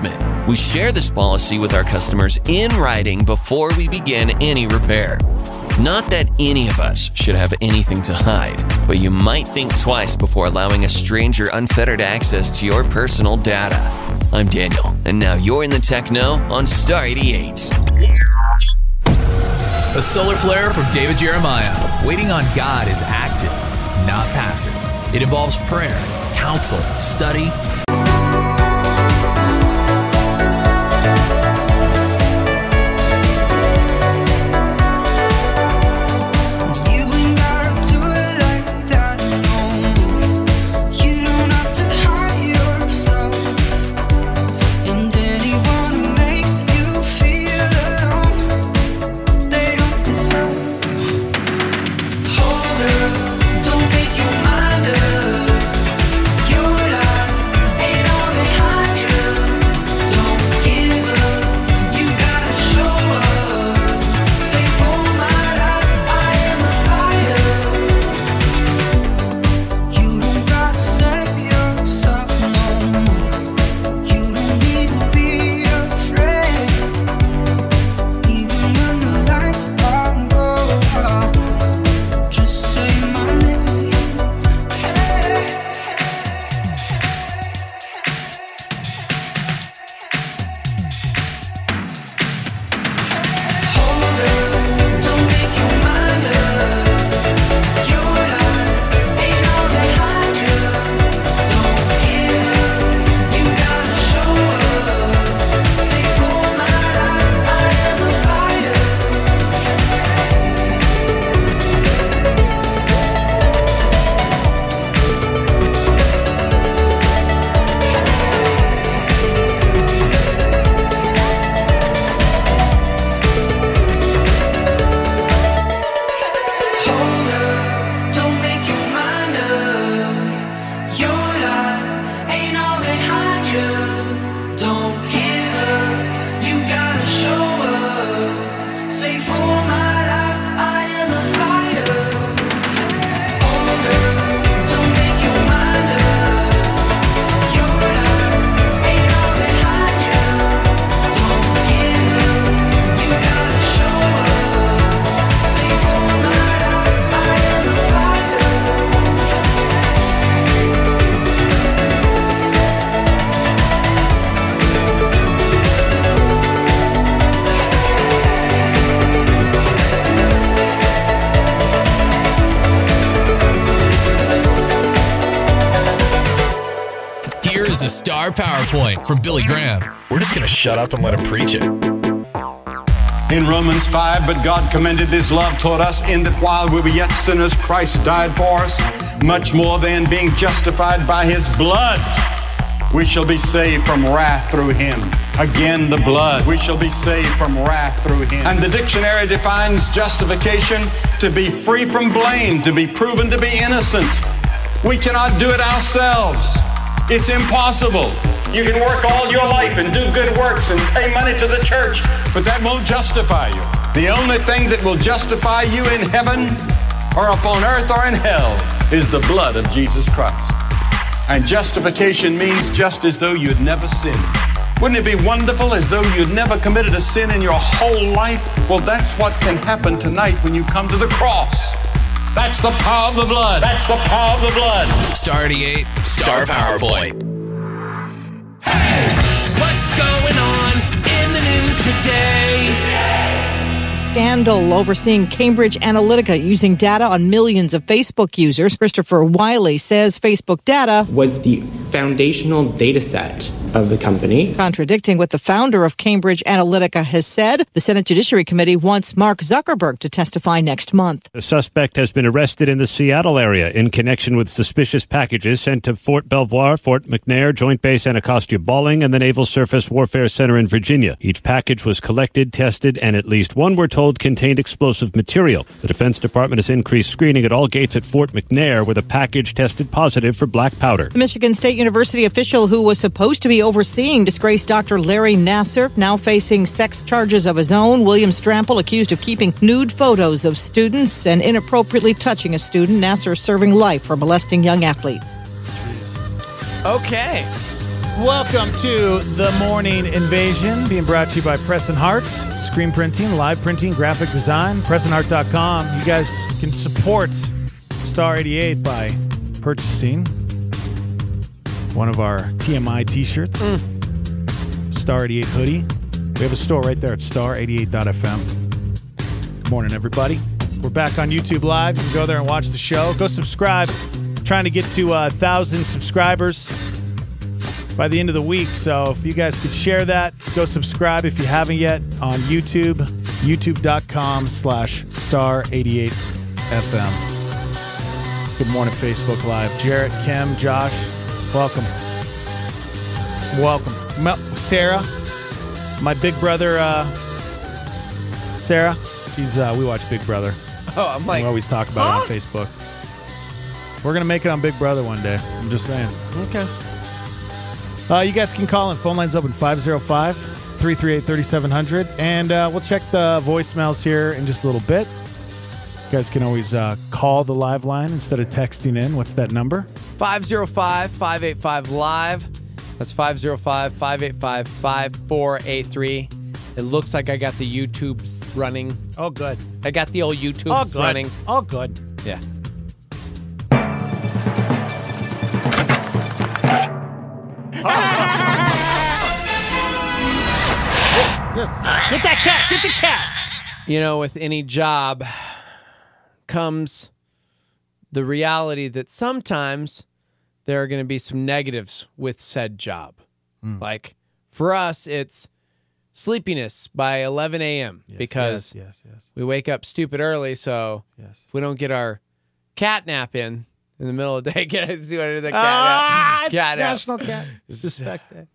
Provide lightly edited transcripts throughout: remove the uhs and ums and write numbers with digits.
reimbursement. We share this policy with our customers in writing before we begin any repair. Not that any of us should have anything to hide, but you might think twice before allowing a stranger unfettered access to your personal data. I'm Daniel, and now you're in the Techno on Star 88. A solar flare from David Jeremiah. Waiting on God is active, not passive. It involves prayer, counsel, study, The Star PowerPoint from Billy Graham. We're just going to shut up and let him preach it. In Romans 5, but God commended this love toward us in that while we were yet sinners, Christ died for us. Much more than being justified by his blood, we shall be saved from wrath through him. Again, the blood. We shall be saved from wrath through him. And the dictionary defines justification to be free from blame, to be proven to be innocent. We cannot do it ourselves. It's impossible. You can work all your life and do good works and pay money to the church, but that won't justify you. The only thing that will justify you in heaven or upon earth or in hell is the blood of Jesus Christ. And justification means just as though you'd never sinned. Wouldn't it be wonderful as though you'd never committed a sin in your whole life? Well, that's what can happen tonight when you come to the cross. That's the power of the blood. That's the power of the blood. Star 88, Star PowerPoint. Hey, what's going on in the news today? Scandal overseeing Cambridge Analytica using data on millions of Facebook users. Christopher Wiley says Facebook data was the foundational data set of the company. Contradicting what the founder of Cambridge Analytica has said, the Senate Judiciary Committee wants Mark Zuckerberg to testify next month. The suspect has been arrested in the Seattle area in connection with suspicious packages sent to Fort Belvoir, Fort McNair, Joint Base Anacostia Bolling, and the Naval Surface Warfare Center in Virginia. Each package was collected, tested, and at least one, we're told, contained explosive material. The Defense Department has increased screening at all gates at Fort McNair, where the package tested positive for black powder. The Michigan State University official who was supposed to be overseeing disgraced Dr. Larry Nassar, now facing sex charges of his own. William Strample accused of keeping nude photos of students and inappropriately touching a student. Nassar serving life for molesting young athletes. Okay. Welcome to The Morning Invasion, being brought to you by Preston Hart, screen printing, live printing, graphic design, PrestonHart.com. You guys can support Star 88 by purchasing one of our TMI t-shirts, Star 88 hoodie. We have a store right there at star88.fm. Good morning, everybody. We're back on YouTube Live. You can go there and watch the show. Go subscribe. Trying to get to 1,000 subscribers by the end of the week. So if you guys could share that, go subscribe if you haven't yet on YouTube, youtube.com/star88fm. Good morning, Facebook Live. Jarrett, Kim, Josh, welcome. Welcome. Sarah, my big brother, Sarah, she's, we watch Big Brother. Oh, I'm like, we always talk about it on Facebook. We're going to make it on Big Brother one day. I'm just saying. Okay. You guys can call in. Phone line's open 505-338-3700. And we'll check the voicemails here in just a little bit. You guys can always call the live line instead of texting in. What's that number? 505-585-LIVE. That's 505-585-5483. It looks like I got the YouTubes running. Oh, good. I got the old YouTubes running. Oh, good. Yeah. Get that cat! Get the cat! You know, with any job comes the reality that sometimes there are going to be some negatives with said job. Like, for us, it's sleepiness by 11 a.m. because we wake up stupid early, so if we don't get our cat nap in the middle of the day, see what I did, the cat nap. It's Cat nap. National Cat Respect Day.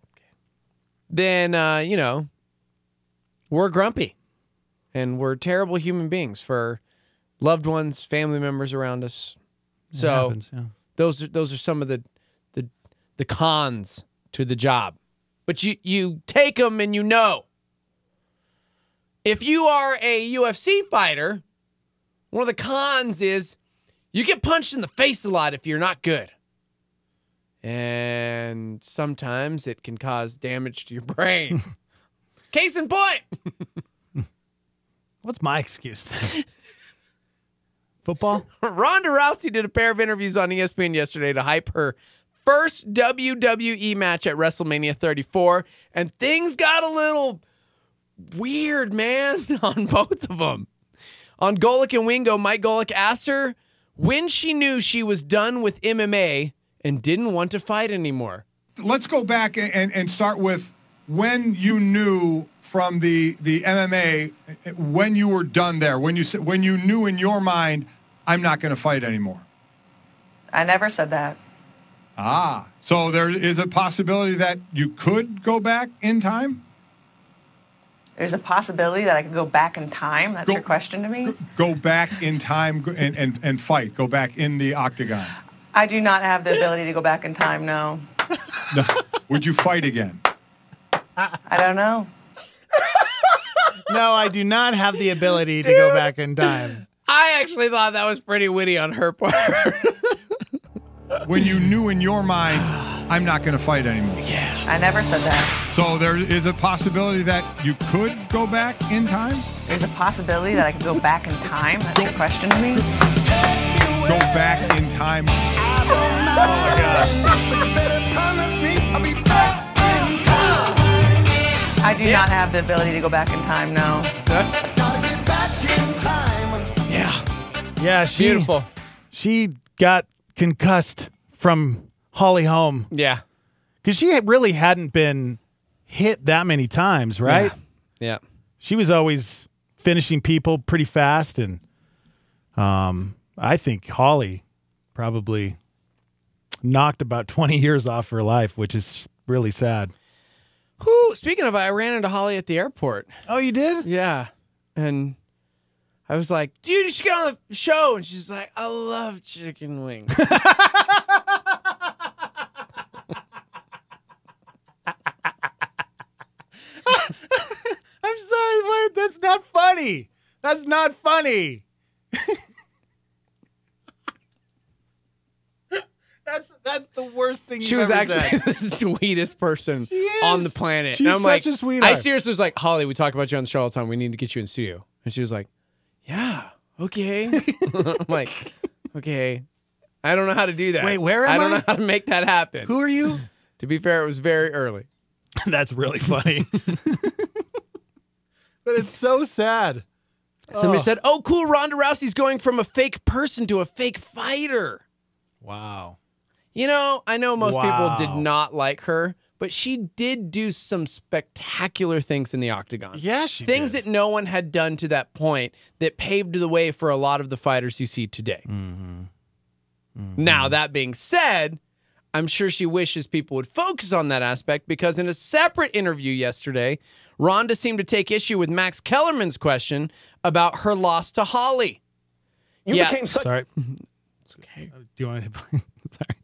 Then, you know, we're grumpy and we're terrible human beings for loved ones, family members around us. So happens, yeah. those are some of the cons to the job. But you take them and you know. If you are a UFC fighter, one of the cons is you get punched in the face a lot if you're not good. And sometimes it can cause damage to your brain. Case in point. What's my excuse then? Football? Ronda Rousey did a pair of interviews on ESPN yesterday to hype her first WWE match at WrestleMania 34, and things got a little weird, man, on both of them. On Golic and Wingo, Mike Golic asked her when she knew she was done with MMA and didn't want to fight anymore. Let's go back and start with when you knew from the MMA, when you were done there, when you knew in your mind, I'm not going to fight anymore. I never said that. Ah, so there is a possibility that you could go back in time? There's a possibility that I could go back in time? That's your question to me? Go back in time and fight. Go back in the octagon. I do not have the ability to go back in time, no. No. Would you fight again? I don't know. No, I do not have the ability to go back in time. I actually thought that was pretty witty on her part. When you knew in your mind, I'm not going to fight anymore. Yeah. I never said that. So there is a possibility that you could go back in time? There's a possibility that I could go back in time? That's your question to me? Go back in time. Oh, my God. I do not have the ability to go back in time, no. Yeah. Yeah, Beautiful. She got concussed from Holly Holm. Yeah. Because she really hadn't been hit that many times, right? Yeah. She was always finishing people pretty fast, and I think Holly probably knocked about 20 years off her life, which is really sad. Whew, speaking of, I ran into Holly at the airport. Oh, you did? Yeah. And I was like, dude, you should get on the show. And she's like, I love chicken wings. I'm sorry, but that's not funny. That's not funny. the worst thing She was actually the sweetest person on the planet. She's and I'm such like, a sweetheart. I seriously was like, Holly, we talk about you on the show all the time. We need to get you in studio. And she was like, yeah, okay. I'm like, okay. I don't know how to do that. Wait, where am I don't know how to make that happen. Who are you? To be fair, it was very early. That's really funny. But it's so sad. Somebody said, oh, cool, Ronda Rousey's going from a fake person to a fake fighter. Wow. You know, I know most people did not like her, but she did do some spectacular things in the octagon. Yeah, she Things did. that no one had done to that point that paved the way for a lot of the fighters you see today. Now, that being said, I'm sure she wishes people would focus on that aspect because in a separate interview yesterday, Ronda seemed to take issue with Max Kellerman's question about her loss to Holly. You became such... Sorry. It's okay. Do you want to... Sorry.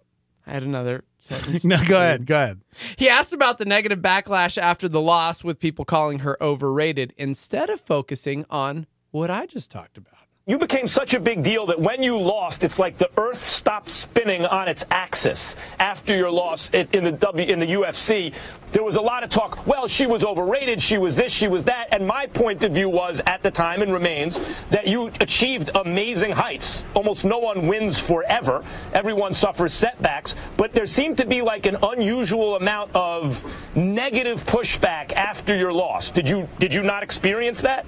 I had another sentence. No, go ahead. Go ahead. He asked about the negative backlash after the loss with people calling her overrated instead of focusing on what I just talked about. You became such a big deal that when you lost, it's like the earth stopped spinning on its axis. After your loss in the UFC, there was a lot of talk, well, she was overrated, she was this, she was that, and my point of view was, at the time, and remains, that you achieved amazing heights. Almost no one wins forever. Everyone suffers setbacks, but there seemed to be like an unusual amount of negative pushback after your loss. Did you not experience that?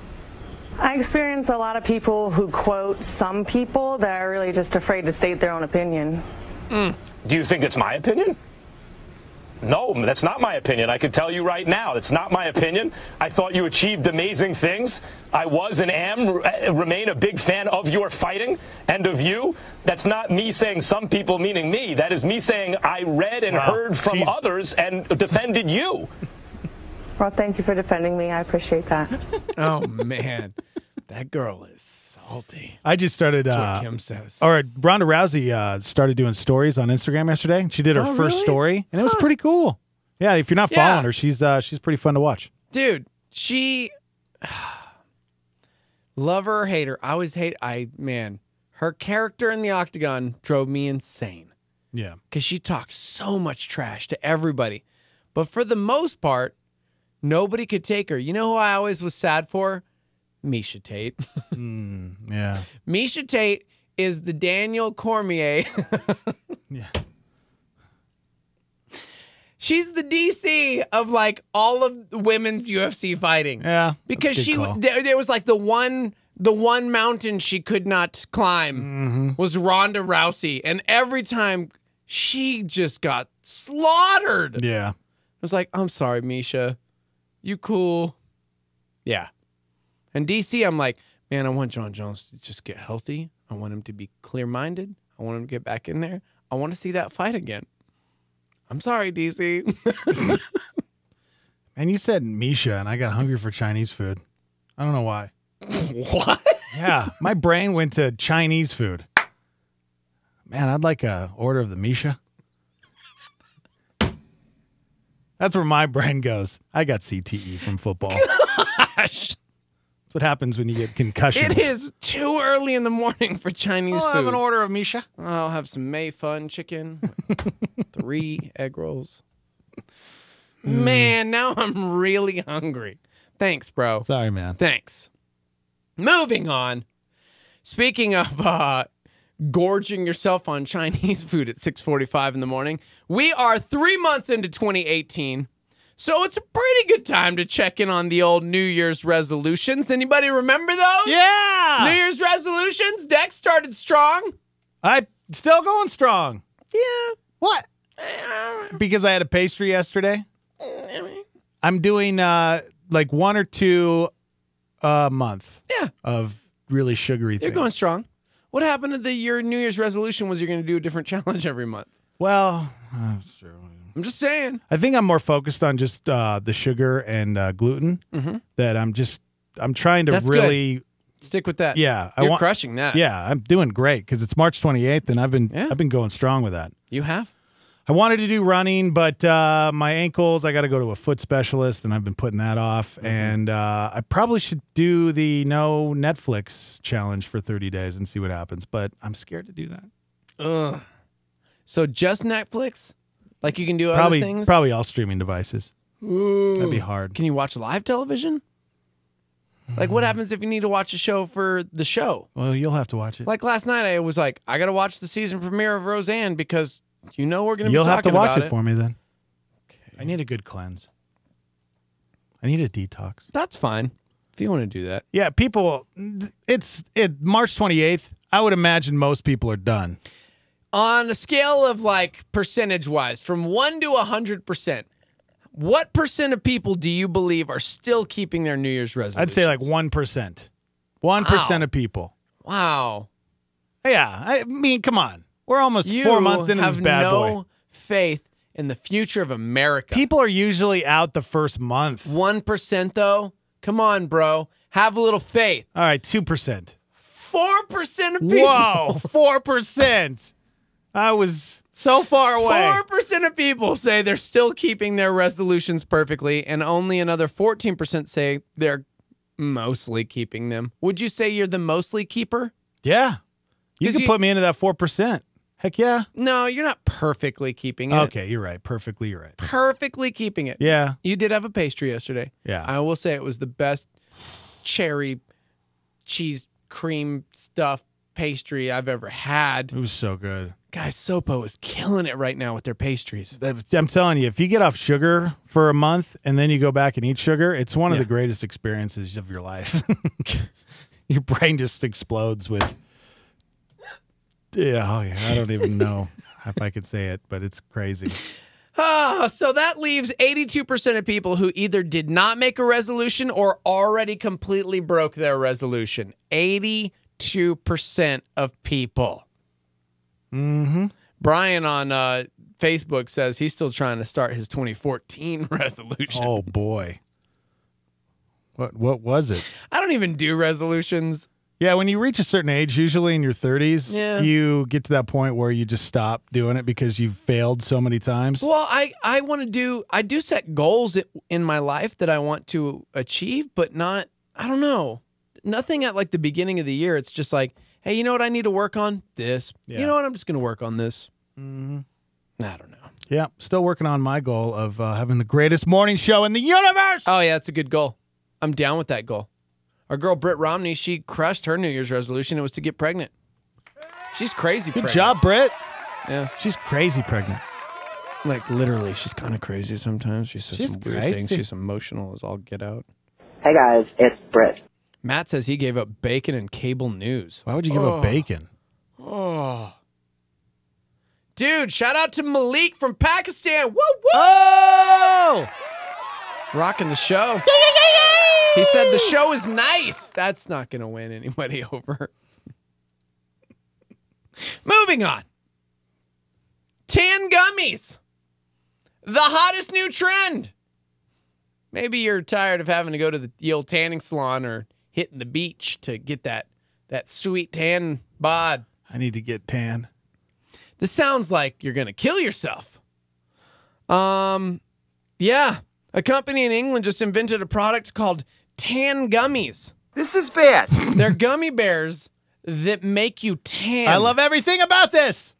I experience a lot of people who quote some people that are really just afraid to state their own opinion. Do you think it's my opinion? No, that's not my opinion. I can tell you right now, it's not my opinion. I thought you achieved amazing things. I was and remain a big fan of your fighting and of you. That's not me saying some people meaning me. That is me saying I read and heard from others and defended you. Well, thank you for defending me. I appreciate that. Oh, man. That girl is salty. I just started... That's what Kim says. All right, Ronda Rousey started doing stories on Instagram yesterday. She did her first story, and it was pretty cool. Yeah, if you're not following her, she's pretty fun to watch. Dude, she... Love her or hate her. I always hate... Man, her character in the octagon drove me insane. Yeah. Because she talked so much trash to everybody. But for the most part... Nobody could take her. You know who I always was sad for? Misha Tate. Yeah. Misha Tate is the Daniel Cormier. Yeah. She's the DC of like all of the women's UFC fighting. Yeah. Because there was like the one mountain she could not climb was Ronda Rousey. And every time she just got slaughtered. Yeah. I was like, I'm sorry, Misha. You cool. Yeah. And DC, I'm like, man, I want John Jones to just get healthy. I want him to be clear-minded. I want him to get back in there. I want to see that fight again. I'm sorry, DC. And you said Misha, and I got hungry for Chinese food. I don't know why. What? Yeah, my brain went to Chinese food. Man, I'd like a order of the Misha. That's where my brain goes. I got CTE from football. Gosh. That's what happens when you get concussions. It is too early in the morning for Chinese food. I'll have an order of Misha. I'll have some Mei Fun chicken, 3 egg rolls. Man, now I'm really hungry. Thanks, bro. Sorry, man. Thanks. Moving on. Speaking of gorging yourself on Chinese food at 6:45 in the morning, we are 3 months into 2018, so it's a pretty good time to check in on the old New Year's resolutions. Anybody remember those? Yeah! New Year's resolutions? Dex started strong. I'm still going strong. Yeah. What? Because I had a pastry yesterday. I'm doing like 1 or 2 a month. Yeah. Of really sugary things. You're going strong. What happened to your New Year's resolution was you're going to do a different challenge every month? Well, sure. I'm just saying. I think I'm more focused on just the sugar and gluten. That I'm trying to That's really good. Stick with that. Yeah, You're crushing that. Yeah, I'm doing great because it's March 28th, and I've been going strong with that. You have? I wanted to do running, but my ankles, I got to go to a foot specialist, and I've been putting that off. And I probably should do the no Netflix challenge for 30 days and see what happens, but I'm scared to do that. Ugh. So just Netflix? Like you can do Probably, other things? probably all streaming devices. Ooh. That'd be hard. Can you watch live television? Like, what happens if you need to watch a show for the show? Well, you'll have to watch it. Like last night, I was like, I got to watch the season premiere of Roseanne because we're going to be You'll have to talking watch about it for me then. Okay. I need a good cleanse. I need a detox. That's fine if you want to do that. Yeah, people, it's March 28th. I would imagine most people are done. On a scale of like percentage-wise, from 1 to 100%, what percent of people do you believe are still keeping their New Year's resolutions? I'd say like 1%. 1% of people. Wow. Yeah, I mean, come on. We're almost 4 months into this bad boy. You have no faith in the future of America. People are usually out the first month. 1% though? Come on, bro. Have a little faith. All right, 2%. 4% of people. Whoa, 4%. I was so far away. 4% of people say they're still keeping their resolutions perfectly, and only another 14% say they're mostly keeping them. Would you say you're the mostly keeper? Yeah. You can put me into that 4%. Heck yeah. No, you're not perfectly keeping it. Okay, you're right. Perfectly, you're right. Perfectly keeping it. Yeah. You did have a pastry yesterday. Yeah. I will say it was the best cherry cheese cream stuffed pastry I've ever had. It was so good. Guys, Sopo is killing it right now with their pastries. I'm telling you, if you get off sugar for a month and then you go back and eat sugar, it's one of the greatest experiences of your life. Your brain just explodes with... Yeah, I don't even know if I could say it, but it's crazy. So that leaves 82% of people who either did not make a resolution or already completely broke their resolution. 82% of people. Mm-hmm. Brian on Facebook says he's still trying to start his 2014 resolution. Oh, boy. What was it? I don't even do resolutions. Yeah, when you reach a certain age, usually in your 30s, Yeah. you get to that point where you just stop doing it because you've failed so many times. Well, I want to do, I do set goals in my life that I want to achieve, but not, I don't know, nothing at like the beginning of the year. It's just like, hey, you know what I need to work on? This. Yeah. You know what? I'm just going to work on this. Mm-hmm. I don't know. Yeah, still working on my goal of having the greatest morning show in the universe. Oh, yeah, it's a good goal. I'm down with that goal. Our girl, Britt Romney, she crushed her New Year's resolution. It was to get pregnant. She's crazy Good pregnant. job, Britt. Yeah. She's crazy pregnant. Like, literally, she's kind of crazy sometimes. She says She's some weird crazy. things. She's emotional as all get out. Hey, guys, it's Britt. Matt says he gave up bacon and cable news. Why would you give up bacon? Oh. Dude, shout out to Malik from Pakistan. Woo, woo! Oh! Rocking the show. He said the show is nice. That's not going to win anybody over. Moving on. Tan gummies. The hottest new trend. Maybe you're tired of having to go to the old tanning salon or hitting the beach to get that sweet tan bod. I need to get tan. This sounds like you're going to kill yourself. Yeah. A company in England just invented a product called tan gummies. This is bad. They're gummy bears that make you tan. I love everything about this.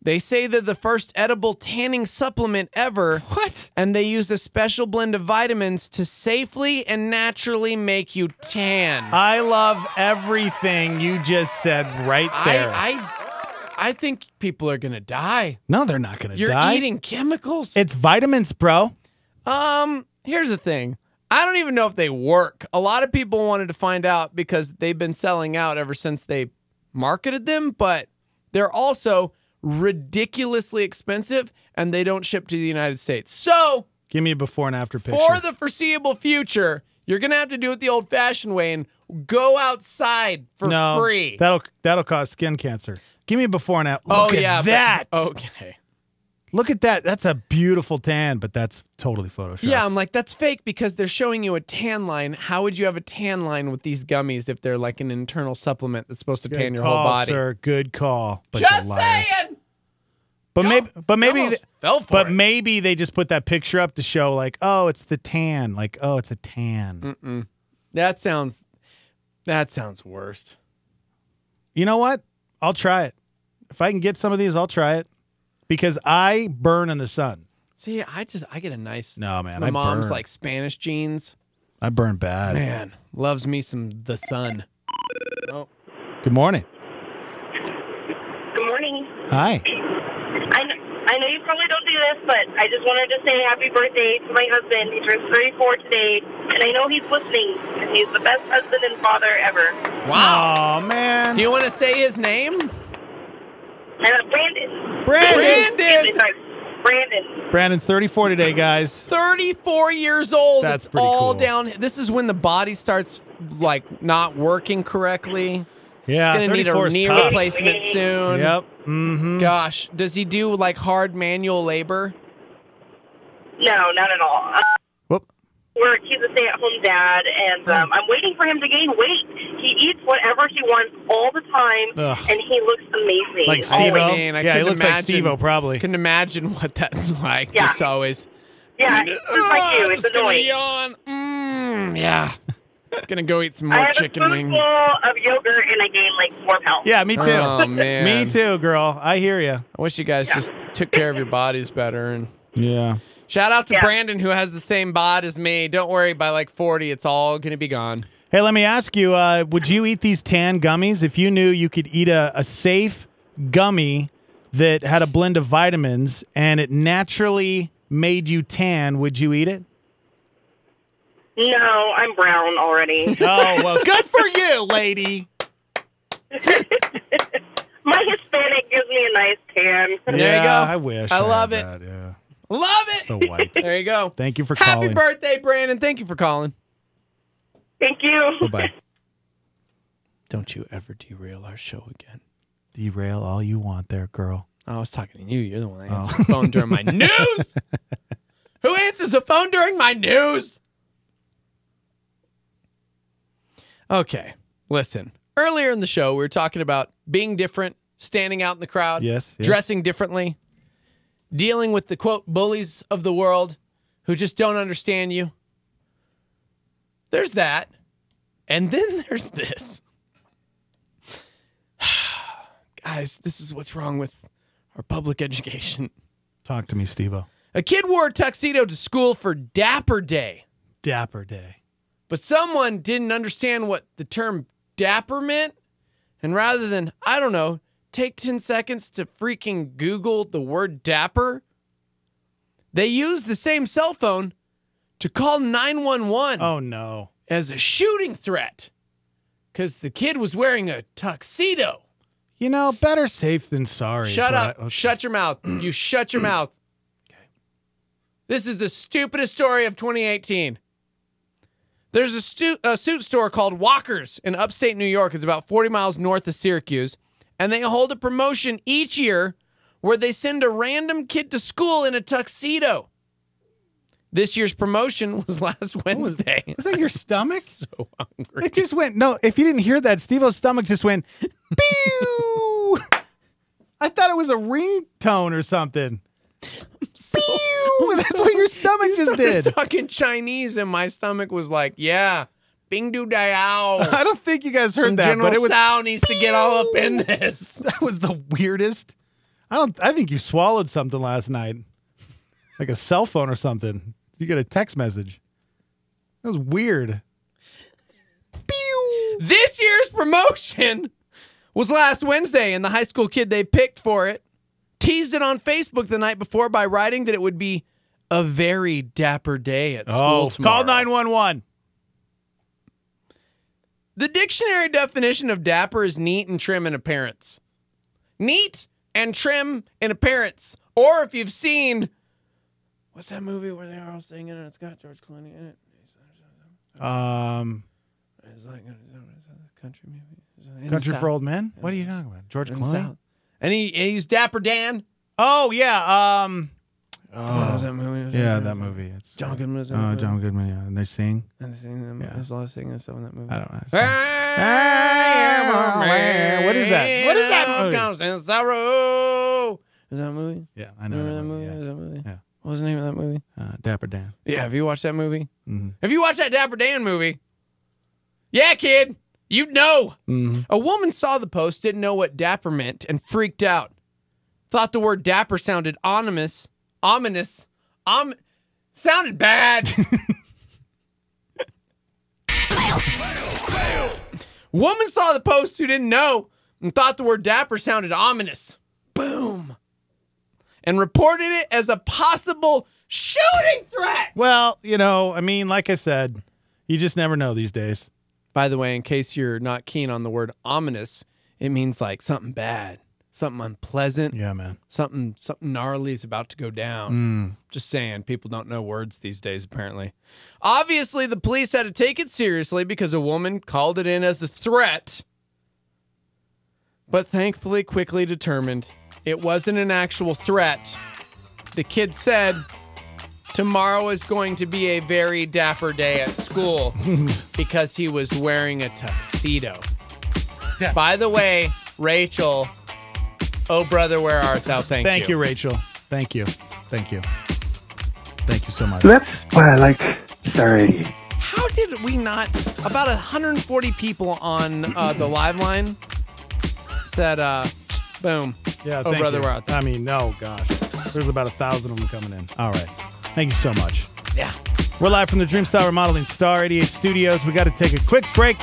They say they're the first edible tanning supplement ever. What? And they used a special blend of vitamins to safely and naturally make you tan. I love everything you just said right there. I think people are going to die. No, they're not going to You're die. eating chemicals. It's vitamins, bro. Here's the thing. I don't even know if they work. A lot of people wanted to find out because they've been selling out ever since they marketed them, but they're also ridiculously expensive and they don't ship to the United States. So, give me a before and after picture. for the foreseeable future, you're going to have to do it the old-fashioned way and go outside for free. That'll cause skin cancer. Give me a before and after. Look at that. Okay. Look at that. That's a beautiful tan, but that's totally Photoshopped. Yeah, I'm like, that's fake because they're showing you a tan line. How would you have a tan line with these gummies if they're like an internal supplement that's supposed to tan your whole body? Sir. Good call. But Just saying. Maybe they just put that picture up to show like, oh, it's the tan. Like, oh, it's a tan. Mm-mm. That sounds worst. You know what? I'll try it. If I can get some of these, I'll try it. because I burn in the sun. See, I get a nice. No, man, My I mom's burn. like Spanish jeans. I burn bad. Man, loves me some the sun. Oh, Good morning. Good morning. Hi. I know you probably don't do this, but I just wanted to say happy birthday to my husband. He turns 34 today, and I know he's listening, and he's the best husband and father ever. Wow. Oh, man. do you want to say his name? Brandon. Brandon. Brandon's 34 today, guys. 34 years old. That's It's pretty all cool. down. This is when the body starts like not working correctly. Yeah, He's gonna need 34 a is knee tough. replacement soon. Yep. Mm-hmm. Gosh, does he do like hard manual labor? No, not at all. He's a stay-at-home dad, and I'm waiting for him to gain weight. He eats whatever he wants all the time, and he looks amazing. Like Steve-O? I mean, I Yeah, he couldn't looks like imagine- Steve-O, probably. Couldn't imagine what that's like. Yeah. Just always. Yeah, just like you. It's just gonna annoying. yawn. Yeah. Gonna go eat some I more have chicken a wings. spoonful of yogurt, and I gained like 4 pounds. Yeah, me too. Oh, man. Me too, girl. I hear you. I wish you guys just took care of your bodies better. And Yeah. shout out to Brandon, who has the same bod as me. Don't worry, by like 40, it's all gonna be gone. Hey, let me ask you, would you eat these tan gummies if you knew you could eat a safe gummy that had a blend of vitamins and it naturally made you tan? Would you eat it? No, I'm brown already. Oh, well, good for you, lady. My Hispanic gives me a nice tan. There you go. I wish. I love had it. that, yeah. Love it. So white. There you go. Thank you for Happy calling. birthday, Brandon. Thank you for calling. Thank you. Bye-bye. Don't you ever derail our show again. Derail all you want there, girl. I was talking to you. You're the one that answers the phone during my news. Who answers the phone during my news? Okay, listen. Earlier in the show, we were talking about being different, standing out in the crowd, Yes. dressing differently, dealing with the, quote, bullies of the world who just don't understand you. There's that. And then there's this. Guys, this is what's wrong with our public education. Talk to me, Steve-O. A kid wore a tuxedo to school for Dapper Day. Dapper Day. But someone didn't understand what the term dapper meant. And rather than, I don't know, take 10 seconds to freaking Google the word dapper, they used the same cell phone to call 911. Oh, no. As a shooting threat. Because the kid was wearing a tuxedo. You know, better safe than sorry. Shut up. Shut your mouth. You shut your mouth. Okay. This is the stupidest story of 2018. There's a suit store called Walker's in upstate New York. It's about 40 miles north of Syracuse. And they hold a promotion each year where they send a random kid to school in a tuxedo. This year's promotion was last Wednesday. Was that your stomach? So hungry. It just went, no, if you didn't hear that, Steve-O's stomach just went, pew! I thought it was a ringtone or something. Pew! That's what your stomach just did. Talking Chinese, and my stomach was like, yeah, bing do diao. I don't think you guys heard Some that, General but it was Tsao needs to get all up in this. That was the weirdest. I think you swallowed something last night. Like a cell phone or something. You get a text message. That was weird. Pew! This year's promotion was last Wednesday, and the high school kid they picked for it teased it on Facebook the night before by writing that it would be a very dapper day at school tomorrow. Call 911. The dictionary definition of dapper is neat and trim in appearance. Neat and trim in appearance. Or if you've seen, what's that movie where they're all singing and it's got George Clooney in it? It's like a country movie. Country for Old Men? What are you talking about? George Clooney? And he's Dapper Dan. Oh, yeah. What was that movie? Yeah, that movie. It's John Goodman. John Goodman, yeah. And they sing. And they sing. There's a lot of singing and stuff in that movie. I don't know. What is that? What is that movie? Constant sorrow. Is that a movie? Yeah, I know Remember that movie. Is that movie? Yeah. What was the name of that movie? Dapper Dan. Yeah, have you watched that movie? Mm-hmm. Have you watched that Dapper Dan movie? Yeah, kid. You'd know. Mm-hmm. A woman saw the post, didn't know what dapper meant, and freaked out. Thought the word dapper sounded ominous. Sounded bad. Woman saw the post who didn't know and thought the word dapper sounded ominous. Boom. And reported it as a possible shooting threat. Well, like I said, you just never know these days. By the way, in case you're not keen on the word ominous, it means like something bad, something unpleasant. Yeah, man. Something gnarly is about to go down. Just saying, people don't know words these days, apparently. Obviously, the police had to take it seriously because a woman called it in as a threat, but thankfully quickly determined it wasn't an actual threat. The kid said, tomorrow is going to be a very dapper day at school because he was wearing a tuxedo. By the way, Rachel, oh brother, where art thou? Thank you, Rachel. Thank you. Thank you. Thank you so much. That's why I like Star 88. How did we not? About 140 people on the live line said, boom. Yeah, oh brother, where art thou? I mean, no, gosh. There's about 1,000 of them coming in. All right. Thank you so much. Yeah. We're live from the Dreamstyle Remodeling Star 88 studios. We got to take a quick break.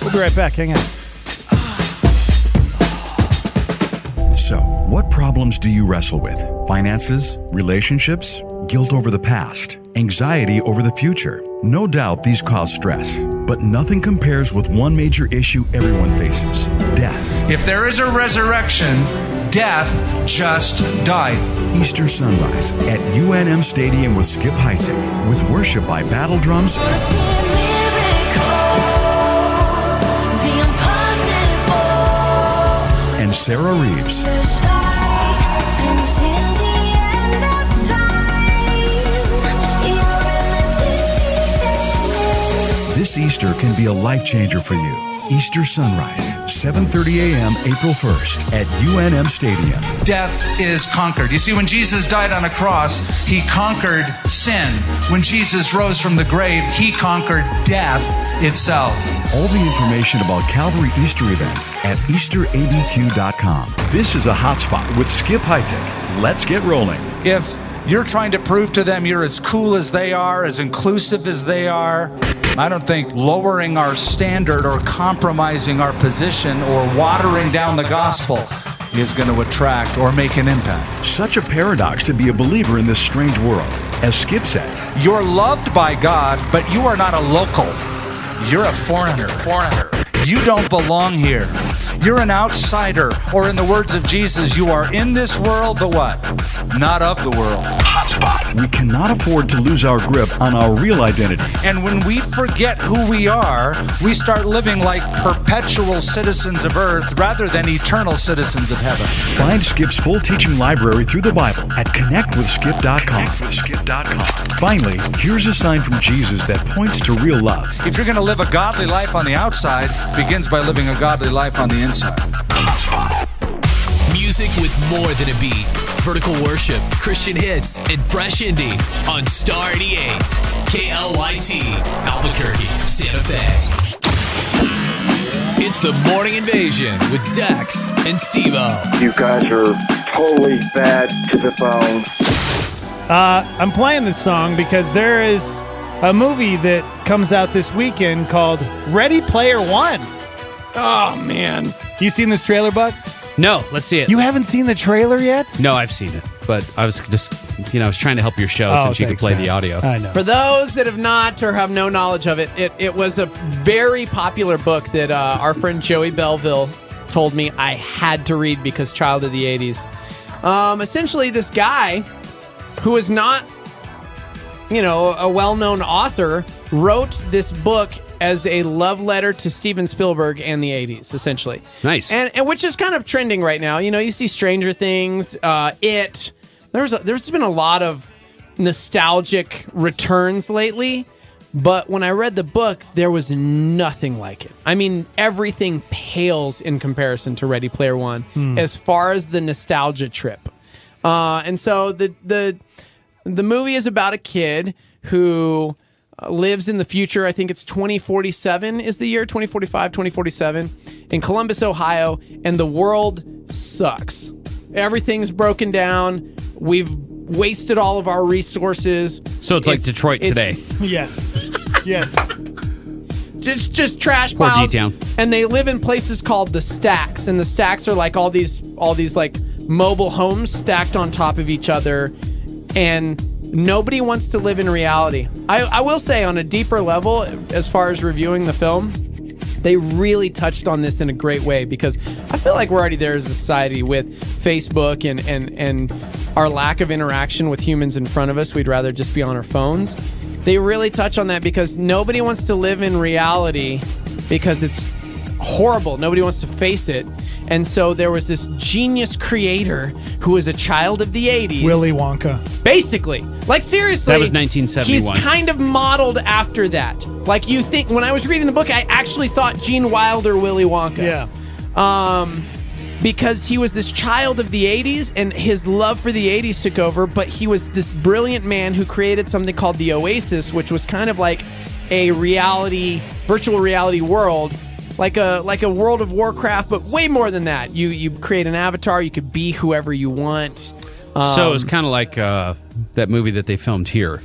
We'll be right back. Hang on. So, what problems do you wrestle with? Finances? Relationships? Guilt over the past? Anxiety over the future? No doubt these cause stress, but nothing compares with one major issue everyone faces: death. If there is a resurrection, death just died. Easter sunrise at UNM Stadium with Skip Heitzig, with worship by battle drums and Sarah Reeves. This Easter can be a life changer for you. Easter sunrise, 7:30 a.m. April 1st at UNM Stadium. Death is conquered. You see, when Jesus died on a cross, he conquered sin. When Jesus rose from the grave, he conquered death itself. All the information about Calvary Easter events at EasterABQ.com. This is a hotspot with Skip Heitzig. Let's get rolling. If you're trying to prove to them you're as cool as they are, as inclusive as they are, I don't think lowering our standard or compromising our position or watering down the gospel is going to attract or make an impact. Such a paradox to be a believer in this strange world. As Skip says, you're loved by God, but you are not a local. You're a foreigner. You don't belong here. You're an outsider, or in the words of Jesus, you are in this world, but what? Not of the world. Hotspot. We cannot afford to lose our grip on our real identities. And when we forget who we are, we start living like perpetual citizens of earth rather than eternal citizens of heaven. Find Skip's full teaching library through the Bible at connectwithskip.com. Finally, here's a sign from Jesus that points to real love. If you're going to live a godly life on the outside, begins by living a godly life on the inside. Music with more than a beat. Vertical worship, Christian hits, and fresh indie on Star 88. KLYT, Albuquerque, Santa Fe. It's the Morning Invasion with Dex and Steve-O. You guys are totally bad to the bone. I'm playing this song because there is a movie that comes out this weekend called Ready Player One. Oh, man. You seen this trailer, Buck? No, let's see it. You haven't seen the trailer yet? No, I've seen it, but I was just, I was trying to help your show since you could play the audio. I know. For those that have not or have no knowledge of it, it was a very popular book that our friend Joey Belleville told me I had to read because child of the 80s. Essentially, this guy who is not, a well-known author wrote this book as a love letter to Steven Spielberg and the 80s, essentially. Nice. And which is kind of trending right now. You see Stranger Things, It. There's been a lot of nostalgic returns lately, but when I read the book, there was nothing like it. I mean, everything pales in comparison to Ready Player One as far as the nostalgia trip. And so the movie is about a kid who lives in the future. I think it's 2047 is the year, 2045, 2047, in Columbus, Ohio, and the world sucks. Everything's broken down. We've wasted all of our resources. So it's like Detroit today. Yes. Yes. Just trash Poor piles. D-town. And they live in places called the stacks. And the stacks are like all these like mobile homes stacked on top of each other. And nobody wants to live in reality. I will say on a deeper level, as far as reviewing the film, they really touched on this in a great way, because I feel like we're already there as a society with Facebook and our lack of interaction with humans in front of us. We'd rather just be on our phones. They really touch on that because nobody wants to live in reality because it's horrible. Nobody wants to face it. And so there was this genius creator who was a child of the 80s. Willy Wonka. Basically. Like, seriously. That was 1971. He's kind of modeled after that. Like, you think, when I was reading the book, I actually thought Gene Wilder, Willy Wonka. Yeah. Because he was this child of the 80s, and his love for the 80s took over, but he was this brilliant man who created something called the Oasis, which was kind of like a virtual reality world. Like a World of Warcraft, but way more than that. You create an avatar. You could be whoever you want. So it's kind of like that movie that they filmed here,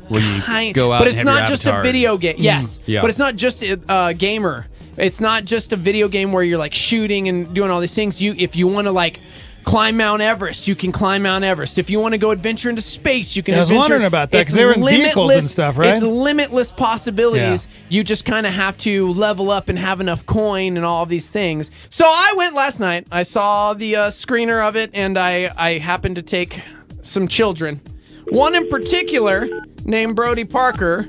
where you go out. But and it's have not your just a avatar. video game. Yes, Yeah. But it's not just a gamer. It's not just a video game where you're like shooting and doing all these things. If you want to like climb Mount Everest, you can climb Mount Everest. If you want to go adventure into space, you can. I was adventure. wondering about that because they were in vehicles and stuff, right? It's limitless possibilities. Yeah. You just kind of have to level up and have enough coin and all of these things. So I went last night. I saw the screener of it, and I happened to take some children. One in particular named Brody Parker,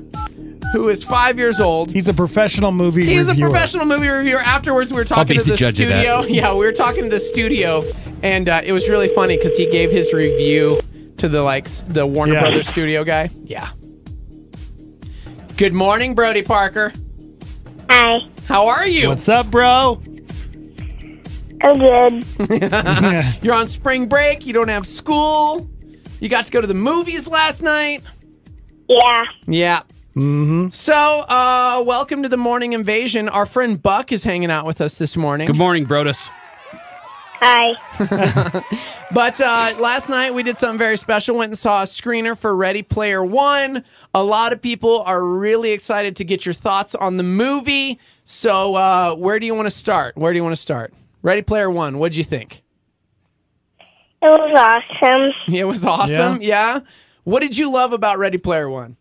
who is 5 years old. He's a professional movie reviewer. He's a professional movie reviewer. Afterwards, we were talking to the studio. Yeah, we were talking to the studio, and it was really funny because he gave his review to the Warner Brothers studio guy. Yeah. Good morning, Brody Parker. Hi. How are you? What's up, bro? I'm good. You're on spring break. You don't have school. You got to go to the movies last night. Yeah. Yeah. Mm-hmm. So, welcome to the Morning Invasion. Our friend Buck is hanging out with us this morning. Good morning, Brodus. Hi. But last night we did something very special. Went and saw a screener for Ready Player One. A lot of people are really excited to get your thoughts on the movie. So, where do you want to start? Ready Player One, what'd you think? It was awesome. It was awesome, yeah? What did you love about Ready Player One?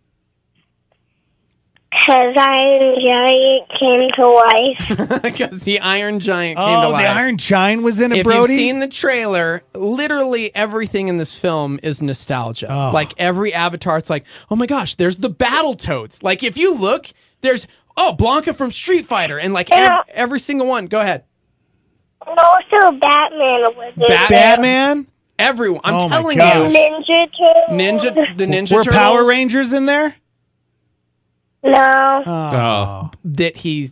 Because Iron Giant came to life. Because the Iron Giant came to life. Oh, the Iron Giant was in it, If Brody? you've seen the trailer, literally everything in this film is nostalgia. Oh. Like every avatar, it's like, oh my gosh, there's the Battletoads. Like if you look, there's, Blanca from Street Fighter. And like every single one. Go ahead. And also Batman was in it. Batman? Everyone. I'm telling you. Ninja Turtles. The Ninja Were Turtles. Power Rangers in there? No. Oh. That he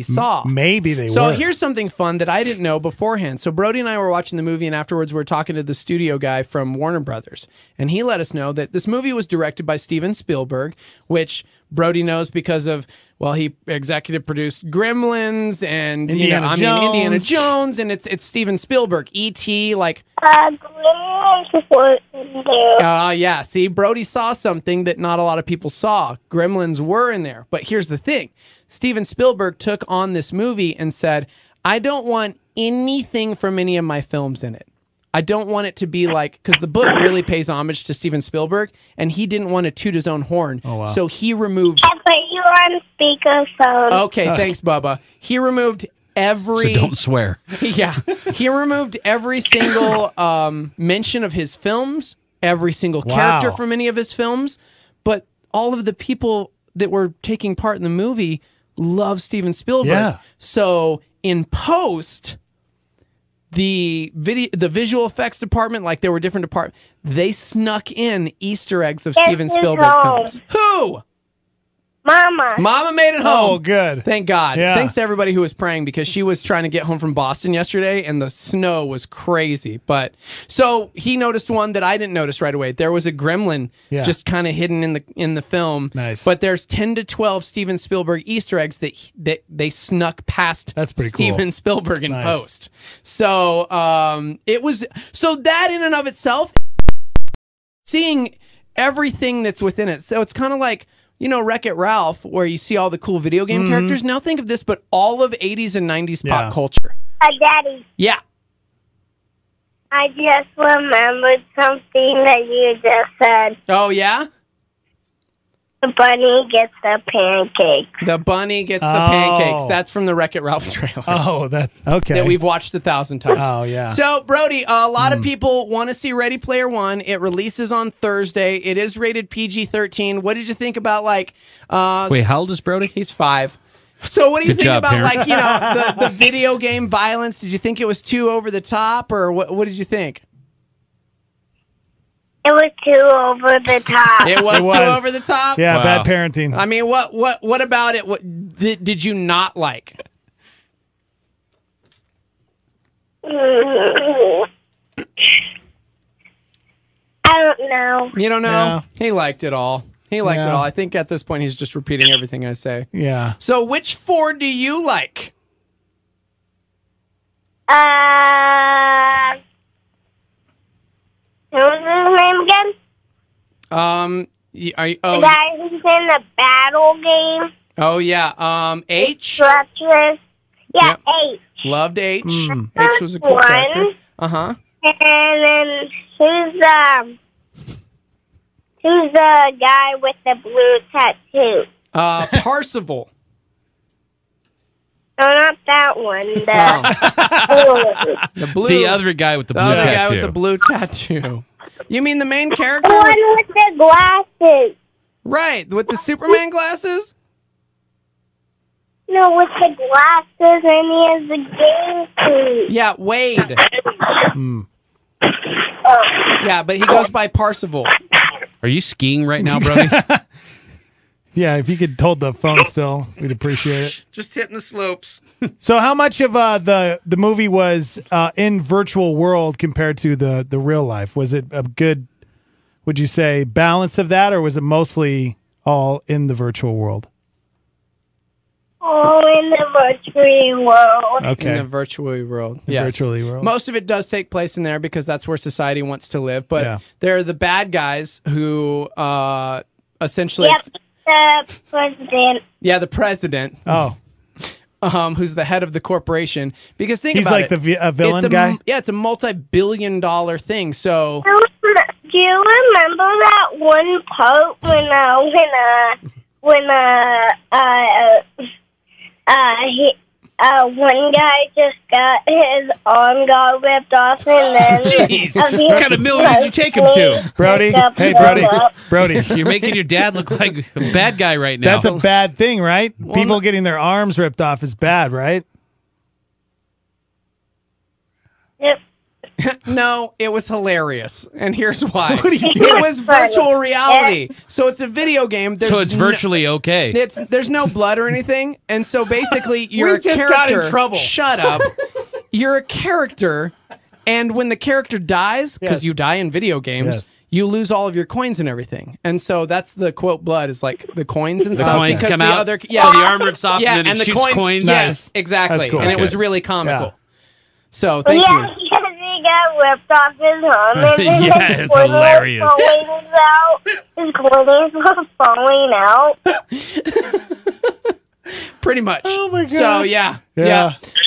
saw. Maybe they were. So here's something fun that I didn't know beforehand. So Brody and I were watching the movie, and afterwards we were talking to the studio guy from Warner Brothers, and he let us know that this movie was directed by Steven Spielberg, which Brody knows because of, well, he executive produced Gremlins and Indiana Jones, and it's Steven Spielberg. E.T. like. Gremlins was in there. Yeah. See, Brody saw something that not a lot of people saw. Gremlins were in there, but here's the thing: Steven Spielberg took on this movie and said, "I don't want anything from any of my films in it. I don't want it to be like," because the book really pays homage to Steven Spielberg, and he didn't want to toot his own horn. Oh, wow. So he removed. I put you on speakerphone. Okay, thanks, Bubba. He removed every. So don't swear. Yeah, he removed every single mention of his films, every single character from any of his films, but all of the people that were taking part in the movie love Steven Spielberg. Yeah. So in post, the visual effects department, like there were different departments, they snuck in Easter eggs of Steven Spielberg films. Who? Mama. Mama made it home. Oh, good. Thank God. Yeah. Thanks to everybody who was praying because she was trying to get home from Boston yesterday and the snow was crazy. But so he noticed one that I didn't notice right away. There was a gremlin just kind of hidden in the film. Nice. But there's 10 to 12 Steven Spielberg Easter eggs that they snuck past Steven Spielberg in post. So it was that in and of itself, seeing everything that's within it. So it's kind of like, you know, Wreck-It Ralph, where you see all the cool video game characters. Now think of this, but all of 80s and 90s pop culture. Daddy. Yeah. I just remembered something that you just said. Oh, yeah? The bunny gets the pancakes. The bunny gets the pancakes. That's from the Wreck-It Ralph trailer. Oh, okay. That we've watched 1,000 times. Oh, yeah. So, Brody, a lot of people want to see Ready Player One. It releases on Thursday. It is rated PG-13. What did you think about, like... Wait, how old is Brody? He's 5. So what do you Good think job, about, parent. like, you know, the video game violence? Did you think it was too over the top, or what did you think? It was too over the top. It was too over the top? Yeah, bad parenting. I mean, what about it? What did you not like? I don't know. You don't know? Yeah. He liked it all. He liked it all. I think at this point he's just repeating everything I say. Yeah. So which 4 do you like? What was his name again? The guy who's in the battle game. Oh yeah. H. Treacherous. Yeah, Yep. H. Loved H. H was a cool character. Uh-huh. And then who's the guy with the blue tattoo? Parsival. No, not that one. The blue. The other guy with the blue other tattoo. guy with the blue tattoo. You mean the main character? The one with the glasses. Right, with the Superman glasses? No, with the glasses, and he has the game suit. Yeah, Wade. Oh. Yeah, but he goes by Parsival. Are you skiing right now, Brody? Yeah, if you could hold the phone still, we'd appreciate it. Just hitting the slopes. So how much of the movie was in virtual world compared to the real life? Was it a good, would you say, balance of that, or was it mostly all in the virtual world? All in the virtual world. Okay. In the virtual world. The Yes. virtual world. Most of it does take place in there because that's where society wants to live. But there are the bad guys who essentially... Yep, the president. Yeah, the president. Oh. Who's the head of the corporation. Because think He's about like it. a villain guy? Yeah, it's a multi-billion-dollar thing. So... Do you remember that one part when one guy just got his arm got ripped off, and then Jeez, what kind of milk did you take him to? Brody, hey Brody. You're making your dad look like a bad guy right now. That's a bad thing, right? People getting their arms ripped off is bad, right? Yep. No, it was hilarious, and here's why. What are you It was virtual reality, so it's a video game. So it's virtually okay. There's no blood or anything, and so basically you're a just character. got in trouble. Shut up. You're a character, and when the character dies, because you die in video games, you lose all of your coins and everything. And so that's the quote blood is like the coins and The stuff. coins because come the out, other, so the arm rips off and then it the shoots coins? Yes, Nice. exactly. That's cool. And it was Okay. really comical. Yeah. So thank yeah, you. because he got ripped off his arm, and then Yeah, his it's coins hilarious. were falling out. His coins were falling out. Pretty much. Oh my gosh. So yeah.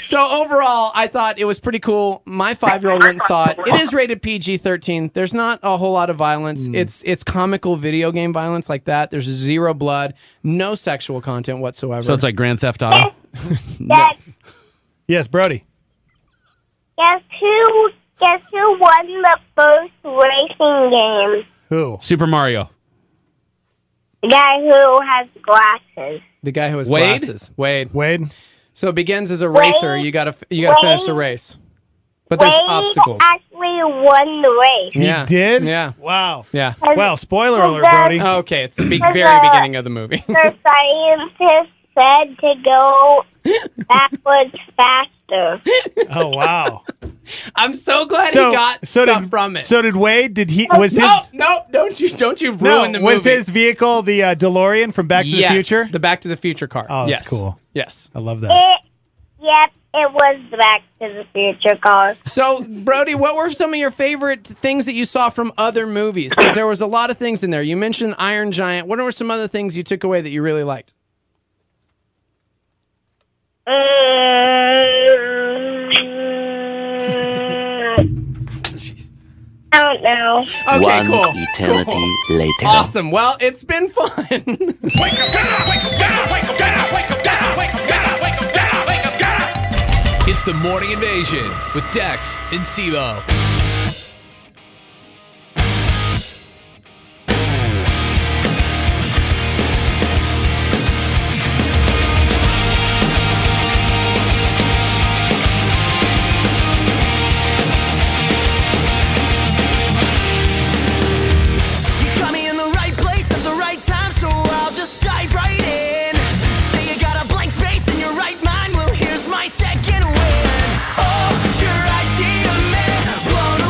So overall, I thought it was pretty cool. My 5-year-old went and saw it. It is rated PG-13. There's not a whole lot of violence. It's comical video game violence like that. There's 0 blood, no sexual content whatsoever. So it's like Grand Theft Auto? Dad, Yes, Brody. guess who won the first racing game? Who? Super Mario. The guy who has glasses. The guy who has Wade? glasses. Wade. Wade? So it begins as a racer. You gotta finish the race. But there's Wade obstacles. actually won the race. Yeah. He did? Yeah. Wow. Yeah. Well, spoiler alert, Brody. Okay, it's the very beginning of the movie. The scientist said to go backwards faster. Oh, wow. I'm so glad he got stuff from it. So did Wade? Did he? Oh, Was no, his? No, don't you ruin the movie. Was his vehicle the DeLorean from Back to the Future? The Back to the Future car. Oh, that's yes. cool. Yes. I love that. Yep, it was the Back to the Future car. So, Brody, what were some of your favorite things that you saw from other movies? Because there was a lot of things in there. You mentioned Iron Giant. What were some other things you took away that you really liked? I don't know. Okay, One cool. eternity later. Awesome. Well, it's been fun. Wake up, get up, wake up, get up, wake up, get up, wake up, get up, wake up, get up, wake up, get up, wake up, get up. It's the Morning Invasion with Dex and Steve-O. Second win. Oh, your idea, man, blown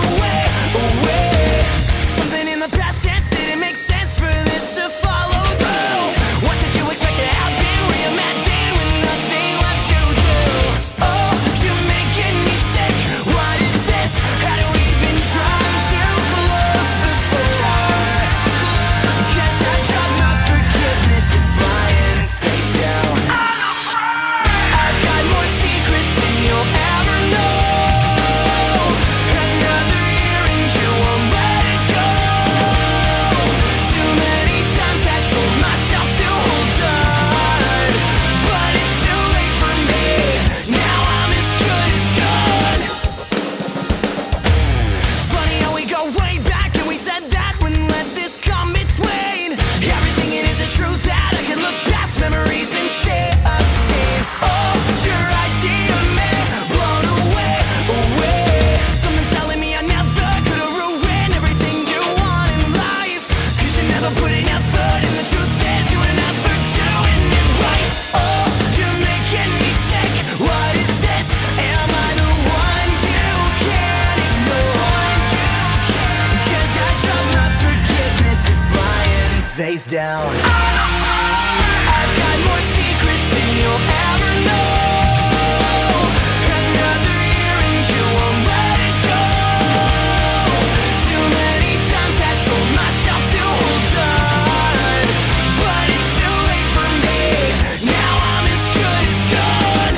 face down. I've got more secrets than you'll ever know. Another year and you won't let it go. Too many times I told myself to hold on, but it's too late for me. Now I'm as good as gone.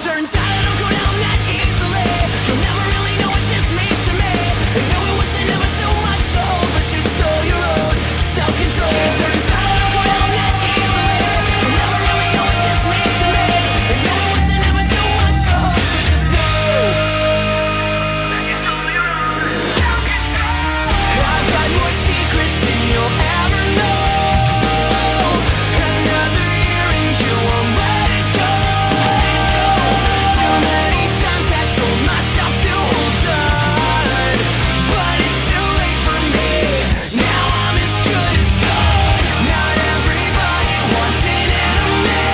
Turns out I don't go down that easily. You'll never really know what this means to me. I know it wasn't ever too much to hold, but you stole your own self-control. Turns out I don't go down that easily. You'll never really know what this means to me. I know it wasn't ever too much to hold, so just know that you stole your own self-control. I've got more secrets than you'll ever know. Another year and you won't let it go. Too many times I told myself to hold on, but it's too late for me. Now I'm as good as gone. Not everybody wants an enemy.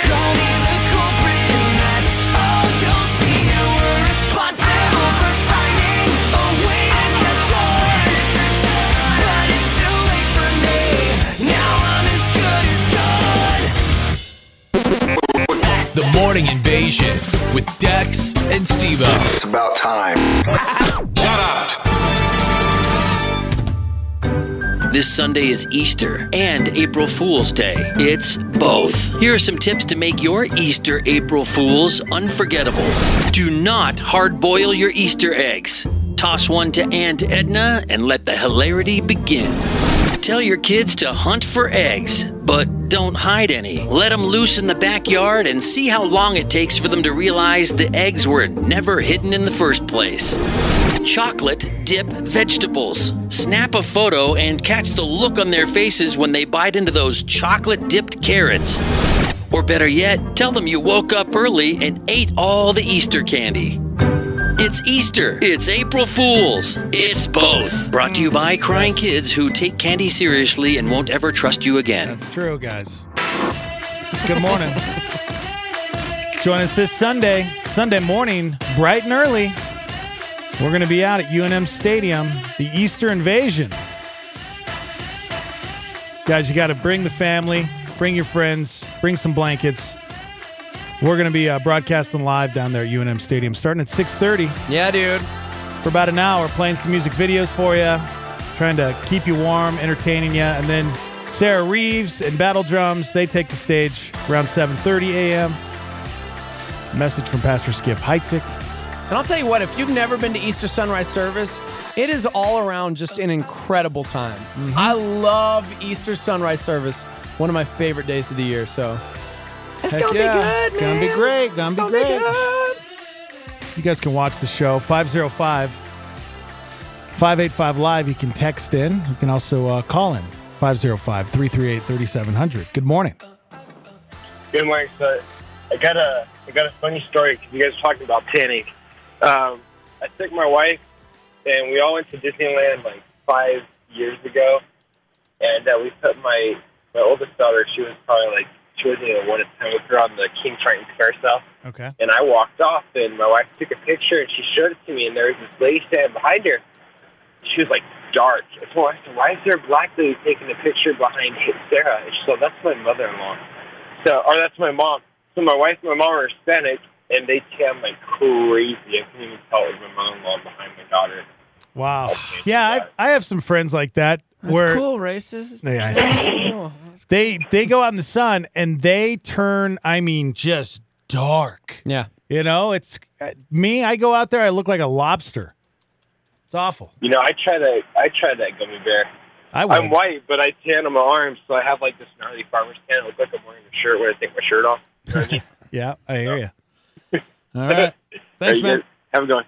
Call me the culprit and that's all you'll see. And we're responsible for finding a way to catch on, but it's too late for me. Now I'm as good as gone. The Morning Invasion with Dex and Steve-O. It's about time. Shut up. This Sunday is Easter and April Fool's Day. It's both. Here are some tips to make your Easter April Fools unforgettable. Do not hard-boil your Easter eggs. Toss one to Aunt Edna and let the hilarity begin. Tell your kids to hunt for eggs, but don't hide any. Let them loose in the backyard and see how long it takes for them to realize the eggs were never hidden in the first place. Chocolate dip vegetables. Snap a photo and catch the look on their faces when they bite into those chocolate-dipped carrots. Or better yet, tell them you woke up early and ate all the Easter candy. It's Easter. It's April Fools. It's both. Brought to you by crying kids who take candy seriously and won't ever trust you again. That's true, guys. Good morning. Join us this Sunday morning, bright and early. We're going to be out at UNM Stadium, the Easter Invasion. Guys, you got to bring the family, bring your friends, bring some blankets. We're going to be broadcasting live down there at UNM Stadium starting at 6:30. Yeah, dude. For about an hour, playing some music videos for you, trying to keep you warm, entertaining you. And then Sarah Reeves and Battle Drums, they take the stage around 7:30 a.m. Message from Pastor Skip Heitzig. And I'll tell you what, if you've never been to Easter sunrise service, it is all around just an incredible time. Mm-hmm. I love Easter sunrise service. One of my favorite days of the year, so it's Heck gonna yeah. be good, It's gonna be great. Gonna be great. You guys can watch the show 505-585 live. You can text in. You can also call in 505-338-3700. Good morning. Good morning. So I got a funny story because you guys were talking about tanning. I took my wife and we all went to Disneyland like 5 years ago, and we put my oldest daughter. She was probably like. She wasn't even one at the time. We put her on the King Triton's carousel. Okay. And I walked off, and my wife took a picture, and she showed it to me, and there was this lady standing behind her. She was, like, dark. So I said, why is there a black lady taking a picture behind Sarah? And she said, that's my mother-in-law. Or that's my mom. So my wife and my mom are Hispanic, and they tan like crazy. I couldn't even tell it was my mother-in-law behind my daughter. Wow. Yeah, I have some friends like that. That's where cool, racist. They go out in the sun and they turn, just dark. Yeah. You know, it's me. I go out there, I look like a lobster. It's awful. You know, I tried that gummy bear. I'm white, but I tan on my arms, so I have like this gnarly farmer's tan. I look like I'm wearing a shirt when I take my shirt off. You know what I mean? Yeah, I hear you. All right. Thanks, man. Good? Have a good one.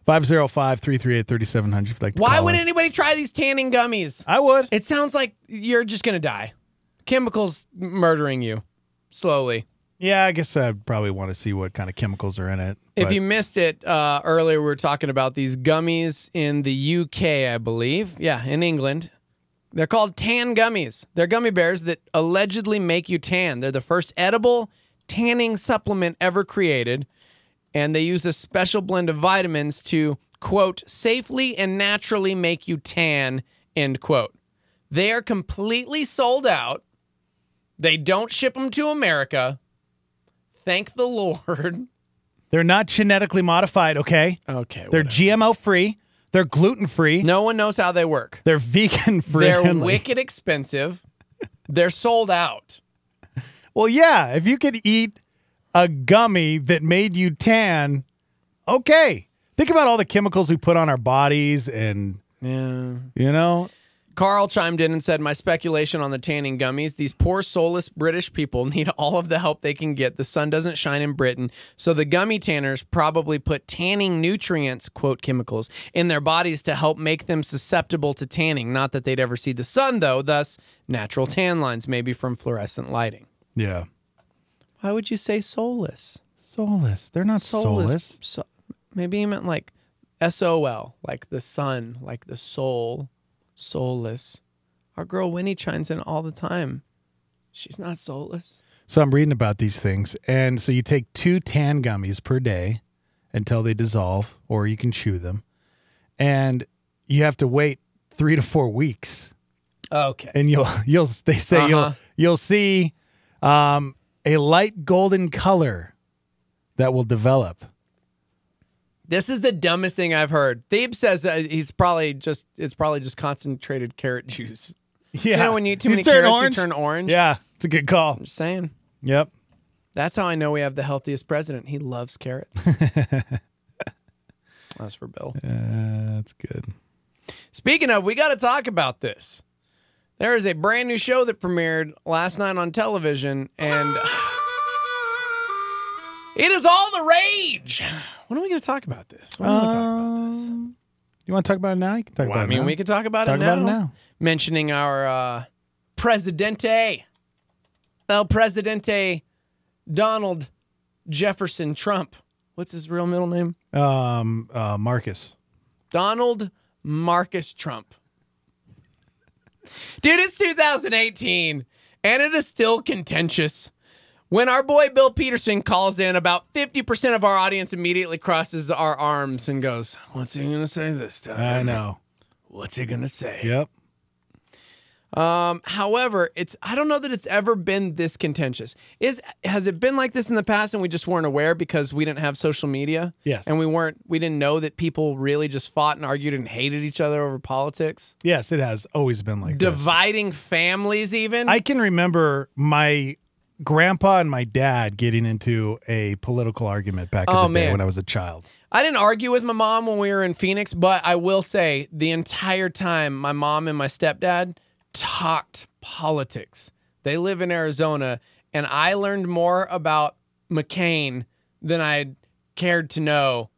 505-338-3700 if you'd like to Why call would in. anybody try these tanning gummies? I would. It sounds like you're just going to die. Chemicals murdering you slowly. Yeah, I guess I'd probably want to see what kind of chemicals are in it. If you missed it earlier, we were talking about these gummies in the UK, I believe. Yeah, in England. They're called tan gummies. They're gummy bears that allegedly make you tan. They're the first edible tanning supplement ever created. And they use a special blend of vitamins to, quote, safely and naturally make you tan, end quote. They are completely sold out. They don't ship them to America. Thank the Lord. They're not genetically modified, okay? Okay. They're GMO-free. They're gluten-free. No one knows how they work. They're vegan-free. They're wicked expensive. They're sold out. Well, yeah, if you could eat a gummy that made you tan, okay. Think about all the chemicals we put on our bodies and, you know. Carl chimed in and said, my speculation on the tanning gummies, these poor soulless British people need all of the help they can get. The sun doesn't shine in Britain, so the gummy tanners probably put tanning nutrients, quote, chemicals, in their bodies to help make them susceptible to tanning. Not that they'd ever see the sun, though, thus natural tan lines, maybe from fluorescent lighting. Yeah. Why would you say soulless? Soulless. They're not soulless. Maybe you meant like S-O-L, like the sun, like the soul, soulless. Our girl Winnie chimes in all the time. She's not soulless. So I'm reading about these things. And so you take 2 tan gummies per day until they dissolve, or you can chew them. And you have to wait 3 to 4 weeks. Okay. And you'll see a light golden color that will develop. This is the dumbest thing I've heard. Thebes says it's probably just concentrated carrot juice. Yeah. You know when you eat too many carrots, orange? you turn orange? Yeah, it's a good call. I'm just saying. Yep. That's how I know we have the healthiest president. He loves carrots. That's for Bill. That's good. Speaking of, we got to talk about this. There is a brand new show that premiered last night on television, and it is all the rage. When are we going to talk about this? When are we going to talk about this? You want to talk about it now? You can talk about it now. we can talk about it now. Mentioning our Presidente, El Presidente Donald Jefferson Trump. What's his real middle name? Marcus. Donald Marcus Trump. Dude, it's 2018, and it is still contentious. When our boy Bill Peterson calls in, about 50% of our audience immediately crosses our arms and goes, "What's he going to say this time?" I know. What's he going to say? Yep. However, I don't know that it's ever been this contentious. Has it been like this in the past and we just weren't aware because we didn't have social media? Yes. And we didn't know that people really just fought and argued and hated each other over politics? Yes, it has always been like Dividing families even? I can remember my grandpa and my dad getting into a political argument back in the day when I was a child. I didn't argue with my mom when we were in Phoenix, but I will say the entire time my mom and my stepdad talked politics. They live in Arizona, and I learned more about McCain than I cared to know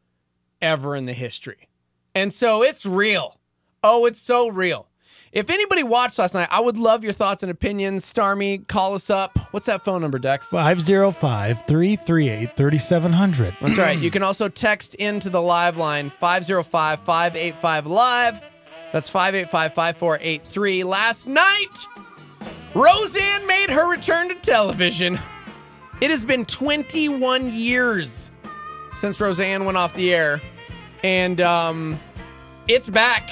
ever in the history. And so it's real. Oh, it's so real. If anybody watched last night, I would love your thoughts and opinions. Star me, call us up. What's that phone number, Dex? 505-338-3700. That's right. You can also text into the live line, 505-585-LIVE. That's 585-5483. Last night, Roseanne made her return to television. It has been 21 years since Roseanne went off the air, and it's back.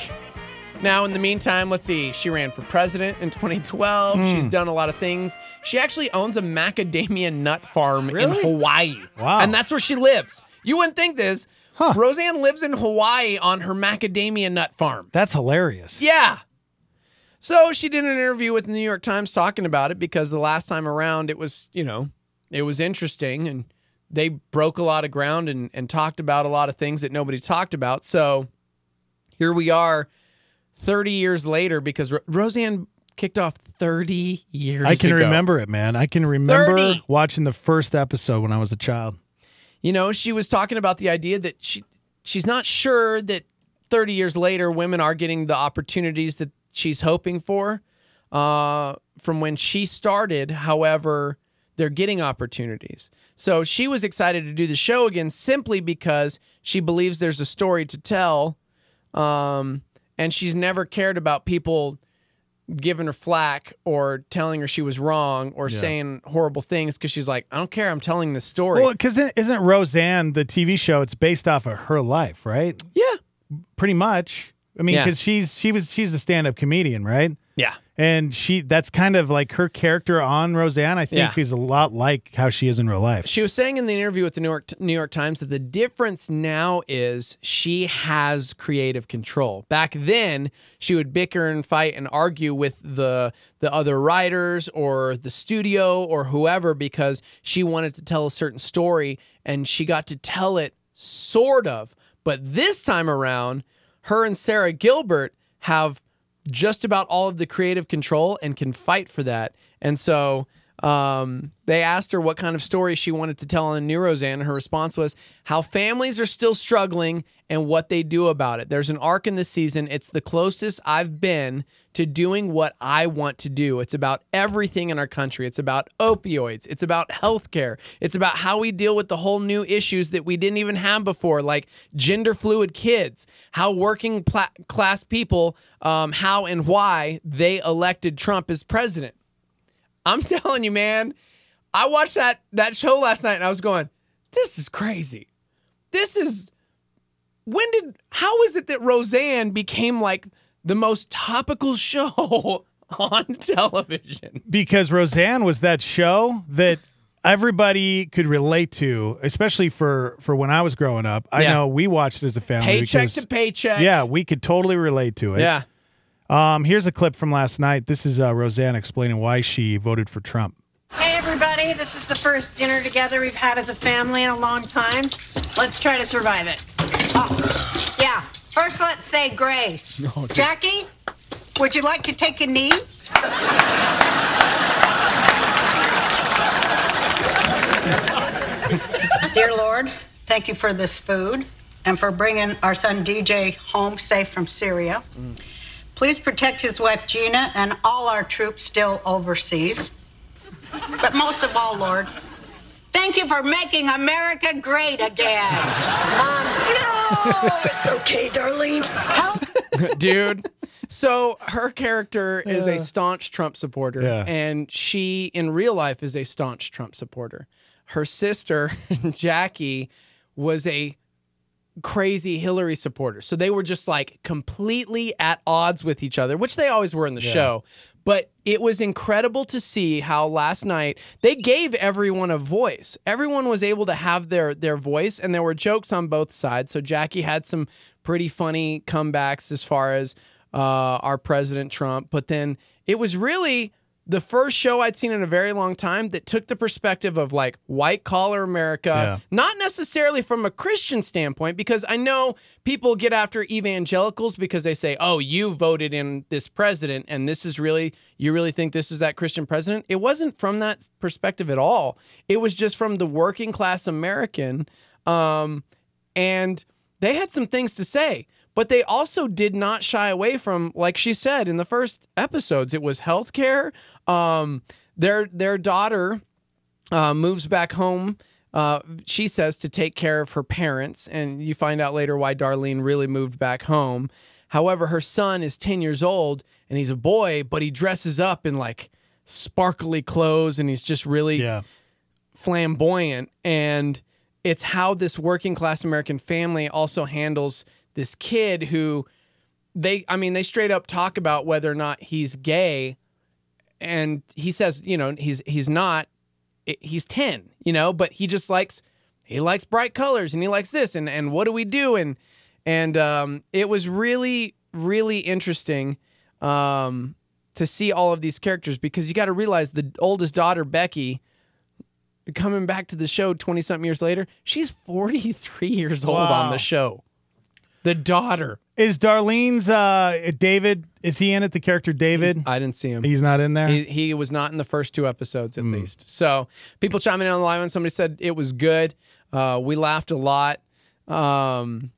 Now, in the meantime, let's see. She ran for president in 2012. She's done a lot of things. She actually owns a macadamia nut farm in Hawaii. Wow. And that's where she lives. You wouldn't think this. Huh. Roseanne lives in Hawaii on her macadamia nut farm. That's hilarious. Yeah. So she did an interview with the New York Times talking about it because the last time around it was, it was interesting and they broke a lot of ground and talked about a lot of things that nobody talked about. So here we are 30 years later because Roseanne kicked off 30 years ago. I can remember it, man. I can remember 30. watching the first episode when I was a child. She was talking about the idea that she's not sure that 30 years later women are getting the opportunities that she's hoping for from when she started. However, they're getting opportunities. So she was excited to do the show again simply because she believes there's a story to tell, and she's never cared about people giving her flack or telling her she was wrong or saying horrible things because she's like, I don't care, I'm telling this story. Well, because isn't Roseanne, the TV show, it's based off of her life, right? Yeah. Pretty much. I mean, because she's a stand-up comedian, right? Yeah. And that's kind of like her character on Roseanne, I think, is a lot like how she is in real life. She was saying in the interview with the New York Times that the difference now is she has creative control. Back then, she would bicker and fight and argue with the other writers or the studio or whoever because she wanted to tell a certain story and she got to tell it sort of. But this time around, her and Sarah Gilbert have just about all of the creative control and can fight for that. And so they asked her what kind of story she wanted to tell on the new Roseanne. And her response was how families are still struggling and what they do about it. There's an arc in this season. It's the closest I've been to doing what I want to do. It's about everything in our country. It's about opioids. It's about healthcare. It's about how we deal with the whole new issues that we didn't even have before, like gender fluid kids, how working class people, how and why they elected Trump as president. I'm telling you, man, I watched that show last night and I was going, this is crazy. How is it that Roseanne became like the most topical show on television? Because Roseanne was that show that everybody could relate to, especially for when I was growing up. I know we watched it as a family. Paycheck to paycheck. Yeah, we could totally relate to it. Yeah. Here's a clip from last night. This is Roseanne explaining why she voted for Trump. Hey, everybody. This is the first dinner together we've had as a family in a long time. Let's try to survive it. Oh, yeah. First, let's say grace. Jackie, would you like to take a knee? Dear Lord, thank you for this food and for bringing our son DJ home safe from Syria. Please protect his wife Gina and all our troops still overseas. But most of all, Lord, thank you for making America great again. Mom, no, it's okay, Darlene. Dude. So her character is a staunch Trump supporter, and she, in real life, is a staunch Trump supporter. Her sister, Jackie, was a crazy Hillary supporter. So they were just like completely at odds with each other, which they always were in the show. But it was incredible to see how last night they gave everyone a voice. Everyone was able to have their voice, and there were jokes on both sides. So Jackie had some pretty funny comebacks as far as our President Trump. But then it was really the first show I'd seen in a very long time that took the perspective of like white collar America, not necessarily from a Christian standpoint, because I know people get after evangelicals because they say, oh, you voted in this president and this is really, you really think this is that Christian president? It wasn't from that perspective at all. It was just from the working class American. And they had some things to say. But they also did not shy away from, like she said in the first episodes, it was healthcare. Their daughter moves back home, she says, to take care of her parents. And you find out later why Darlene really moved back home. However, her son is 10 years old, and he's a boy, but he dresses up in like sparkly clothes, and he's just really flamboyant. And it's how this working class American family also handles this kid who they straight up talk about whether or not he's gay, and he says, he's not, he's 10, but he just likes bright colors, and he likes this, and what do we do? And it was really, really interesting to see all of these characters, because you got to realize the oldest daughter, Becky, coming back to the show 20-something years later, she's 43 years old on the show. The daughter. Is Darlene's David, is he in it, the character David? I didn't see him. He's not in there? He was not in the first 2 episodes, at least. So people chiming in on the live, and somebody said it was good. We laughed a lot. Marissa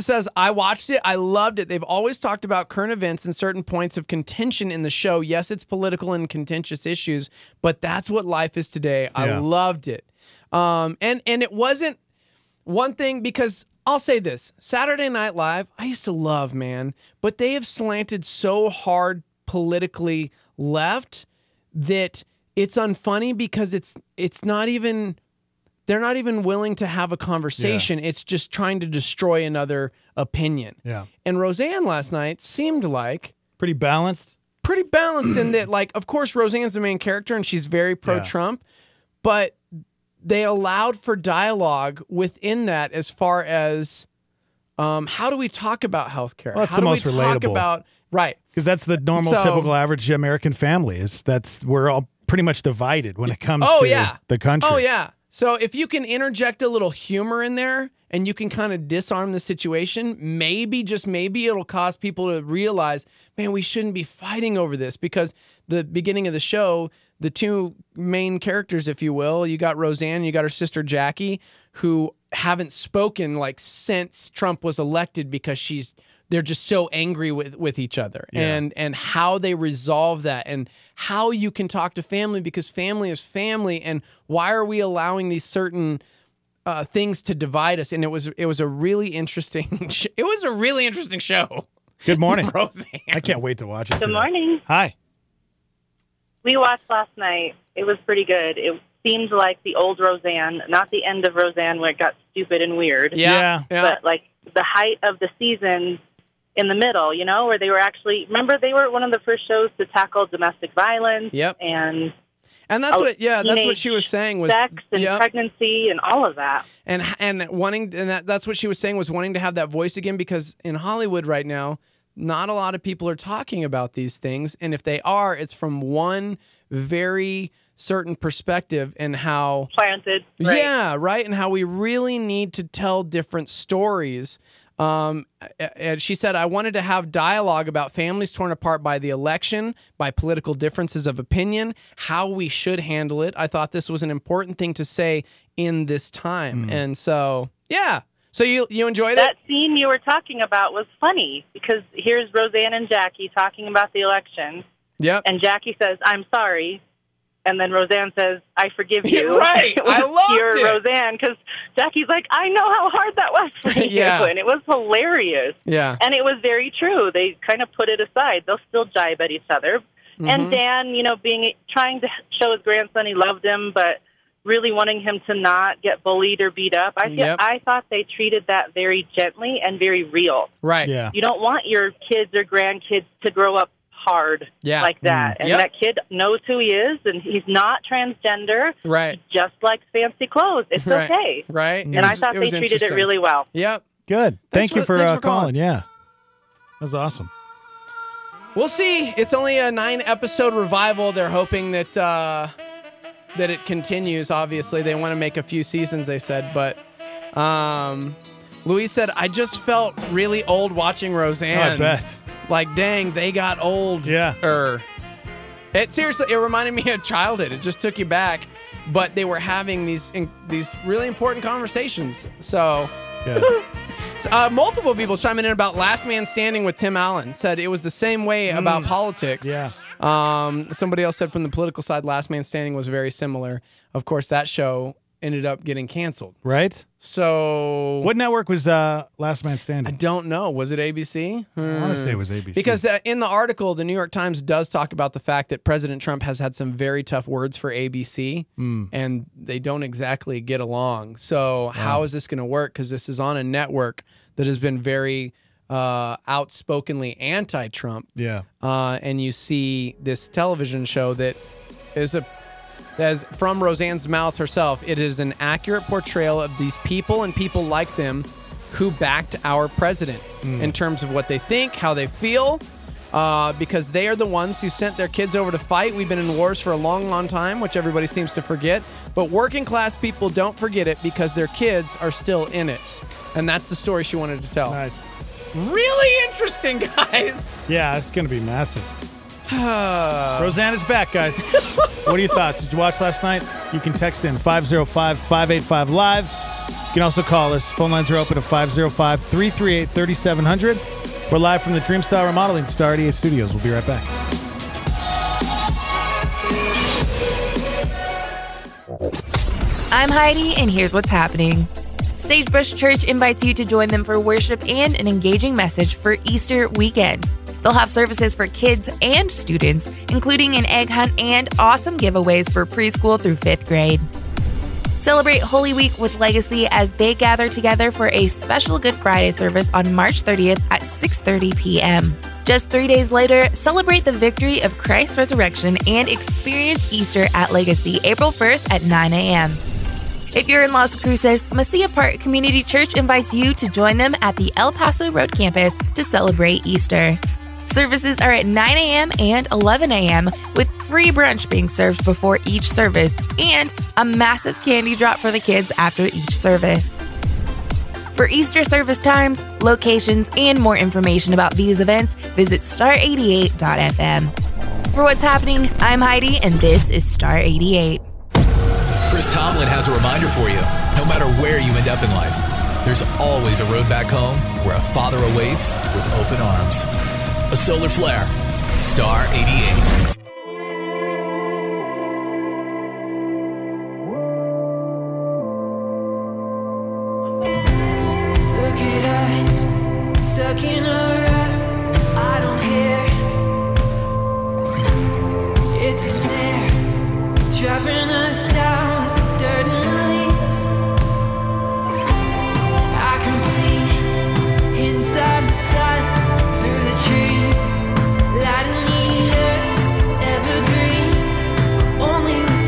says, I watched it. I loved it. They've always talked about current events and certain points of contention in the show. Yes, it's political and contentious issues, but that's what life is today. I loved it. And it wasn't one thing, because I'll say this, Saturday Night Live, I used to love, man, but they have slanted so hard politically left that it's unfunny, because it's not even, they're not even willing to have a conversation. It's just trying to destroy another opinion. Yeah. And Roseanne last night seemed like pretty balanced. Pretty balanced in that, like, of course, Roseanne's the main character and she's very pro-Trump, but they allowed for dialogue within that as far as how do we talk about healthcare? Well, that's how the do most we relatable. talk about, right? Because that's the normal, typical, average American family. We're all pretty much divided when it comes to the country. Oh, yeah. So if you can interject a little humor in there and you can kind of disarm the situation, maybe, just maybe, it'll cause people to realize, man, we shouldn't be fighting over this. Because the beginning of the show, the 2 main characters, if you will, you got Roseanne, you got her sister Jackie, who haven't spoken like since Trump was elected, because they're just so angry with each other, and how they resolve that, and how you can talk to family, because family is family, and why are we allowing these certain things to divide us? And it was a really interesting show. Good morning, Roseanne. I can't wait to watch it. Good morning. Hi. We watched last night. It was pretty good. It seemed like the old Roseanne, not the end of Roseanne where it got stupid and weird. But like the height of the season in the middle, where they were actually, remember, they were one of the first shows to tackle domestic violence. Yep. And And that's that's what she was saying was sex and pregnancy and all of that. That's what she was saying was wanting to have that voice again, because in Hollywood right now, not a lot of people are talking about these things, and if they are, it's from one very certain perspective and how planted. Right. Yeah, right, and how we really need to tell different stories. And she said, I wanted to have dialogue about families torn apart by the election, by political differences of opinion, how we should handle it. I thought this was an important thing to say in this time. And so, yeah. So you enjoyed that scene you were talking about was funny, because here's Roseanne and Jackie talking about the election. Yep. And Jackie says, I'm sorry. And then Roseanne says, I forgive you. Right. I loved it. Roseanne, because Jackie's like, I know how hard that was for you. Yeah. And it was hilarious. Yeah. And it was very true. They kind of put it aside. They'll still jibe at each other. And Dan, trying to show his grandson he loved him, but really wanting him to not get bullied or beat up. I thought they treated that very gently and very real. Right. Yeah. You don't want your kids or grandkids to grow up hard like that. And that kid knows who he is, and he's not transgender. Right. He just likes fancy clothes. It's okay. Right. And I thought they treated it really well. Yep. Good. Thanks for calling. Yeah. That was awesome. We'll see. It's only a 9-episode revival. They're hoping that it continues. Obviously, they want to make a few seasons, they said. But Louise said, I just felt really old watching Roseanne. Oh, I bet. Like, dang, they got old. Yeah. It reminded me of childhood. It just took you back. But they were having these really important conversations. So, multiple people chiming in about Last Man Standing with Tim Allen. Said it was the same way about politics. Yeah. Somebody else said from the political side, Last Man Standing was very similar. Of course, that show ended up getting canceled. Right. So, what network was Last Man Standing? I don't know. Was it ABC? I want to say it was ABC. Because in the article, the New York Times does talk about the fact that President Trump has had some very tough words for ABC, and they don't exactly get along. So how is this going to work? Because this is on a network that has been very outspokenly anti-Trump. Yeah. And you see this television show that is as from Roseanne's mouth herself, it is an accurate portrayal of these people and people like them who backed our president in terms of what they think, how they feel, because they are the ones who sent their kids over to fight. We've been in wars for a long, long time, which everybody seems to forget. But working class people don't forget it because their kids are still in it. And that's the story she wanted to tell. Nice. Really interesting, guys. Yeah, it's going to be massive. Roseanne is back, guys. What are your thoughts? Did you watch last night? You can text in 505-585-LIVE. You can also call us. Phone lines are open at 505-338-3700. We're live from the Dreamstyle Remodeling Star 88 Studios. We'll be right back. I'm Heidi, and here's what's happening. Sagebrush Church invites you to join them for worship and an engaging message for Easter weekend. They'll have services for kids and students, including an egg hunt and awesome giveaways for preschool through 5th grade. Celebrate Holy Week with Legacy as they gather together for a special Good Friday service on March 30th at 6:30 p.m. Just 3 days later, celebrate the victory of Christ's resurrection and experience Easter at Legacy April 1st at 9 a.m. If you're in Las Cruces, Mesilla Park Community Church invites you to join them at the El Paso Road campus to celebrate Easter. Services are at 9 a.m. and 11 a.m. with free brunch being served before each service and a massive candy drop for the kids after each service. For Easter service times, locations, and more information about these events, visit star88.fm. For what's happening, I'm Heidi, and this is Star 88. Chris Tomlin has a reminder for you. No matter where you end up in life, there's always a road back home where a father awaits with open arms. A solar flare. Star 88. Look at us, stuck in a rut. I don't care. It's a snare, trapping us down with the dirt and the leaves. I can see inside the sun, through the trees, lighting the earth, evergreen. Only with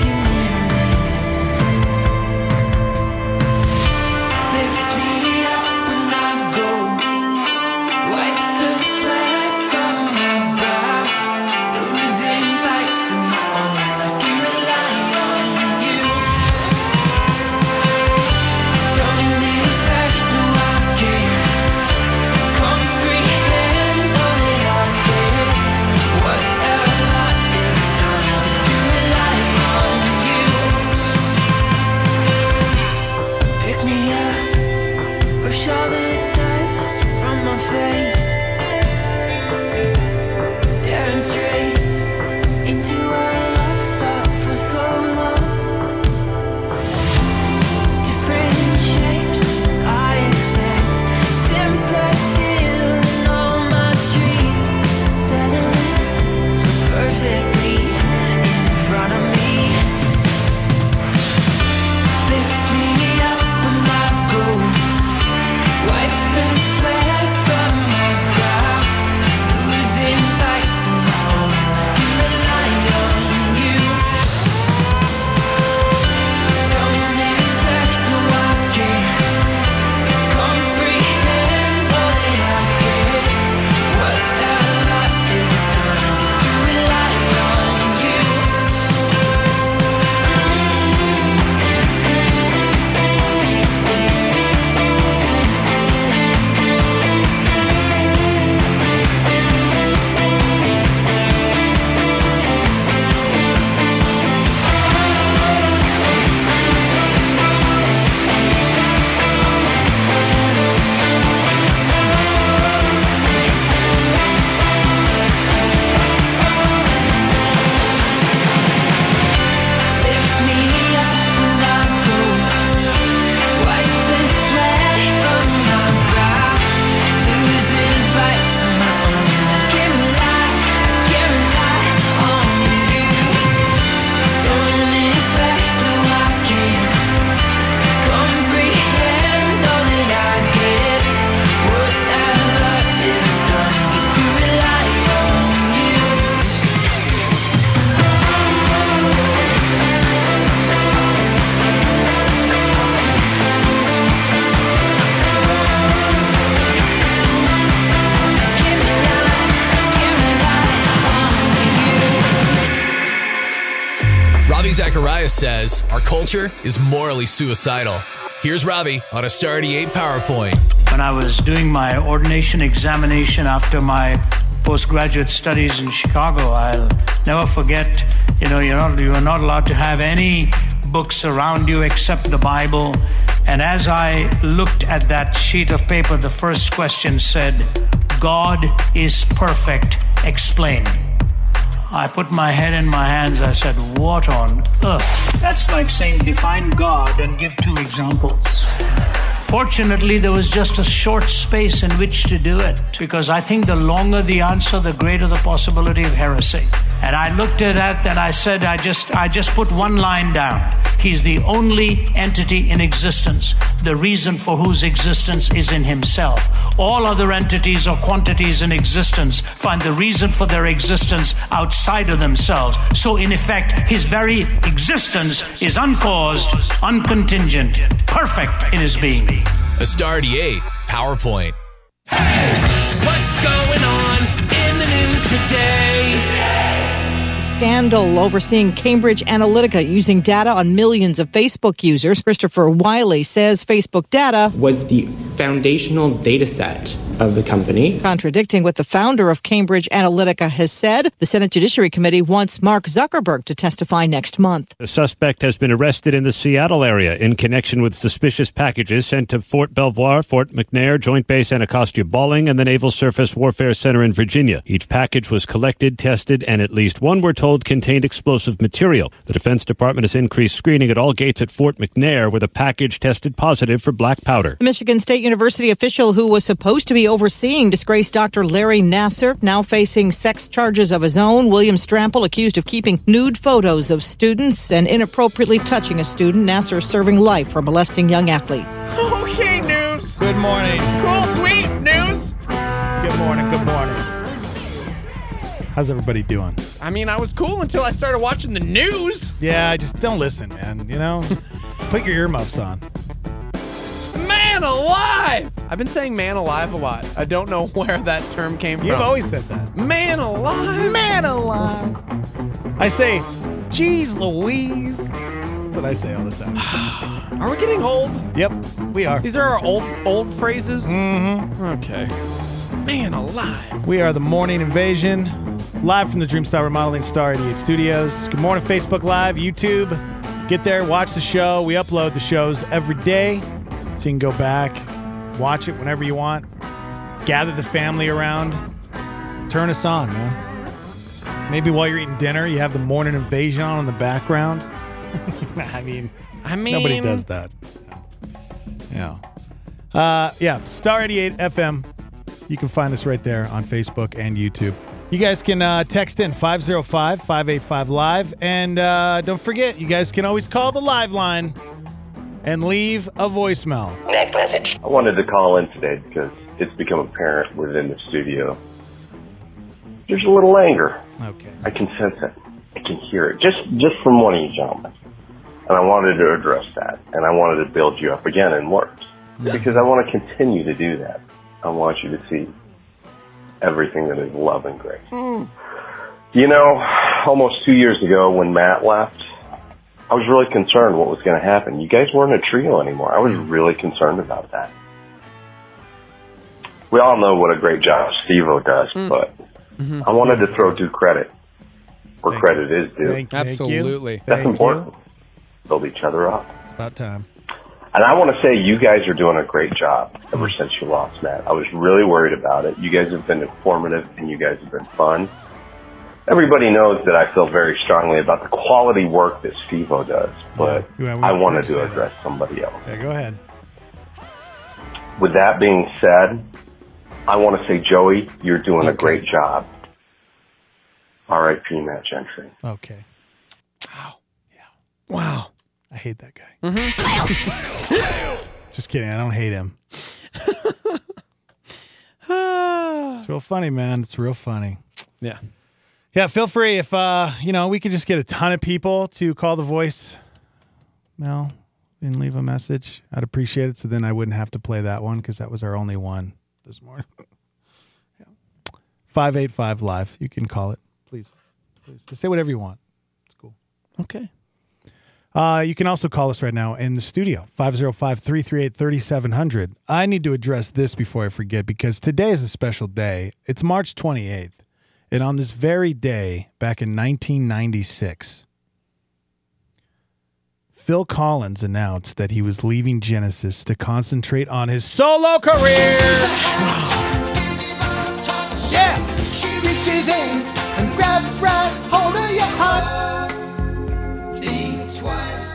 Ravi Zacharias says our culture is morally suicidal. Here's Ravi on a Star 88 PowerPoint. When I was doing my ordination examination after my postgraduate studies in Chicago, I'll never forget, you are not allowed to have any books around you except the Bible. And as I looked at that sheet of paper, the first question said, God is perfect, explain. I put my head in my hands. I said, what on earth? That's like saying define God and give 2 examples. Fortunately, there was just a short space in which to do it, because I think the longer the answer, the greater the possibility of heresy. And I looked at that and I said, I just put one line down. He's the only entity in existence, the reason for whose existence is in himself. All other entities or quantities in existence find the reason for their existence outside of themselves. So in effect, his very existence is uncaused, uncontingent, perfect in his being. A Star 88 PowerPoint. What's going on in the news today? Scandal overseeing Cambridge Analytica using data on millions of Facebook users. Christopher Wiley says Facebook data was the foundational data set of the company. Contradicting what the founder of Cambridge Analytica has said, the Senate Judiciary Committee wants Mark Zuckerberg to testify next month. The suspect has been arrested in the Seattle area in connection with suspicious packages sent to Fort Belvoir, Fort McNair, Joint Base Anacostia Bolling, and the Naval Surface Warfare Center in Virginia. Each package was collected, tested, and at least one, we're told, contained explosive material. The Defense Department has increased screening at all gates at Fort McNair, where the package tested positive for black powder. The Michigan State University official who was supposed to be overseeing disgraced Dr. Larry Nassar, now facing sex charges of his own. William Strample accused of keeping nude photos of students and inappropriately touching a student. Nassar serving life for molesting young athletes. Okay, news. Good morning. Cool, sweet news. Good morning. Good morning. How's everybody doing? I mean, I was cool until I started watching the news. Yeah, just don't listen, man. Put your earmuffs on. Man alive! I've been saying man alive a lot. I don't know where that term came from. You've always said that. Man alive! Man alive! I say, geez Louise. That's what I say all the time. Are we getting old? Yep, we are. These are our old phrases? Mm-hmm. Okay. Man alive. We are the Morning Invasion, live from the Dreamstar Remodeling Star 88 Studios. Good morning, Facebook Live, YouTube. Get there, watch the show. We upload the shows every day, so you can go back, watch it whenever you want. Gather the family around. Turn us on, man. Maybe while you're eating dinner, you have the Morning Invasion on in the background. I mean, nobody does that. Yeah. Star 88 FM. You can find us right there on Facebook and YouTube. You guys can text in 505-585-LIVE. And don't forget, you guys can always call the live line and leave a voicemail. Next message. I wanted to call in today because it's become apparent within the studio. There's a little anger. Okay. I can sense it. I can hear it. Just from one of you gentlemen. And I wanted to address that. And I wanted to build you up again in words. Because I want to continue to do that. I want you to see everything that is love and grace. Almost 2 years ago when Matt left, I was really concerned what was going to happen. You guys weren't a trio anymore. I was really concerned about that. We all know what a great job Steve-O does, but I wanted to throw due credit where credit is due. Absolutely. That's important. Build each other up. It's about time. And I want to say you guys are doing a great job ever since you lost Matt. I was really worried about it. You guys have been informative and you guys have been fun. Everybody knows that I feel very strongly about the quality work that Steve-O does, but I wanted to address somebody else. Yeah, go ahead. With that being said, I want to say, Joey, you're doing a great job. R.I.P. Matt Gentry. Okay. Wow. I hate that guy. Just kidding. I don't hate him. It's real funny, man. It's real funny. Yeah. Yeah, feel free if, we could just get a ton of people to call the voice and leave a message. I'd appreciate it. So then I wouldn't have to play that one because that was our only one this morning. 585 live. You can call it. Please. Just say whatever you want. It's cool. Okay. You can also call us right now in the studio, 505-338-3700. I need to address this before I forget because today is a special day. It's March 28th. And on this very day, back in 1996, Phil Collins announced that he was leaving Genesis to concentrate on his solo career. Yeah, she reaches in and grabs right hold of your heart.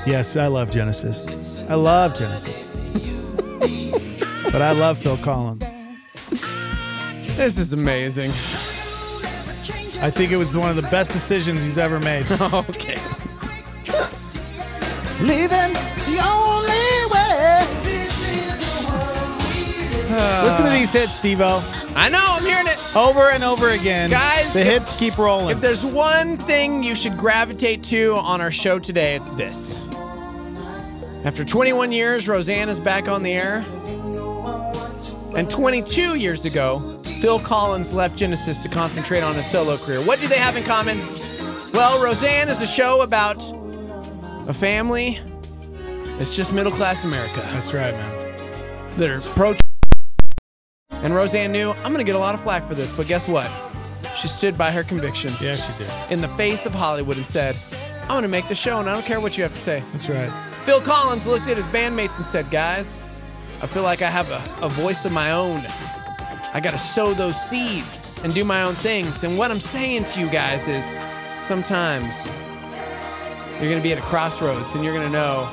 Yes, I love Genesis. I love Genesis. But I love Phil Collins. This is amazing. I think it was one of the best decisions he's ever made. Okay. Leaving the only way. Listen to these hits, Steve-O. I know, I'm hearing it. Over and over again. Guys, the hits keep rolling. If there's one thing you should gravitate to on our show today, it's this. After 21 years, Roseanne is back on the air. And 22 years ago, Phil Collins left Genesis to concentrate on his solo career. What do they have in common? Well, Roseanne is a show about a family. It's just middle-class America. That's right, man. That are pro. And Roseanne knew, I'm going to get a lot of flack for this, but guess what? She stood by her convictions. Yeah, she did. In the face of Hollywood and said, I'm going to make the show, and I don't care what you have to say. That's right. Phil Collins looked at his bandmates and said, guys, I feel like I have a voice of my own. I got to sow those seeds and do my own things. And what I'm saying to you guys is sometimes you're going to be at a crossroads and you're going to know,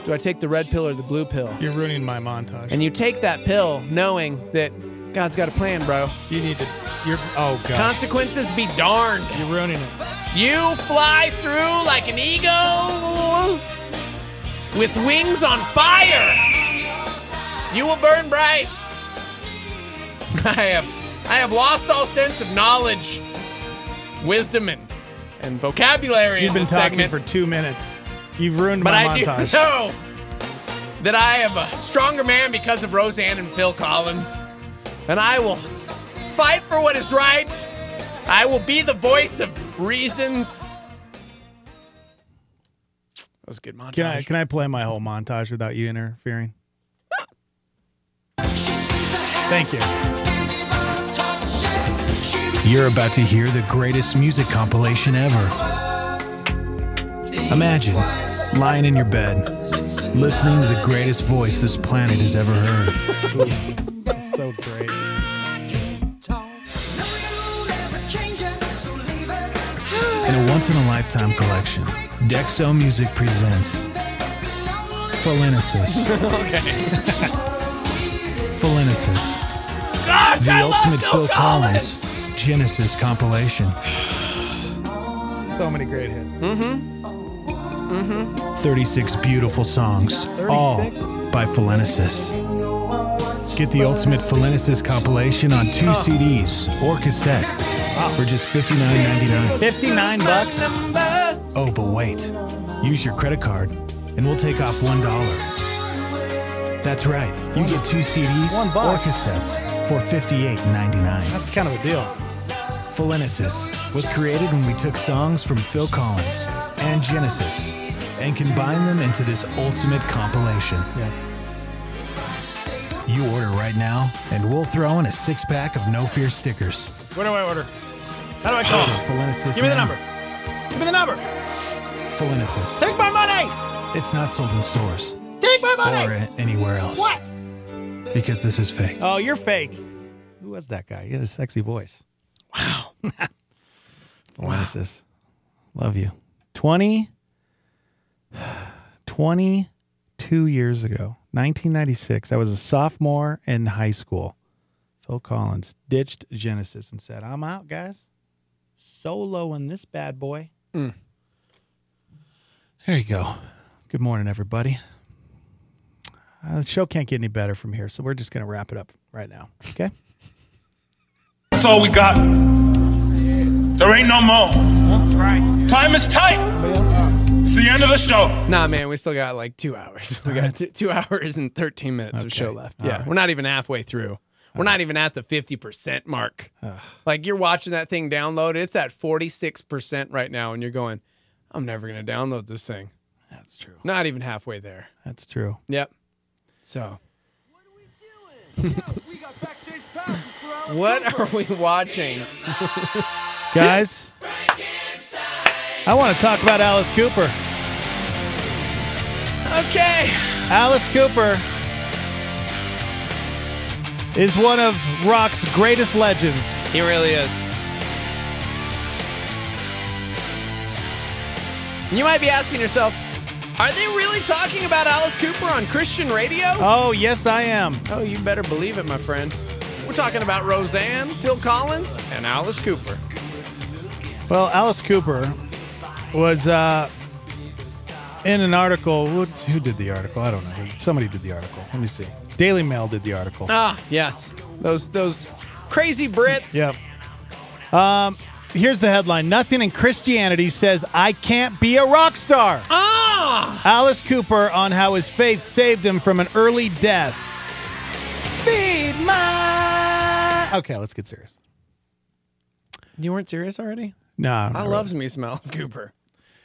do I take the red pill or the blue pill? You're ruining my montage. And you take that pill knowing that God's got a plan, bro. You need to, oh gosh. Consequences be darned. You're ruining it. You fly through like an eagle with wings on fire. You will burn bright. I have lost all sense of knowledge, wisdom, and vocabulary. You've been talking segment. for 2 minutes. You've ruined But my I montage. do know that I am a stronger man because of Roseanne and Phil Collins. And I will fight for what is right. I will be the voice of reasons. That was a good montage. Can I play my whole montage without you interfering? Thank you. You're about to hear the greatest music compilation ever. Imagine lying in your bed, listening to the greatest voice this planet has ever heard. That's so great. In a once-in-a-lifetime collection, Dexo Music presents Philenicis. Philenicis. Gosh, The I love ultimate Phil Phil Collins Genesis compilation. So many great hits. 36 beautiful songs, all by Philenicis. Get the ultimate Philenicis compilation on 2 CDs or cassette for just $59.99. $59? Oh, but wait. Use your credit card and we'll take off $1. That's right. You get 2 CDs or cassettes for $58.99. That's kind of a deal. Philenicis was created when we took songs from Phil Collins and Genesis and combined them into this ultimate compilation. Yes. You order right now, and we'll throw in a 6-pack of No Fear stickers. Where do I order? How do I call? Philenicis. Give me the now. number. Give me the number. Philenicis. Take my money. It's not sold in stores. Take my money. Or anywhere else. What? Because this is fake. Oh, you're fake. Who was that guy? He had a sexy voice. Wow. Philenicis. Love you. 22 years ago, 1996, I was a sophomore in high school. Phil Collins ditched Genesis and said, I'm out, guys. Soloing this bad boy. There you go. Good morning, everybody. The show can't get any better from here, so we're just going to wrap it up right now. Okay? That's all we got. There ain't no more. That's right. Time is tight. It's the end of the show. Nah, man, we still got like 2 hours. We got 2 hours and 13 minutes of show left. Yeah, we're not even halfway through. We're not even at the 50% mark. Like, you're watching that thing download. It's at 46% right now, and you're going, I'm never going to download this thing. That's true. Not even halfway there. That's true. Yep. So. What are we watching? Guys, I want to talk about Alice Cooper. Okay. Alice Cooper is one of rock's greatest legends. He really is. You might be asking yourself, are they really talking about Alice Cooper on Christian radio? Oh, yes, I am. Oh, you better believe it, my friend. We're talking about Roseanne, Phil Collins, and Alice Cooper. Well, Alice Cooper was in an article. Who did the article? I don't know. Somebody did the article. Let me see. Daily Mail did the article. Ah, yes. Those crazy Brits. Yep. Here's the headline. Nothing in Christianity says I can't be a rock star. Ah! Alice Cooper on how his faith saved him from an early death. Feed my... Okay, let's get serious. You weren't serious already? No. I love me some Alice Cooper.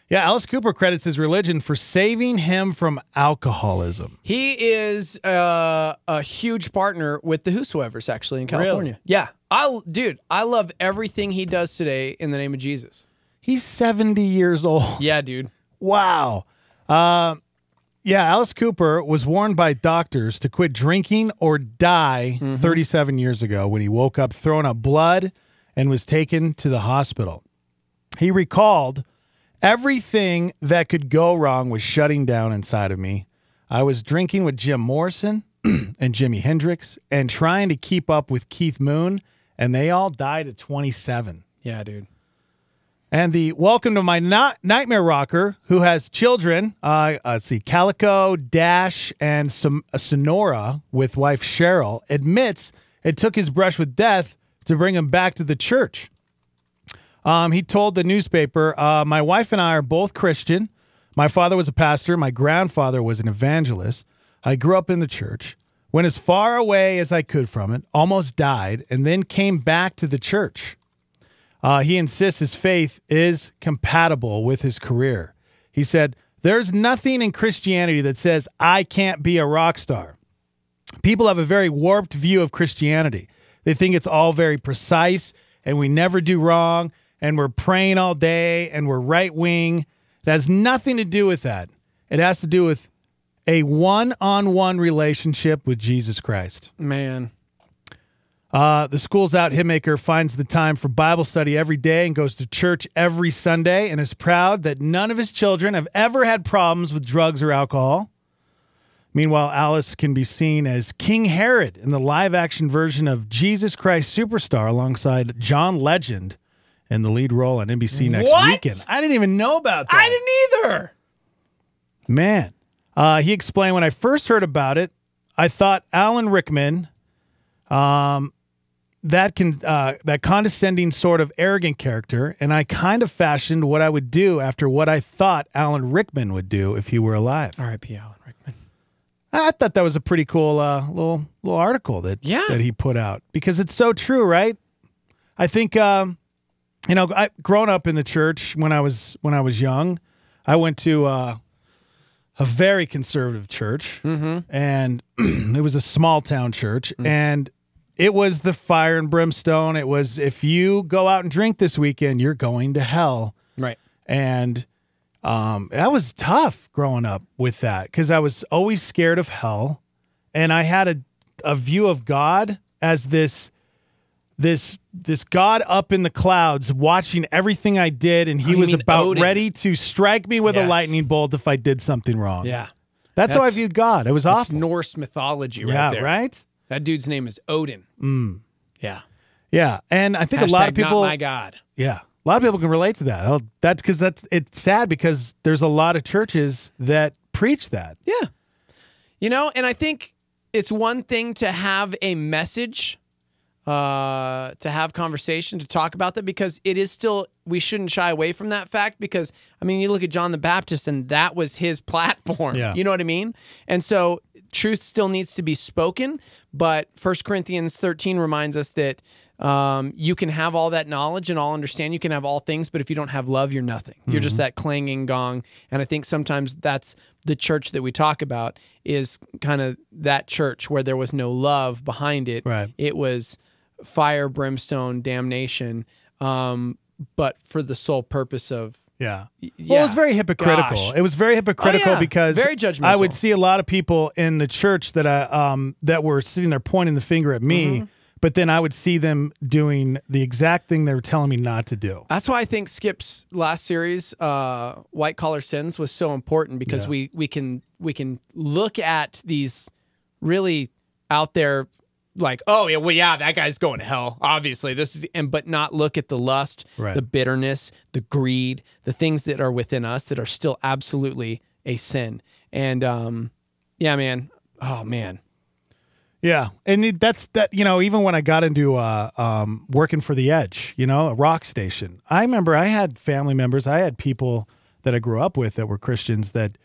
Yeah, Alice Cooper credits his religion for saving him from alcoholism. He is a huge partner with the Whosoevers, actually, in California. Really? Yeah. I love everything he does today in the name of Jesus. He's 70 years old. Yeah, dude. Wow. Yeah, Alice Cooper was warned by doctors to quit drinking or die 37 years ago when he woke up throwing up blood and was taken to the hospital. He recalled, everything that could go wrong was shutting down inside of me. I was drinking with Jim Morrison and Jimi Hendrix and trying to keep up with Keith Moon, and they all died at 27. Yeah, dude. And the welcome to my nightmare rocker, who has children, let's see, Calico, Dash, and Sonora with wife Cheryl, admits it took his brush with death to bring him back to the church. He told the newspaper, my wife and I are both Christian. My father was a pastor. My grandfather was an evangelist. I grew up in the church, went as far away as I could from it, almost died, and then came back to the church. He insists his faith is compatible with his career. He said, there's nothing in Christianity that says I can't be a rock star. People have a very warped view of Christianity. They think it's all very precise and we never do wrong and we're praying all day and we're right wing. It has nothing to do with that. It has to do with a one-on-one relationship with Jesus Christ. Man. The School's Out hitmaker finds the time for Bible study every day and goes to church every Sunday and is proud that none of his children have ever had problems with drugs or alcohol. Meanwhile, Alice can be seen as King Herod in the live-action version of Jesus Christ Superstar alongside John Legend in the lead role on NBC next weekend. I didn't even know about that. I didn't either. Man. He explained, when I first heard about it, I thought Alan Rickman, that condescending sort of arrogant character, and I kind of fashioned what I would do after what I thought Alan Rickman would do if he were alive. R.I.P. Alan Rickman. I thought that was a pretty cool little article that he put out, because it's so true, right? I think I growing up in the church when I was young, I went to a very conservative church, and it was a small town church, and it was the fire and brimstone. It was, if you go out and drink this weekend, you're going to hell. Right. And that was tough growing up with that, because I was always scared of hell, and I had a view of God as this God up in the clouds watching everything I did, and he was about ready to strike me with a lightning bolt if I did something wrong. Yeah. That's how I viewed God. It was awful. Norse mythology right there. Yeah, right? That dude's name is Odin. Yeah. Yeah, and I think a lot of people... Not my God. Yeah. A lot of people can relate to that. That's because it's sad, because there's a lot of churches that preach that. Yeah. And I think it's one thing to have a message, to have conversation, to talk about that, because it is still, we shouldn't shy away from that fact, because, you look at John the Baptist and that was his platform. Yeah. You know what I mean? And so truth still needs to be spoken, but 1 Corinthians 13 reminds us that You can have all that knowledge and all understand. You can have all things, but if you don't have love, you're nothing. You're just that clanging gong. And I think sometimes that's the church that we talk about is kind of that church where there was no love behind it. Right. It was fire, brimstone, damnation, but for the sole purpose of Well, it was very hypocritical. Gosh. It was very hypocritical because very judgmental. I would see a lot of people in the church that that were sitting there pointing the finger at me, but then I would see them doing the exact thing they were telling me not to do. That's why I think Skip's last series, White Collar Sins, was so important because we can look at these really out there like, oh yeah, well yeah, that guy's going to hell. Obviously, but not look at the lust, the bitterness, the greed, the things that are within us that are still absolutely a sin. And yeah, man. Oh man. Yeah, and that's that. Even when I got into working for the Edge, a rock station, I remember I had family members, I had people that I grew up with that were Christians that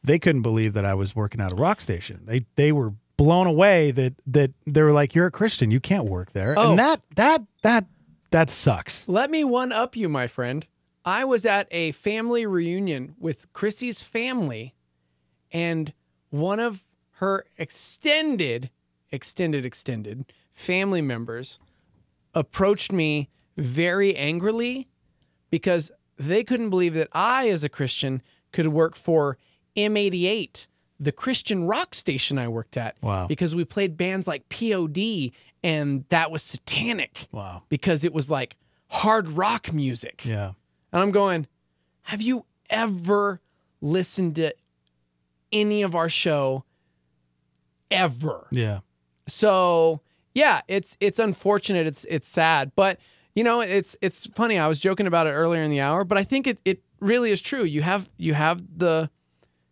they couldn't believe that I was working at a rock station. They were blown away that they were like, "You're a Christian, you can't work there," and that sucks. Let me one up you, my friend. I was at a family reunion with Chrissy's family, and one of her extended family members approached me very angrily because they couldn't believe that I, as a Christian, could work for M88, the Christian rock station I worked at. Wow. Because we played bands like POD, and that was satanic. Wow. Because it was like hard rock music. Yeah. And I'm going, have you ever listened to any of our show ever? Yeah. So yeah, it's unfortunate. It's sad, but it's funny. I was joking about it earlier in the hour, but I think it really is true. You have the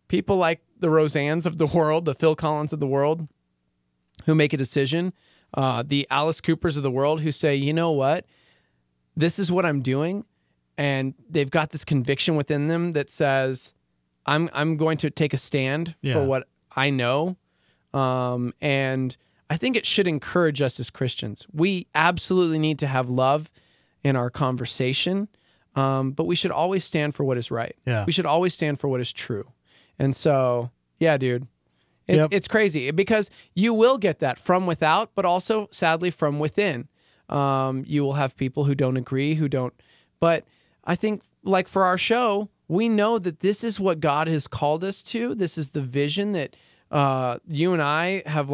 people like the Roseannes of the world, the Phil Collins of the world, who make a decision, the Alice Coopers of the world who say, you know what, this is what I'm doing, and they've got this conviction within them that says, I'm going to take a stand for what I know, and I think it should encourage us as Christians. We absolutely need to have love in our conversation, but we should always stand for what is right. Yeah. We should always stand for what is true. And so, yeah, dude, it's crazy because you will get that from without, but also, sadly, from within. You will have people who don't agree, who don't. But I think, like for our show, we know that this is what God has called us to. This is the vision that you and I have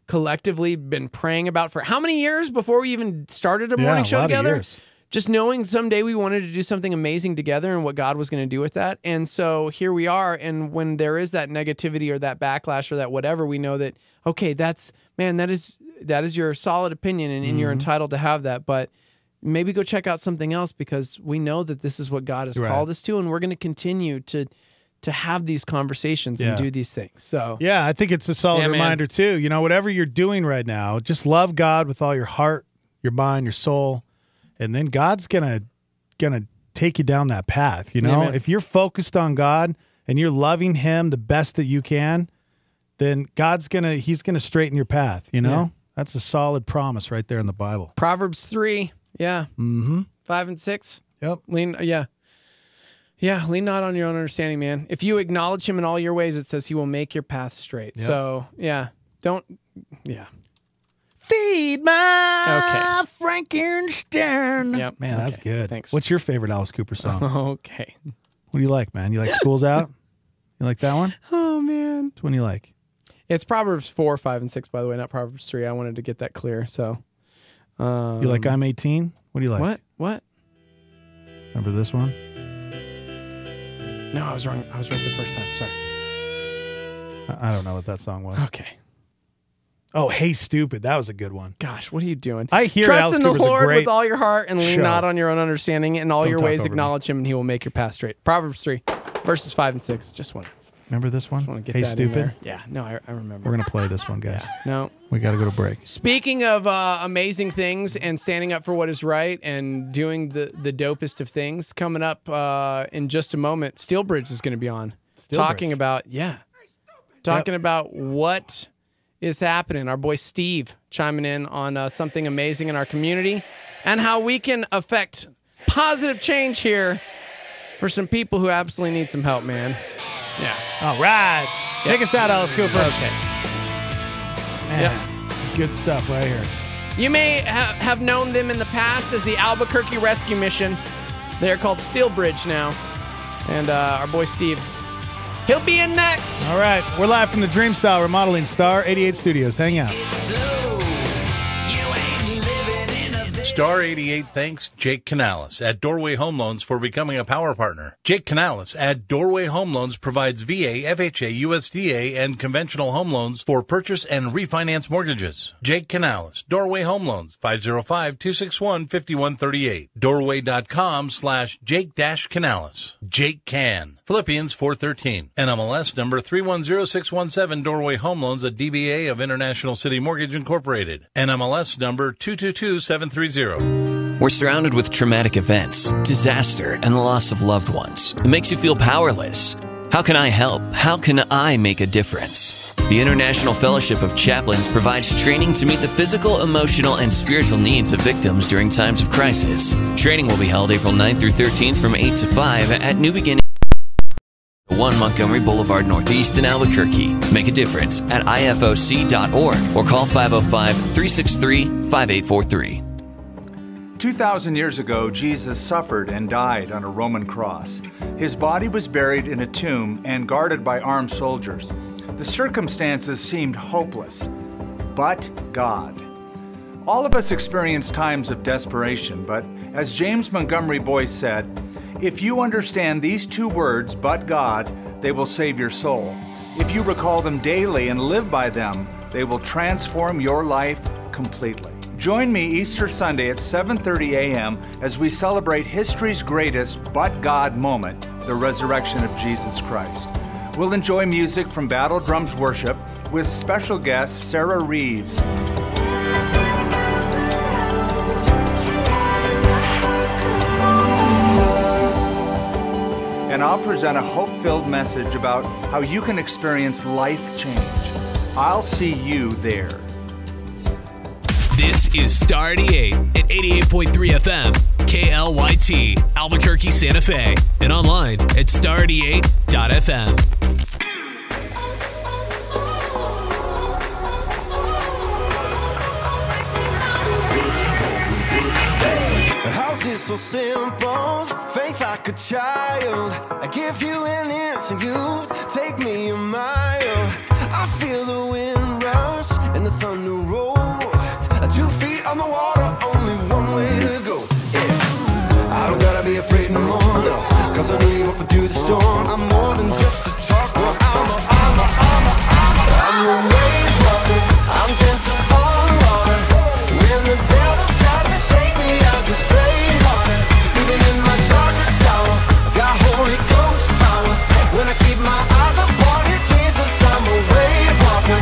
collectively been praying about for how many years before we even started a morning show together? Just knowing someday we wanted to do something amazing together and what God was going to do with that. And so here we are. And when there is that negativity or that backlash or that whatever, we know that, okay, that is your solid opinion and you're entitled to have that. But maybe go check out something else because we know that this is what God has called us to. And we're going to continue to have these conversations and do these things. So yeah, I think it's a solid reminder too. Whatever you're doing right now, just love God with all your heart, your mind, your soul. And then God's gonna take you down that path. If you're focused on God and you're loving Him the best that you can, then He's gonna straighten your path. That's a solid promise right there in the Bible. Proverbs 3, 5 and 6. Yep. Lean not on your own understanding, man. If you acknowledge Him in all your ways, it says He will make your path straight. Yep. So Feed my Frankenstein. Yep. Man, that's good. Thanks. What's your favorite Alice Cooper song? Okay. What do you like, man? You like School's Out? You like that one? Oh, man. Which one do you like? It's Proverbs 4, 5, and 6, by the way, not Proverbs 3. I wanted to get that clear. So, you like I'm 18? What do you like? What? Remember this one? No, I was wrong. I was right the first time. Sorry. I don't know what that song was. Okay. Oh, Hey Stupid. That was a good one. Gosh, what are you doing? I hear Trust Alice in the Cooper's a Lord great with all your heart and lean show. not on your own understanding. In all Don't your talk ways over me. acknowledge Him and He will make your path straight. Proverbs 3, verses 5 and 6. Just want to Remember this one? get Hey that in Stupid? there. Yeah, no, I remember. We're going to play this one, guys. No. We got to go to break. Speaking of amazing things and standing up for what is right and doing the dopest of things, coming up in just a moment, Steelbridge is going to be on. Talking about what is happening. Our boy Steve chiming in on something amazing in our community and how we can affect positive change here for some people who absolutely need some help, man. Yeah. All right. Take us out, Alice Cooper. Okay. Man, good stuff right here. You may have known them in the past as the Albuquerque Rescue Mission. They're called Steel Bridge now. And our boy Steve, he'll be in next. All right. We're live from the Dream Style Remodeling Star 88 Studios. Hang out. Star 88 thanks Jake Canales at Doorway Home Loans for becoming a power partner. Jake Canales at Doorway Home Loans provides VA, FHA, USDA, and conventional home loans for purchase and refinance mortgages. Jake Canales, Doorway Home Loans, 505-261-5138. Doorway.com/Jake-Canales. Jake Can. Philippians 4:13. NMLS number 310617. Doorway Home Loans, a DBA of International City Mortgage Incorporated. NMLS number 222730. We're surrounded with traumatic events, disaster, and the loss of loved ones. It makes you feel powerless. How can I help? How can I make a difference? The International Fellowship of Chaplains provides training to meet the physical, emotional, and spiritual needs of victims during times of crisis. Training will be held April 9th through 13th from 8 to 5 at New Beginning 1 Montgomery Boulevard Northeast in Albuquerque. Make a difference at ifoc.org or call 505-363-5843. 2,000 years ago, Jesus suffered and died on a Roman cross. His body was buried in a tomb and guarded by armed soldiers. The circumstances seemed hopeless, but God. All of us experience times of desperation, but as James Montgomery Boyce said, if you understand these two words, but God, they will save your soul. If you recall them daily and live by them, they will transform your life completely. Join me Easter Sunday at 7:30 a.m. as we celebrate history's greatest but God moment, the resurrection of Jesus Christ. We'll enjoy music from Battle Drums Worship with special guest Sarah Reeves. And I'll present a hope-filled message about how you can experience life change. I'll see you there. This is Star 88 at 88.3 FM, KLYT, Albuquerque, Santa Fe, and online at star88.fm. How's it so simple? Faith like a child. I give you an inch and you take me a mile. I feel the wind rush and the thunder roll. 2 feet on the water, only one way to go. Yeah. I don't gotta be afraid no more, no, 'cause I know you up through the storm. I'm more than just a talker. I'm a wave walker. I'm dancing on water. When the devil tries to shake me, I'll just pray harder. Even in my darkest hour, I got Holy Ghost power. When I keep my eyes upon you, Jesus, I'm a wave walker.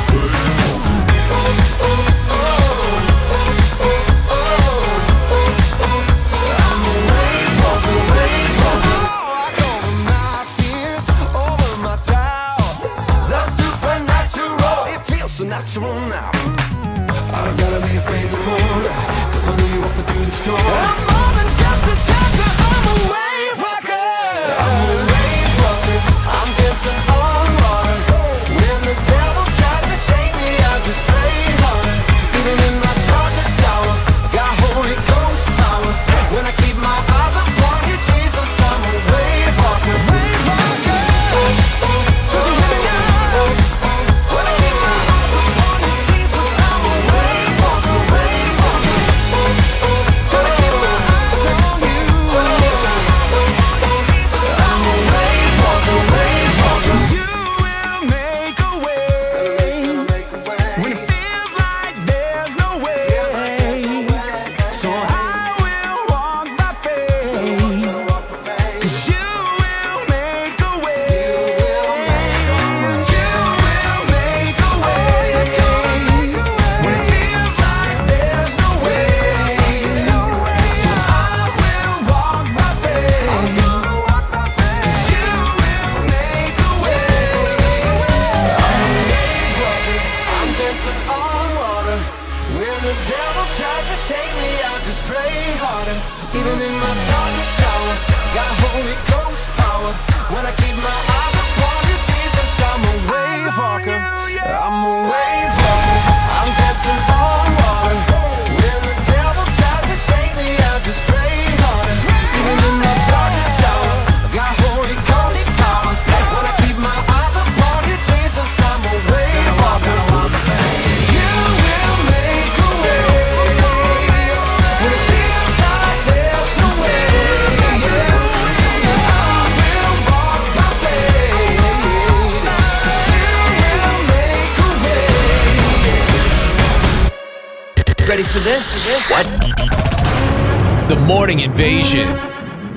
Natural now. I don't gotta be afraid no more, 'cause I know you up through the storm. I'm more than just a talker, I'm a wave rocker. I'm a wave rocker, I'm dancing on water. When the devil tries to shake me, I just pray harder. Even in my darkest hour, I got Holy Ghost power. When I keep my eyes upon you, Jesus, I'm a wave rocker. Wave rocker. Don't you hear me now? When I keep my eyes upon you, Jesus, I'm a wave walker, wave walker. When I keep my eyes on you, I'm a wave walker. ready for this? What? The Morning Invasion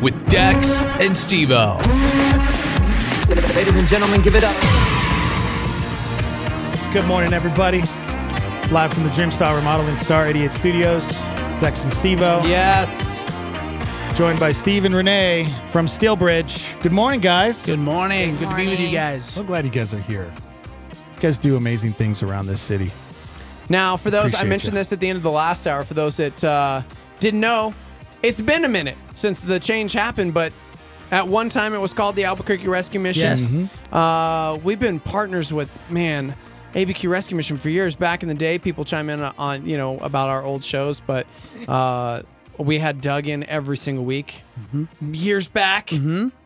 with Dex and Steve-O. Ladies and gentlemen, give it up. Good morning, everybody. Live from the Dreamstar Remodeling Star 88 Studios. Dex and Steve-O. Yes. Joined by Steve and Renee from Steelbridge. Good morning, guys. Good morning. Good to be with you guys. So glad you guys are here. You guys do amazing things around this city. Now, for those, I Appreciate mentioned this at the end of the last hour, for those that didn't know, it's been a minute since the change happened, but at one time it was called the Albuquerque Rescue Mission. Yes. We've been partners with, ABQ Rescue Mission for years. Back in the day, people chime in on, about our old shows, but we had Doug in every single week. Years back.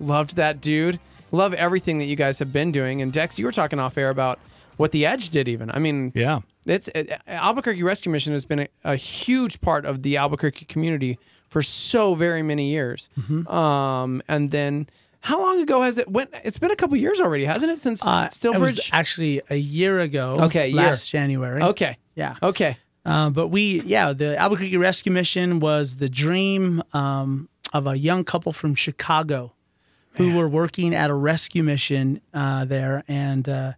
Loved that dude. Love everything that you guys have been doing. And Dex, you were talking off air about what the Edge did even. I mean, yeah, Albuquerque Rescue Mission has been a huge part of the Albuquerque community for so very many years. And then how long ago has it went? It's been a couple years already, hasn't it? Since Steelbridge? It was actually a year ago. Okay, last January. Okay. Yeah. Okay. But the Albuquerque Rescue Mission was the dream of a young couple from Chicago who were working at a rescue mission there, and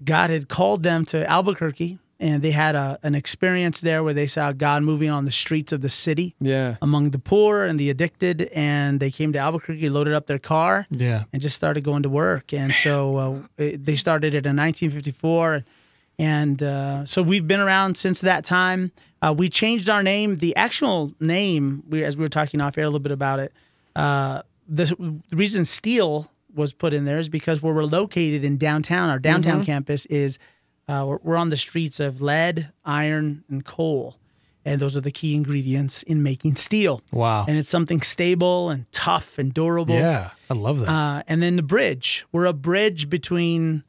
God had called them to Albuquerque, and they had an experience there where they saw God moving on the streets of the city among the poor and the addicted, and they came to Albuquerque, loaded up their car, and just started going to work. And so they started it in 1954, and so we've been around since that time. We changed our name. The actual name, as we were talking off air a little bit about it, the reason Steel was put in there is because where we're located in downtown, our downtown campus is we're on the streets of lead, iron, and coal. And those are the key ingredients in making steel. Wow. And it's something stable and tough and durable. Yeah, I love that. And then the bridge. We're a bridge between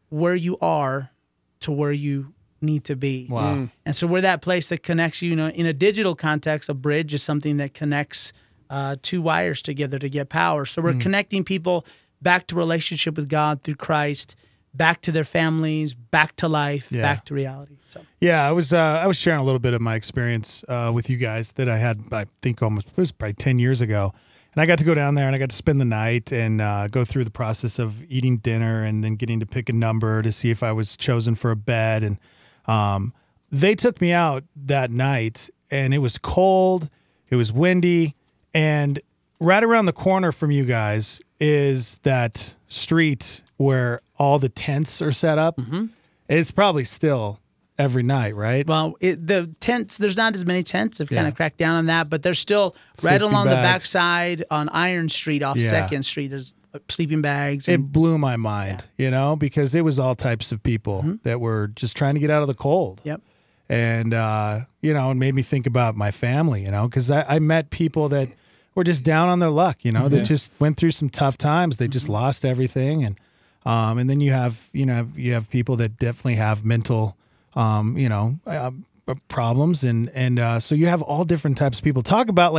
where you are to where you need to be. Wow. And so we're that place that connects you. In a digital context, a bridge is something that connects two wires together to get power. So we're connecting people back to relationship with God through Christ, back to their families, back to life, back to reality. So yeah, I was sharing a little bit of my experience with you guys that I had, I think it was probably 10 years ago. And I got to go down there and I got to spend the night and go through the process of eating dinner and then getting to pick a number to see if I was chosen for a bed. And they took me out that night and it was cold, it was windy, and right around the corner from you guys is that street where all the tents are set up. It's probably still every night, right? Well, the tents, there's not as many tents. Have kind of cracked down on that, but there's still right Sleeping along the bags. backside on Iron Street off 2nd Street. There's sleeping bags. It blew my mind, because it was all types of people that were just trying to get out of the cold. Yep. And, it made me think about my family, because I met people that were just down on their luck, that just went through some tough times. They just lost everything. And then you have people that definitely have mental, problems. And so you have all different types of people. Talk about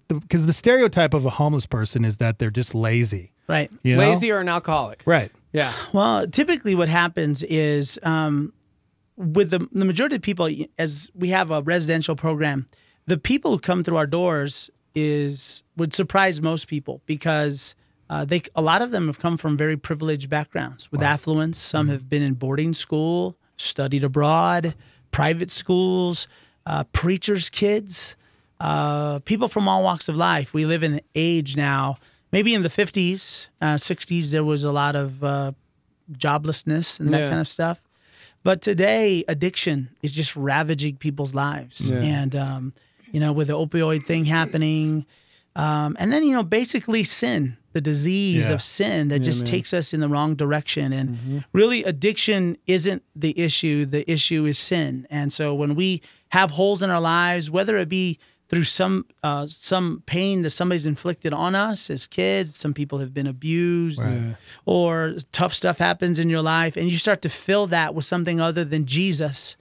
because the stereotype of a homeless person is that they're just lazy. Right. Lazy or an alcoholic. Right. Yeah. Well, typically what happens is with the majority of people, as we have a residential program, the people who come through our doors would surprise most people because a lot of them have come from very privileged backgrounds with affluence. Some have been in boarding school, studied abroad, private schools, preachers' kids, people from all walks of life. We live in an age now, maybe in the 50s, 60s, there was a lot of joblessness and that kind of stuff. But today, addiction is just ravaging people's lives. Yeah. And, with the opioid thing happening, and then, basically sin, the disease of sin that just takes us in the wrong direction. And really, addiction isn't the issue is sin. And so when we have holes in our lives, whether it be through some pain that somebody's inflicted on us as kids, some people have been abused, or tough stuff happens in your life, and you start to fill that with something other than Jesus,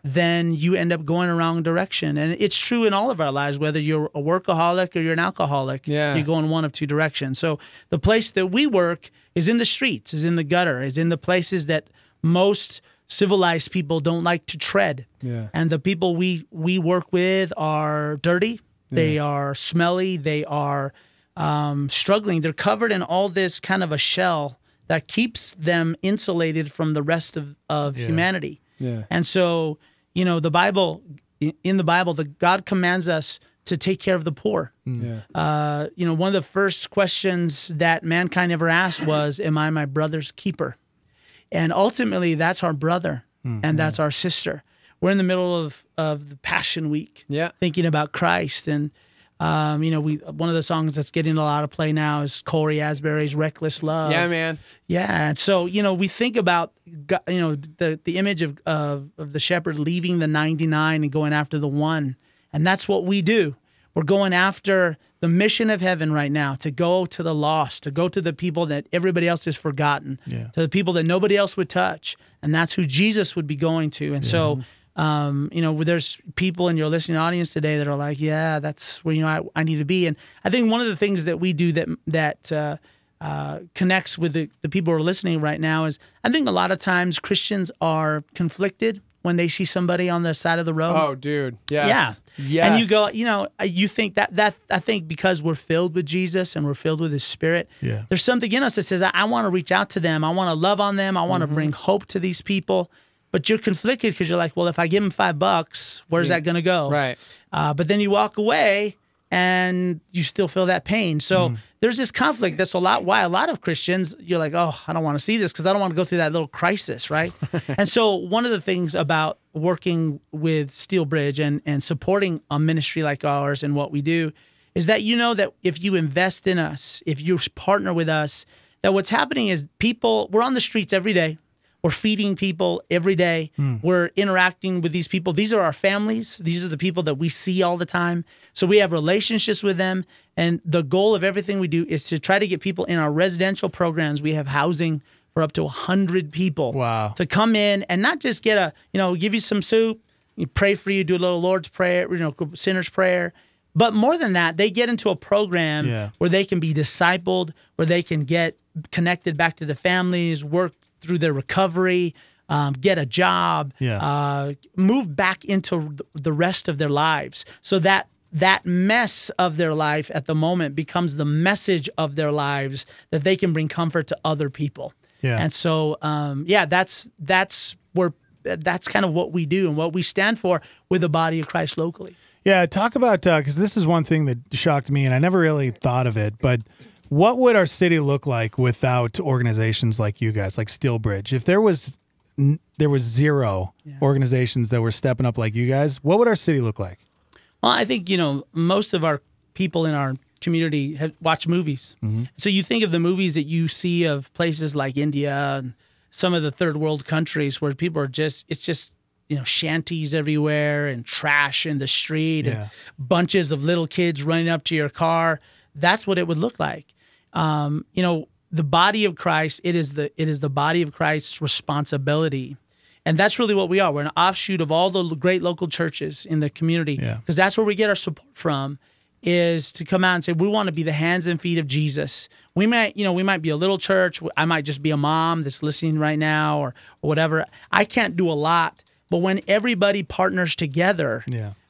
then you end up going the wrong direction. And it's true in all of our lives, whether you're a workaholic or you're an alcoholic, you go in one of two directions. So the place that we work is in the streets, is in the gutter, is in the places that most civilized people don't like to tread. Yeah. And the people we work with are dirty. They are smelly. They are struggling. They're covered in all this kind of a shell that keeps them insulated from the rest of humanity. Yeah. And so, you know, in the Bible, God commands us to take care of the poor. Yeah. You know, one of the first questions that mankind ever asked was, am I my brother's keeper? And ultimately, that's our brother and that's our sister. We're in the middle of the Passion Week, thinking about Christ. And, you know, one of the songs that's getting a lot of play now is Corey Asbury's Reckless Love. Yeah, man. Yeah. And so, you know, we think about, you know, the image of the shepherd leaving the 99 and going after the one. And that's what we do. We're going after the mission of heaven right now, to go to the lost, to go to the people that everybody else has forgotten, to the people that nobody else would touch. And that's who Jesus would be going to. And so, you know, there's people in your listening audience today that are like, yeah, that's where, you know, I need to be. And I think one of the things that we do that connects with the people who are listening right now is, I think a lot of times Christians are conflicted when they see somebody on the side of the road. Oh, dude. Yes. Yeah. Yes. And you go, you know, you think that I think because we're filled with Jesus and we're filled with His Spirit, there's something in us that says, I want to reach out to them. I want to love on them. I want to bring hope to these people. But you're conflicted because you're like, well, if I give them $5, where's that going to go? Right. But then you walk away and you still feel that pain. So there's this conflict. That's why a lot of Christians, you're like, oh, I don't want to see this because I don't want to go through that little crisis, right? And so one of the things about working with SteelBridge and supporting a ministry like ours and what we do is that you know that if you invest in us, if you partner with us, that what's happening is we're on the streets every day. We're feeding people every day. We're interacting with these people. These are our families. These are the people that we see all the time. So we have relationships with them. And the goal of everything we do is to try to get people in our residential programs. We have housing for up to 100 people to come in and not just get give you some soup, pray for you, do a little Lord's Prayer, sinner's prayer. But more than that, they get into a program where they can be discipled, where they can get connected back to the families, work through their recovery, get a job, move back into the rest of their lives, so that mess of their life at the moment becomes the message of their lives, that they can bring comfort to other people. And so, that's kind of what we do and what we stand for with the body of Christ locally. Yeah, talk about, because this is one thing that shocked me, and I never really thought of it, but what would our city look like without organizations like you guys, like SteelBridge? If there was zero organizations that were stepping up like you guys, what would our city look like? Well, I think, most of our people in our community have watched movies. So you think of the movies that you see of places like India and some of the third world countries where people are it's just shanties everywhere and trash in the street and bunches of little kids running up to your car. That's what it would look like. The body of Christ, it is the body of Christ's responsibility. And that's really what we are. We're an offshoot of all the great local churches in the community, because that's where we get our support from, is to come out and say, we want to be the hands and feet of Jesus. We might be a little church. I might just be a mom that's listening right now or whatever. I can't do a lot, but when everybody partners together,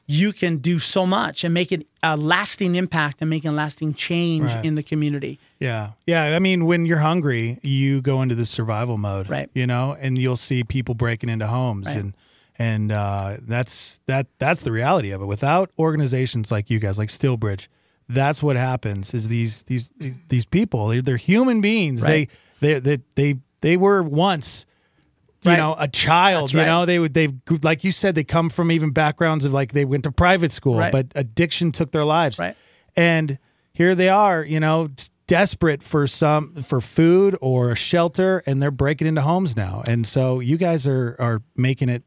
you can do so much and make it a lasting impact and make a lasting change in the community. Yeah. I mean, when you're hungry, you go into the survival mode, and you'll see people breaking into homes, and that's the reality of it. Without organizations like you guys, like SteelBridge, that's what happens. Is these people? They're human beings. They were once. A child, they like you said, they come from even backgrounds of like they went to private school, but addiction took their lives. And here they are, desperate for food or a shelter, and they're breaking into homes now. And so you guys are making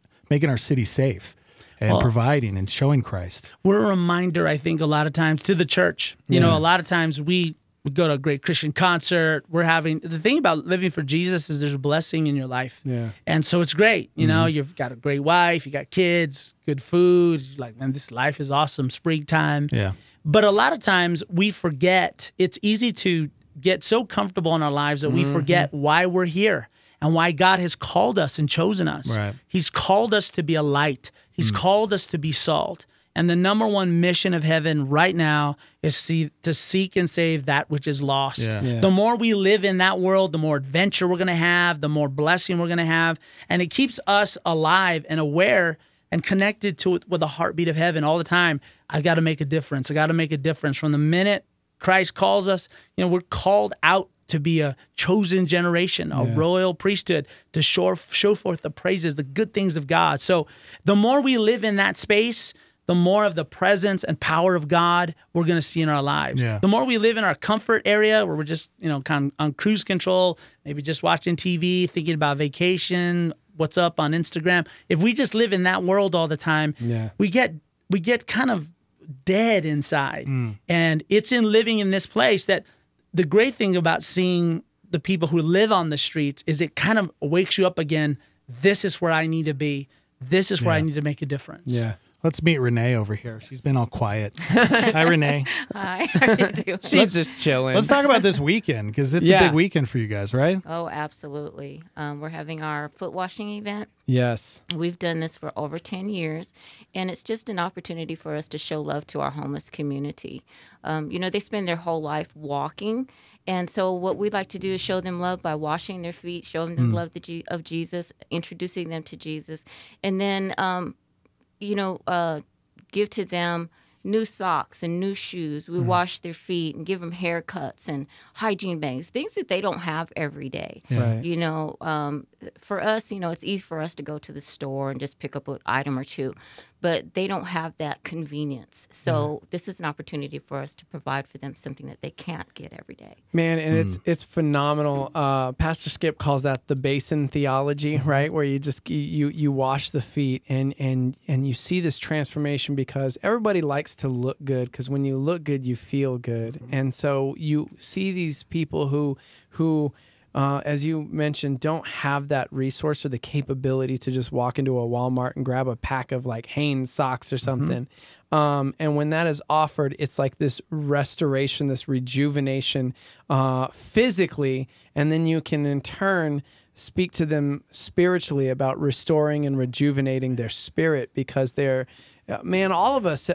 our city safe and providing and showing Christ. We're a reminder, I think, a lot of times to the church. A lot of times we go to a great Christian concert. The thing about living for Jesus is there's a blessing in your life. And so it's great. You've got a great wife, you got kids, good food. You're like, man, this life is awesome, springtime. But a lot of times we forget, it's easy to get so comfortable in our lives that we forget why we're here. and why God has called us and chosen us. Right. He's called us to be a light. He's called us to be salt. And the number one mission of heaven right now is to seek and save that which is lost. Yeah. Yeah. The more we live in that world, the more adventure we're going to have, the more blessing we're going to have. And it keeps us alive and aware and connected to it with the heartbeat of heaven all the time. I got to make a difference. I got to make a difference. From the minute Christ calls us, we're called out to be a chosen generation, a royal priesthood, to show forth the praises, the good things of God. So the more we live in that space, the more of the presence and power of God we're going to see in our lives. Yeah. The more we live in our comfort area where we're just, kind of on cruise control, maybe just watching TV, thinking about vacation, what's up on Instagram. If we just live in that world all the time, we get kind of dead inside. And it's in living in this place that the great thing about seeing the people who live on the streets is it kind of wakes you up again. This is where I need to be. This is where I need to make a difference. Yeah. Let's meet Renee over here. She's been all quiet. Hi, Renee. Hi, how are you doing? She's just chilling. Let's talk about this weekend, because it's a big weekend for you guys, right? Oh, absolutely. We're having our foot washing event. Yes. We've done this for over 10 years, and it's just an opportunity for us to show love to our homeless community. They spend their whole life walking, and so what we'd like to do is show them love by washing their feet, showing them love of Jesus, introducing them to Jesus, and then give to them new socks and new shoes. We wash their feet and give them haircuts and hygiene bags, things that they don't have every day. Right. For us, it's easy for us to go to the store and just pick up an item or two, but they don't have that convenience. So this is an opportunity for us to provide for them something that they can't get every day. Man, and it's phenomenal. Pastor Skip calls that the basin theology, right? Where you just you wash the feet and you see this transformation, because everybody likes to look good, because when you look good, you feel good. And so you see these people who as you mentioned, don't have that resource or the capability to just walk into a Walmart and grab a pack of like Hanes socks or something. And when that is offered, it's like this restoration, this rejuvenation physically, and then you can in turn speak to them spiritually about restoring and rejuvenating their spirit, because they're all of us,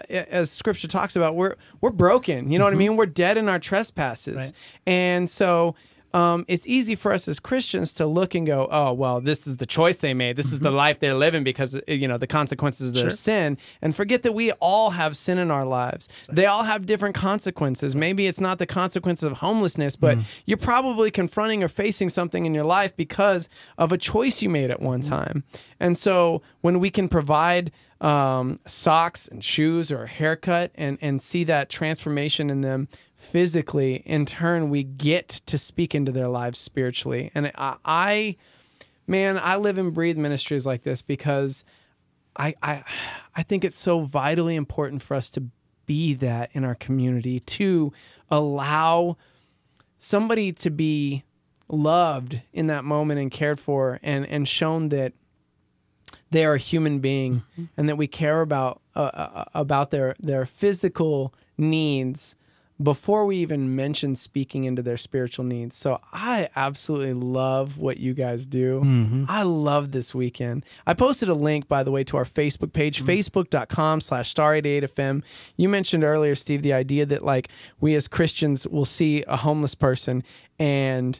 as Scripture talks about, we're broken. You know what I mean? We're dead in our trespasses, Right. And so it's easy for us as Christians to look and go, oh, well, this is the choice they made. This is the life they're living because, the consequences of their sin, and forget that we all have sin in our lives. They all have different consequences. Maybe it's not the consequence of homelessness, but you're probably confronting or facing something in your life because of a choice you made at one time. And so when we can provide socks and shoes or a haircut and see that transformation in them physically, in turn we get to speak into their lives spiritually. And I live and breathe ministries like this because I think it's so vitally important for us to be that in our community, to allow somebody to be loved in that moment and cared for, and shown that they are a human being and that we care about their physical needs before we even mention speaking into their spiritual needs. So I absolutely love what you guys do. I love this weekend. I posted a link, by the way, to our Facebook page, facebook.com/star88fm. You mentioned earlier, Steve, the idea that like we as Christians will see a homeless person and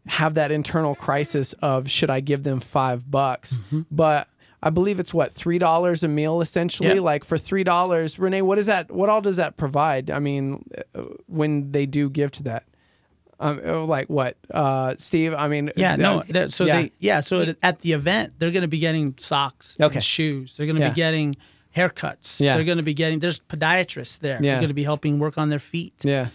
have that internal crisis of, should I give them $5? But I believe it's what, $3 a meal essentially. Yeah. Like for $3, Renee, what is that? What all does that provide? I mean, when they do give to that, like what, Steve? I mean, So at the event, they're going to be getting socks, and shoes. They're going to be getting haircuts. Yeah. They're going to be getting. There's podiatrists there. Yeah. They're going to be helping work on their feet. Yeah.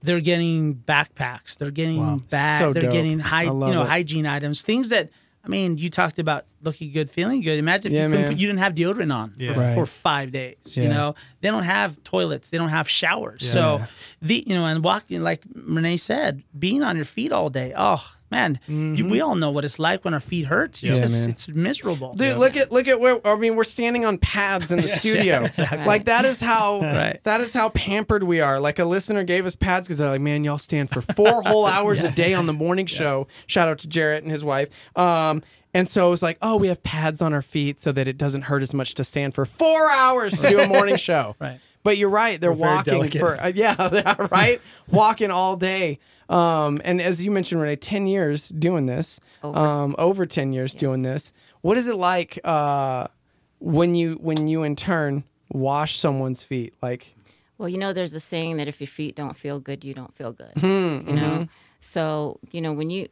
They're getting backpacks. They're getting bags. So they're dope. getting I love it. hygiene items. Things that, I mean, you talked about looking good, feeling good. Imagine if you didn't have deodorant on for 5 days. You know, they don't have toilets. They don't have showers. So and walking, like Renee said, being on your feet all day. Oh man, we all know what it's like when our feet hurt. It's miserable. Dude, look at where we're standing on pads in the studio. Exactly. Like that is how pampered we are. Like a listener gave us pads because they're like, man, y'all stand for 4 whole hours a day on the morning show. Shout out to Jarrett and his wife. And so it was like, oh, we have pads on our feet so that it doesn't hurt as much to stand for 4 hours to do a morning show. Right. But you're right. They're walking for, right? Walking all day. And as you mentioned, Renee, 10 years doing this, over 10 years doing this. What is it like when you in turn wash someone's feet? Like, well, there's a saying that if your feet don't feel good, you don't feel good. You know, so when you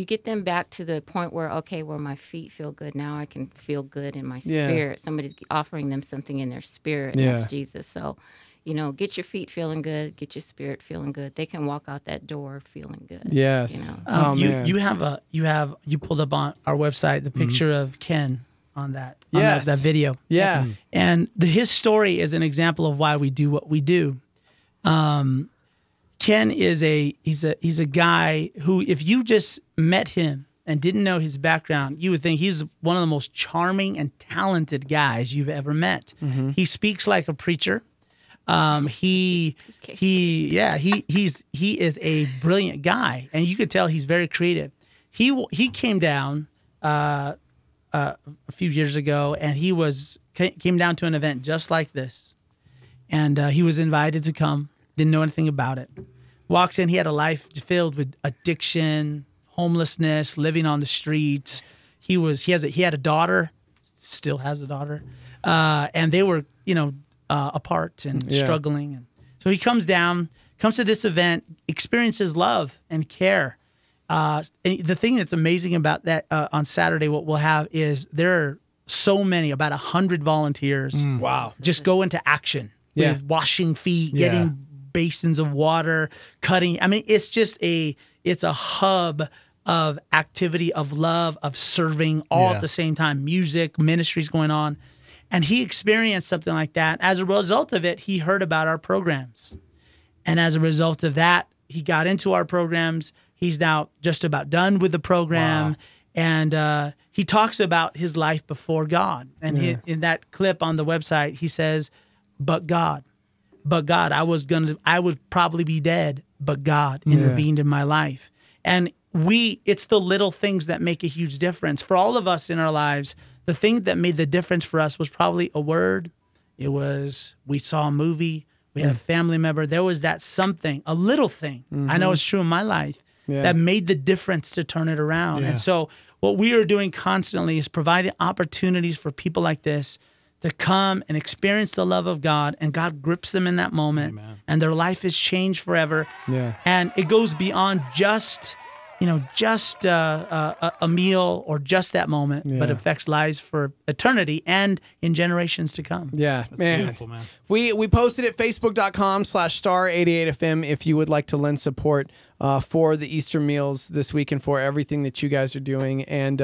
get them back to the point where where my feet feel good, now I can feel good in my spirit. Somebody's offering them something in their spirit, and that's Jesus. So, get your feet feeling good, get your spirit feeling good. They can walk out that door feeling good. Yes. You pulled up on our website the picture of Ken on that that video. Yeah. And his story is an example of why we do what we do. Ken is he's a guy who, if you just met him and didn't know his background, you would think he's one of the most charming and talented guys you've ever met. He speaks like a preacher. He is a brilliant guy, and you could tell he's very creative. He came down a few years ago, and he came down to an event just like this, and he was invited to come. Didn't know anything about it. Walks in, he had a life filled with addiction, homelessness, living on the streets. He had a daughter, still has a daughter, and they were apart and struggling. And so he comes to this event, experiences love and care. And the thing that's amazing about that on Saturday, what we'll have is there are so many, about 100 volunteers. Wow! Just go into action with washing feet, getting basins of water, cutting. I mean, it's a hub of activity, of love, of serving, all at the same time. Music, ministries going on. And he experienced something like that. As a result of it, he heard about our programs. And as a result of that, he got into our programs. He's now just about done with the program. Wow. And he talks about his life before God. And in that clip on the website, he says, but God, I would probably be dead, but God intervened in my life. And it's the little things that make a huge difference. For all of us in our lives, the thing that made the difference for us was probably a word. It was, we saw a movie, we had a family member. There was that something, a little thing. I know it's true in my life that made the difference to turn it around. And so what we are doing constantly is providing opportunities for people like this to come and experience the love of God, and God grips them in that moment, and their life is changed forever. And it goes beyond just a meal or just that moment, but affects lives for eternity and in generations to come. Yeah, That's man. beautiful, man. We posted at facebook.com/star88fm if you would like to lend support for the Easter meals this week and for everything that you guys are doing. And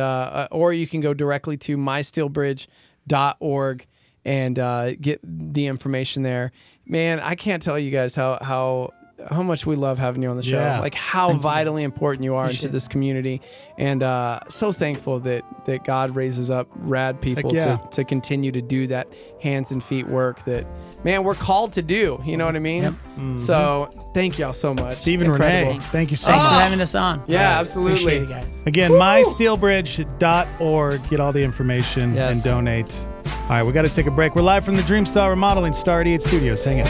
or you can go directly to mysteelbridge.org and get the information there. Man, I can't tell you guys how much we love having you on the show. Yeah. Like how vitally important you are into this community. And so thankful that God raises up rad people to continue to do that hands and feet work that, man, we're called to do. You know what I mean? So thank y'all so much. Stephen, Renee, thank you so Thanks much. for having us on. Yeah, absolutely. Appreciate it, guys. Again, mysteelbridge.org. Get all the information and donate. All right, we got to take a break. We're live from the Dreamstar Remodeling Star 88 Studios. Hang on.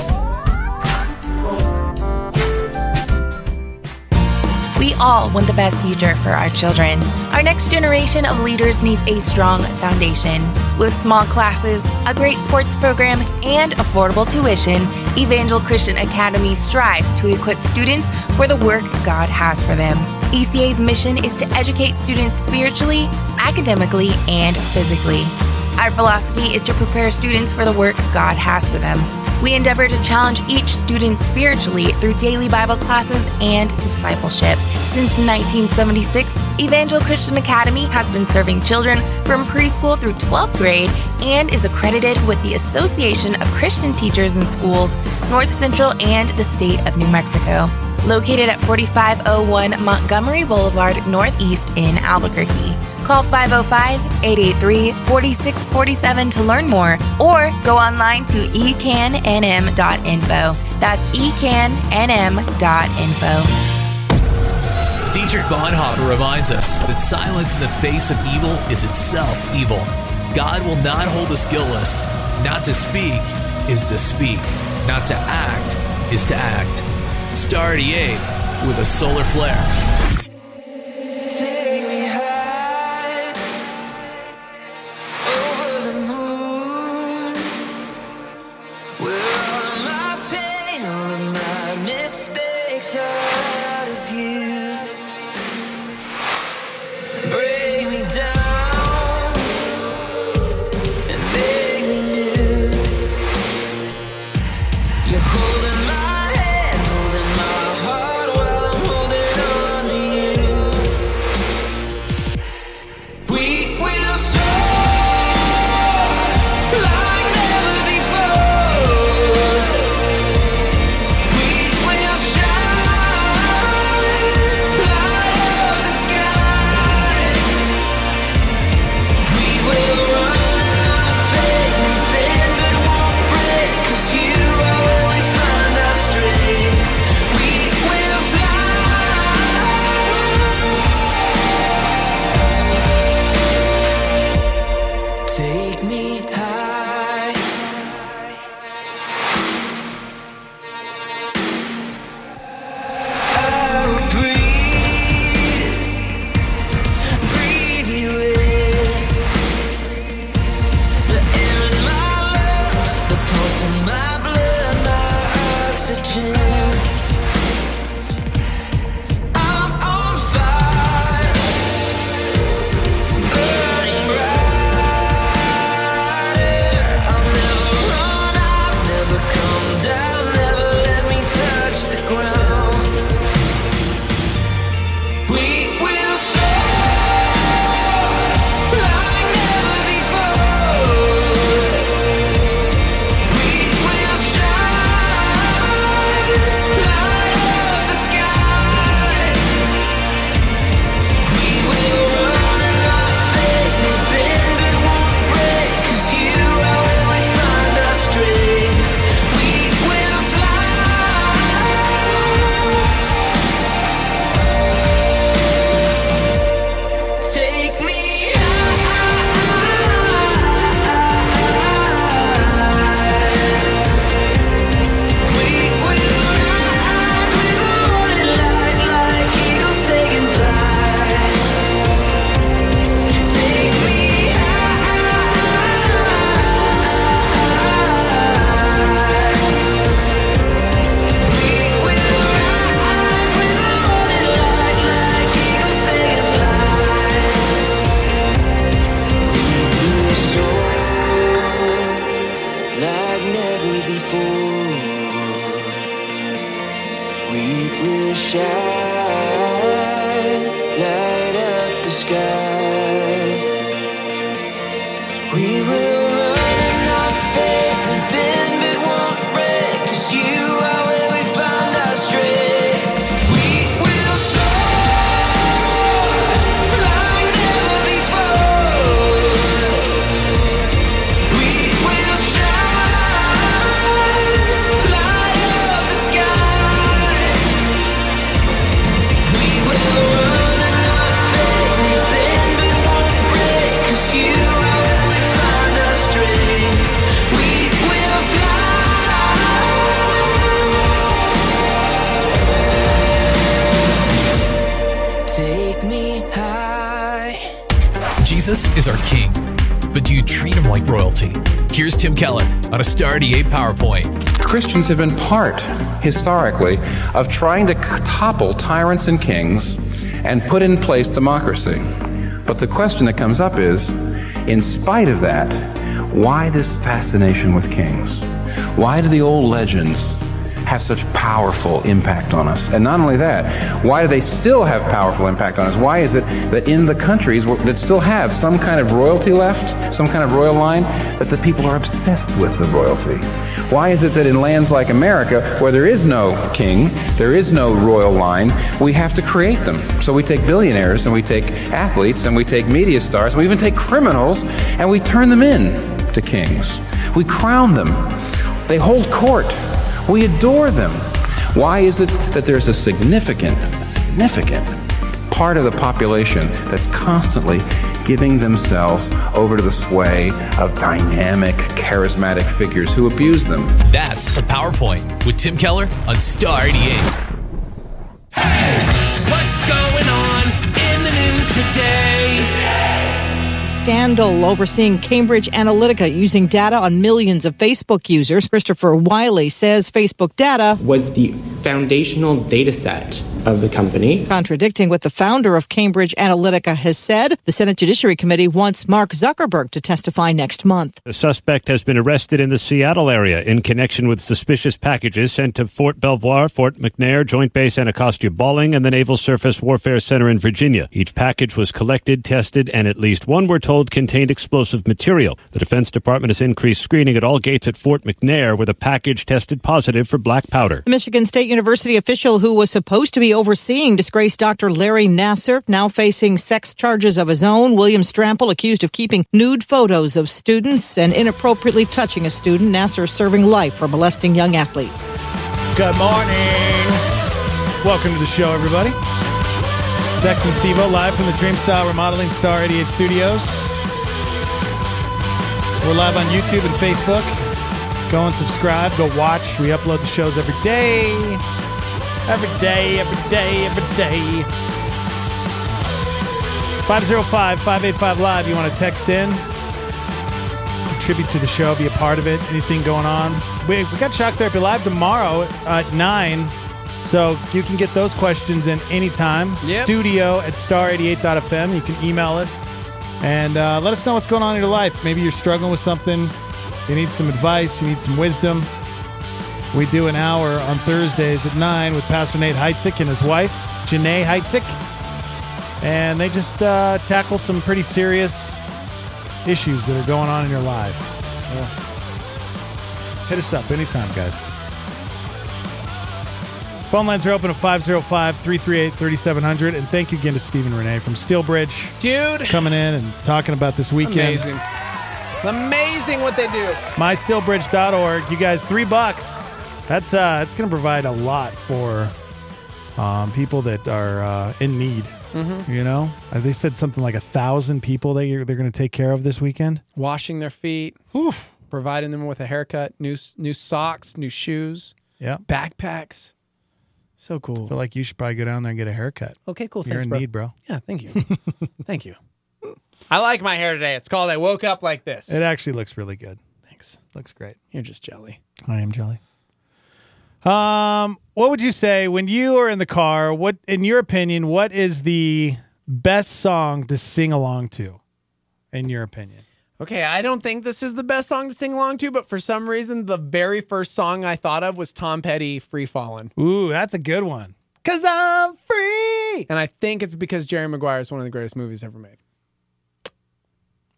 We all want the best future for our children. Our next generation of leaders needs a strong foundation. With small classes, a great sports program, and affordable tuition, Evangel Christian Academy strives to equip students for the work God has for them. ECA's mission is to educate students spiritually, academically, and physically. Our philosophy is to prepare students for the work God has for them. We endeavor to challenge each student spiritually through daily Bible classes and discipleship. Since 1976, Evangel Christian Academy has been serving children from preschool through 12th grade and is accredited with the Association of Christian Teachers in Schools, North Central, and the state of New Mexico. located at 4501 Montgomery Boulevard, Northeast in Albuquerque. Call 505-883-4647 to learn more, or go online to eCanNM.info. That's eCanNM.info. Dietrich Bonhoeffer reminds us that silence in the face of evil is itself evil. God will not hold us guiltless. Not to speak is to speak. Not to act is to act. Star 88 with a solar flare. Take me high over the moon, where all of my pain, all of my mistakes are out of view. Break me down and make me new. You're holding my hand, holding my heart while I'm holding on to you. We will soar like never before. We will shine, light up the sky. We will run and not fade, we bend but won't break, 'cause you are where we find our strength. We will fly. Take me high. I will breathe you in. The air in my lungs, the pulse in my blood, my oxygen. I'm on fire, burning brighter. I'll never run out, never come down, never let me touch the ground. We will soar like never before. We will shine, light up the sky. We will run and not fade, we bend but won't break, 'cause you are where we find our strength. We will fly. Take me high. We will rise with the morning light, like eagles taking flight. Take me high. We will rise with the morning light, like eagles taking flight. We will soar like never before. We will shine, light up the sky. We will run and not fade, and bend but won't break, 'cause you are where we find our strength. We will soar like never before. We will shine, light up the sky. We will run and not fade, we bend but won't break, 'cause you are where we find our strength. We will fly. Take me high. Jesus is our King, but do you treat him like royalty? Here's Tim Keller on a Star 88 PowerPoint. Christians have been part, historically, of trying to topple tyrants and kings and put in place democracy. But the question that comes up is, in spite of that, why this fascination with kings? Why do the old legends have such powerful impact on us? And not only that, why do they still have powerful impact on us? Why is it that in the countries that still have some kind of royalty left, some kind of royal line, that the people are obsessed with the royalty? Why is it that in lands like America, where there is no king, there is no royal line, we have to create them? So we take billionaires and we take athletes and we take media stars and we even take criminals and we turn them in to kings. We crown them. They hold court. We adore them. Why is it that there's a significant part of the population that's constantly giving themselves over to the sway of dynamic, charismatic figures who abuse them? That's the PowerPoint with Tim Keller on Star 88. Hey, what's going on in the news today? Scandal overseeing Cambridge Analytica using data on millions of Facebook users. Christopher Wiley says Facebook data was the foundational data set of the company. Contradicting what the founder of Cambridge Analytica has said, the Senate Judiciary Committee wants Mark Zuckerberg to testify next month. The suspect has been arrested in the Seattle area in connection with suspicious packages sent to Fort Belvoir, Fort McNair, Joint Base Anacostia Balling, and the Naval Surface Warfare Center in Virginia. Each package was collected, tested, and at least one, we're told, contained explosive material. The Defense Department has increased screening at all gates at Fort McNair, where the package tested positive for black powder. The Michigan State University official who was supposed to be overseeing disgraced Dr. Larry Nassar, now facing sex charges of his own. William Strample accused of keeping nude photos of students and inappropriately touching a student. Nassar serving life for molesting young athletes. Good morning. Welcome to the show, everybody. Dex and Steve-O live from the Dreamstyle Remodeling Star 88 studios. We're live on YouTube and Facebook. Go and subscribe. Go watch. We upload the shows every day. Every day. 505-585-LIVE. You want to text in? Contribute to the show. Be a part of it. Anything going on? We got Shock Therapy Live tomorrow at 9. So you can get those questions in anytime. Yep. Studio at star88.fm. You can email us. And let us know what's going on in your life. Maybe you're struggling with something. You need some advice. You need some wisdom. We do an hour on Thursdays at 9 with Pastor Nate Heitzig and his wife, Janae Heitzig. And they just tackle some pretty serious issues that are going on in your life. So, hit us up anytime, guys. Phone lines are open at 505-338-3700. And thank you again to Stephen Renee from Steelbridge. Dude. Coming in and talking about this weekend. Amazing. Amazing what they do. MySteelbridge.org. You guys, $3. That's going to provide a lot for people that are in need. Mm-hmm. You know? They said something like 1,000 people that they're going to take care of this weekend. Washing their feet. Providing them with a haircut. New socks. New shoes. Yeah. Backpacks. So cool. I feel like you should probably go down there and get a haircut. Okay, cool. You're Thanks, in bro. need, bro. Yeah, thank you. Thank you. I like my hair today. It's called I Woke Up Like This. It actually looks really good. Thanks. Looks great. You're just jelly. I am jelly. What would you say when you are in the car? What, in your opinion, what is the best song to sing along to? In your opinion? Okay, I don't think this is the best song to sing along to, but for some reason, the very first song I thought of was Tom Petty, Free Fallin'. Ooh, that's a good one. 'Cause I'm free. And I think it's because Jerry Maguire is one of the greatest movies ever made.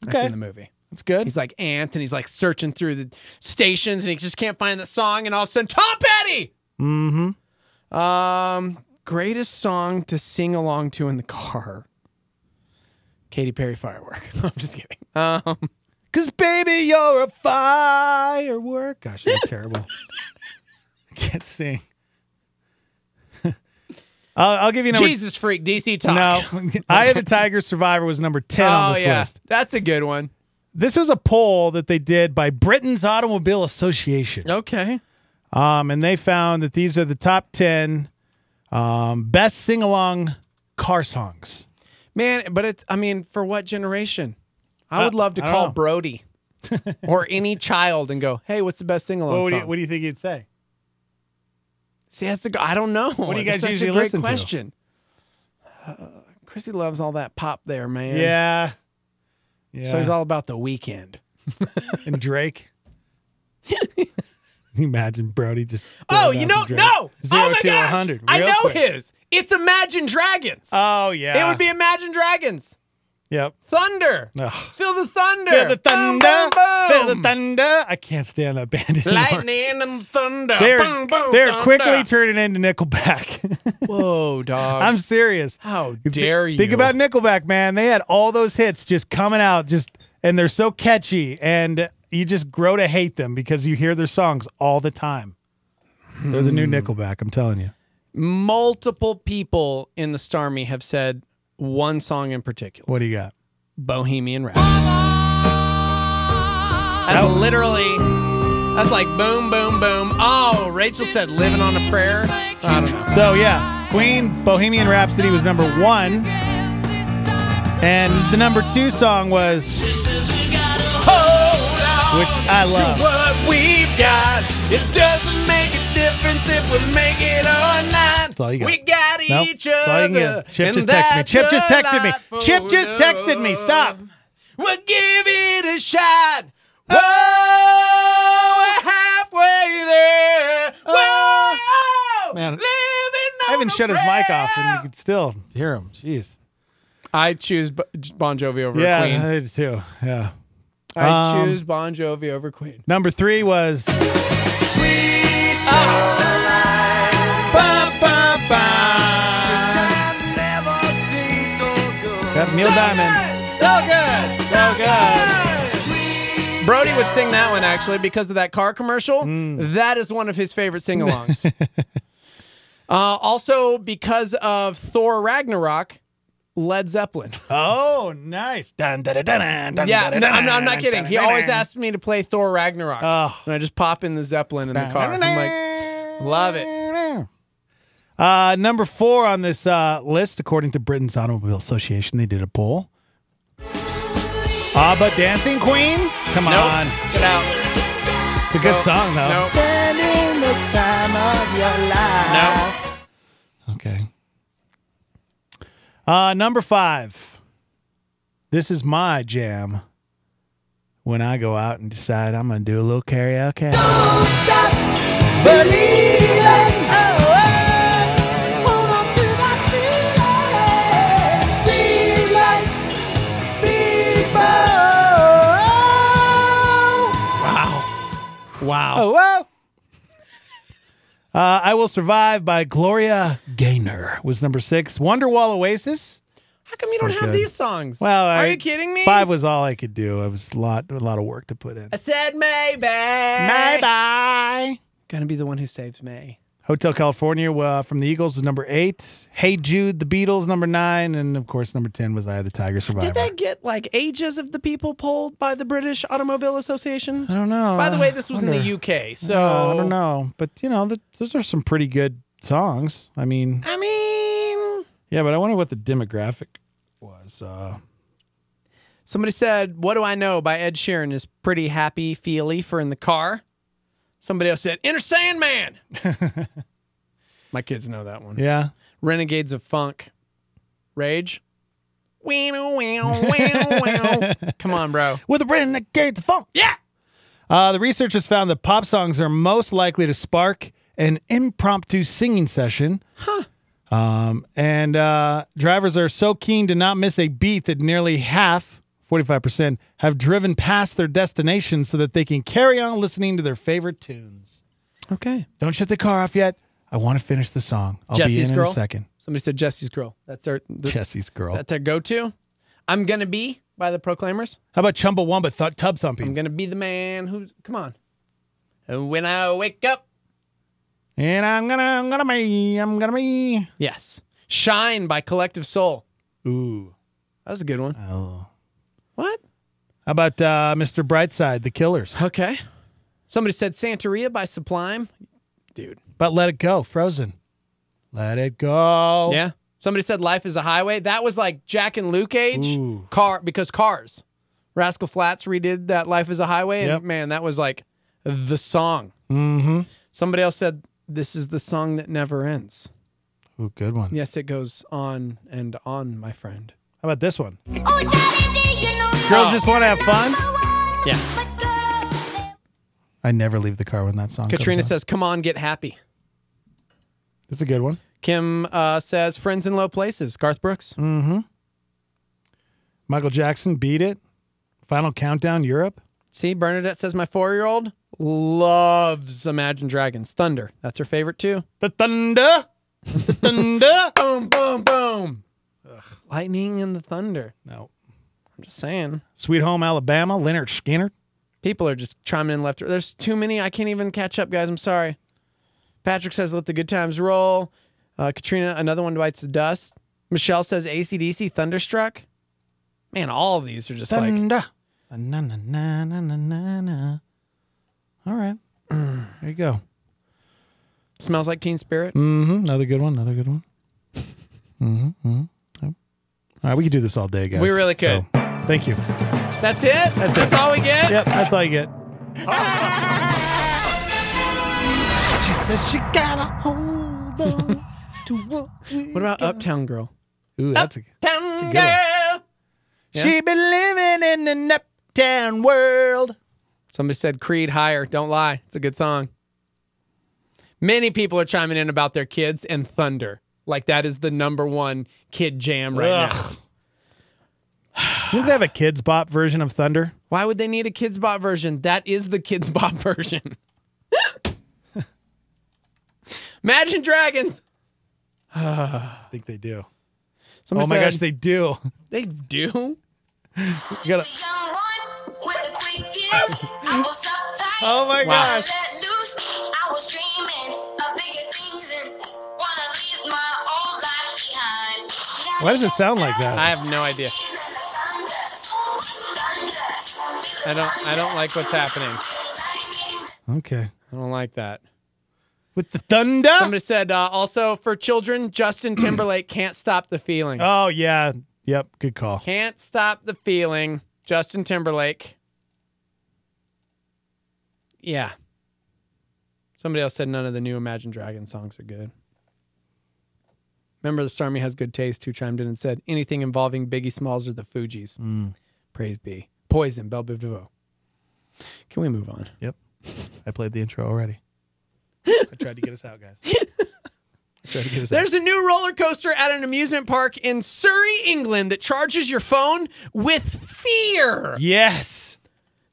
That's Okay. in the movie. That's good. He's like Ant, and he's like searching through the stations, and he just can't find the song, and all of a sudden, Tom Petty! Mm-hmm. Greatest song to sing along to in the car. Katy Perry, Firework. I'm just kidding. 'Cause baby, you're a firework. Gosh, that's terrible. I can't sing. I'll give you number. Jesus Freak, DC Talk. No, Eye of the Tiger, Survivor was number 10 on this list. That's a good one. This was a poll that they did by Britain's Automobile Association. Okay. And they found that these are the top 10 best sing-along car songs. Man, but it's, I mean, for what generation? I would love to I call don't know. Brody or any child and go, hey, what's the best sing-along song? What do you think he'd say? See, I don't know. What do you guys That's usually a great listen to? question. Chrissy loves all that pop there, man. Yeah. So he's all about The Weeknd. And Drake. Can you imagine Brody just... Oh, you know, no! 0 oh my to gosh! 100. I real know quick. his. It's Imagine Dragons. Oh, yeah. It would be Imagine Dragons. Yep. Thunder. Ugh. Feel the thunder. Feel the thunder. Boom, boom, boom. Feel the thunder. I can't stand that band anymore. Lightning and thunder. They're thunder. quickly turning into Nickelback. Whoa, dog. I'm serious. How dare you? Think about Nickelback, man. They had all those hits just coming out, and they're so catchy, and you just grow to hate them because you hear their songs all the time. They're the new Nickelback, I'm telling you. Multiple people in the Starmy have said one song in particular. What do you got? Bohemian Rhapsody. That's like boom, boom, boom. Oh, Rachel said Living on a Prayer. I don't know. So, yeah, Queen, Bohemian Rhapsody was number 1. And the number 2 song was, which I love. To what we've got, it doesn't make a difference if we make it or not. That's all you got. We got each That's all you can other. get. Chip and just texted me. Chip just texted me. that's Chip just texted me. Stop. We'll give it a shot. Oh, we're halfway there. Whoa, Man, living I haven't on shut a his mic off, prayer. and you can still hear him. Jeez. I choose Bon Jovi over Yeah, Queen. I do too. Yeah. I choose Bon Jovi over Queen. Number 3 was Sweet got Neil Diamond. So good. So good. Brody would sing that one, actually, because of that car commercial. That is one of his favorite sing-alongs. Also, because of Thor Ragnarok, Led Zeppelin. Oh, nice. Dun, dun, dun, dun, dun, Yeah, dun, no, dun, I'm not dun, kidding. dun, He dun, always dun. asks me to play Thor Ragnarok. Oh. And I just pop in the Zeppelin in the car. I'm like, love it. Number 4 on this list, according to Britain's Automobile Association, they did a poll. But Dancing Queen? Come on. Get out. It's a good song, though. Nope. Spending the time of your life. Okay. Number 5. This is my jam when I go out and decide I'm going to do a little karaoke. Don't stop believing. Hold on to that feeling. Street light, people. Wow. Oh, wow. I Will Survive by Gloria Gaynor was number 6. Wonderwall Oasis. How come you don't have these songs? Well, Are you kidding me? 5 was all I could do. It was a lot of work to put in. I said maybe. Bye. Gonna be the one who saves May. Hotel California from the Eagles was number 8. Hey Jude, the Beatles, number 9. And, of course, number 10 was Eye of the Tiger, Survivor. Did they get, like, ages of the people polled by the British Automobile Association? I don't know. By the way, this was in the UK, so... I don't know. But, those are some pretty good songs. I mean... Yeah, but I wonder what the demographic was. Somebody said, What Do I Know by Ed Sheeran is pretty happy, feely for in the car. Somebody else said, Inner Sandman. My kids know that one. Yeah. Renegades of Funk. Rage. Come on, bro. With the Renegades of Funk. Yeah. The researchers found that pop songs are most likely to spark an impromptu singing session. Huh. And drivers are so keen to not miss a beat that nearly half, 45%, have driven past their destination so that they can carry on listening to their favorite tunes. Okay. Don't shut the car off yet. I want to finish the song. I'll Jesse's be in Girl? a second. Somebody said Jesse's Girl. That's their Jesse's Girl. That's their go-to. I'm Gonna Be by the Proclaimers. How about Chumbawamba Tub Thumping? I'm gonna be the man who's... Come on. And when I wake up... And I'm gonna be. Yes. Shine by Collective Soul. Ooh. That was a good one. Oh. What? How about Mr. Brightside, The Killers? Okay. Somebody said Santeria by Sublime. Dude. But Let It Go, Frozen. Let it go. Yeah. Somebody said Life is a Highway. That was like Jack and Luke age. Ooh. Because Cars. Rascal Flatts redid that Life is a Highway. And man, that was like the song. Mm-hmm. Somebody else said This is the song that never ends. Ooh, good one. Yes, it goes on and on, my friend. How about this one? Oh, Girls Just Want to Have Fun? Yeah. I never leave the car when that song Katrina comes on. says, Come on, get happy. That's a good one. Kim says, Friends in Low Places, Garth Brooks. Mm-hmm. Michael Jackson beat it. Final Countdown, Europe. See, Bernadette says my 4-year-old loves Imagine Dragons. Thunder. That's her favorite too. The thunder. The thunder. Boom, boom, boom. Ugh. Lightning and the thunder. No. I'm just saying. Sweet Home Alabama, Leonard Skinner. People are just chiming in left. There's too many. I can't even catch up, guys. I'm sorry. Patrick says, let the good times roll. Katrina, another one bites the dust. Michelle says, AC/DC, Thunderstruck. Man, all of these are just thunder. like... Na, na, na, na, na, na, na. All right. There you go. Smells Like Teen Spirit. Mm-hmm. Another good one. Another good one. Mm-hmm. Mm-hmm. Yep. All right, we could do this all day, guys. We really could. So, thank you. That's it? That's all we get? Yep, that's all you get. She says she gotta hold on to what about Uptown Girl? Ooh, that's a good one. Yeah? She been living in an uptown world. Somebody said Creed higher. Don't lie. It's a good song. Many people are chiming in about their kids and Thunder. Like that is the #1 kid jam right now. Do you think they have a Kids Bop version of Thunder? Why would they need a Kids Bop version? That is the Kids Bop version. Imagine Dragons. I think they do. Somebody oh my said, gosh, they do. They do? You gotta... Oh my gosh. Why does it sound like that? I have no idea. I don't like what's happening. Okay. I don't like that. With the thunder? Somebody said also for children, Justin Timberlake, Can't Stop the Feeling. Oh, yeah. Yep. Good call. Can't Stop the Feeling. Justin Timberlake. Yeah. Somebody else said none of the new Imagine Dragons songs are good. Remember the Stormy has good taste who chimed in and said anything involving Biggie Smalls or the Fugees. Praise be. Poison, Belle Biv DeVoe. Can we move on? Yep. I played the intro already. I tried to get us out, guys. There's a new roller coaster at an amusement park in Surrey, England that charges your phone with fear. Yes.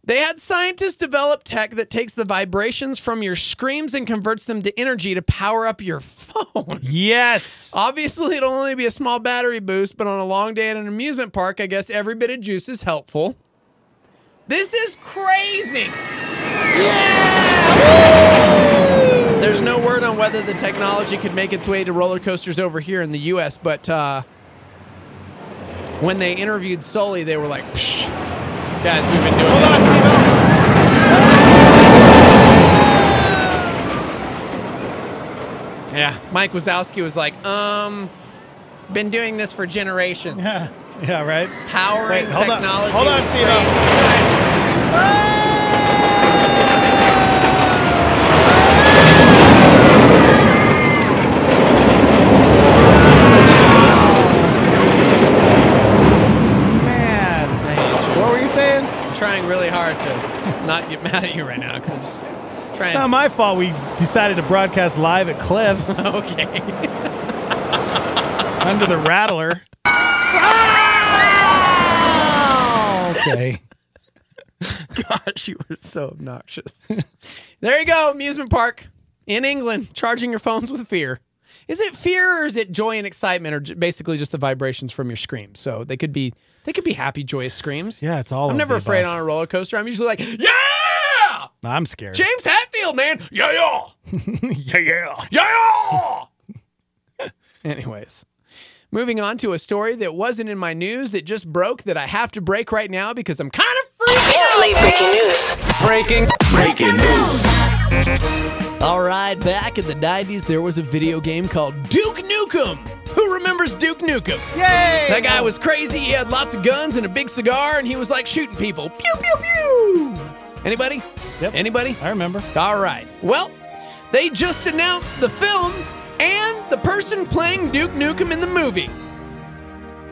They had scientists develop tech that takes the vibrations from your screams and converts them to energy to power up your phone. Yes. Obviously, it'll only be a small battery boost, but on a long day at an amusement park, I guess every bit of juice is helpful. This is crazy. Yeah! There's no word on whether the technology could make its way to roller coasters over here in the U.S., but when they interviewed Sully, they were like, psh, guys, we've been doing this. Yeah, Mike Wazowski was like, been doing this for generations. Yeah, right? Powering technology. Hold on, Steve. What were you saying? I'm trying really hard to not get mad at you right now because I'm just trying. It's not my fault we decided to broadcast live at Cliff's. Okay. Under the Rattler. Okay. Gosh, you were so obnoxious. There you go, amusement park in England, charging your phones with fear. Is it fear or is it joy and excitement or basically just the vibrations from your screams? So they could be happy, joyous screams. Yeah, it's all. I'm never afraid on a roller coaster. I'm usually like, yeah! I'm scared. James Hetfield, man. Yeah, yeah. Yeah. Yeah! Anyways. Moving on to a story that wasn't in my news that just broke that I have to break right now because I'm kind of freaking out. Late breaking news. Breaking news. All right, back in the 90s, there was a video game called Duke Nukem. Who remembers Duke Nukem? Yay! That guy was crazy. He had lots of guns and a big cigar, and he was like shooting people. Pew, pew, pew. Anybody? Yep. Anybody? I remember. All right. Well, they just announced the film and the person playing Duke Nukem in the movie.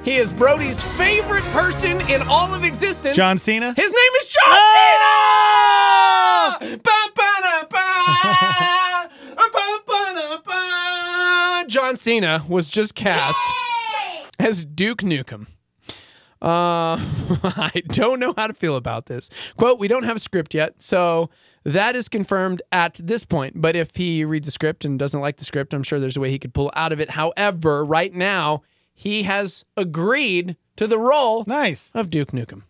He is Brody's favorite person in all of existence. John Cena? His name is John Cena! John Cena was just cast as Duke Nukem. I don't know how to feel about this. Quote, we don't have a script yet, so that is confirmed at this point. But if he reads the script and doesn't like the script, I'm sure there's a way he could pull out of it. However, right now, he has agreed to the role of Duke Nukem.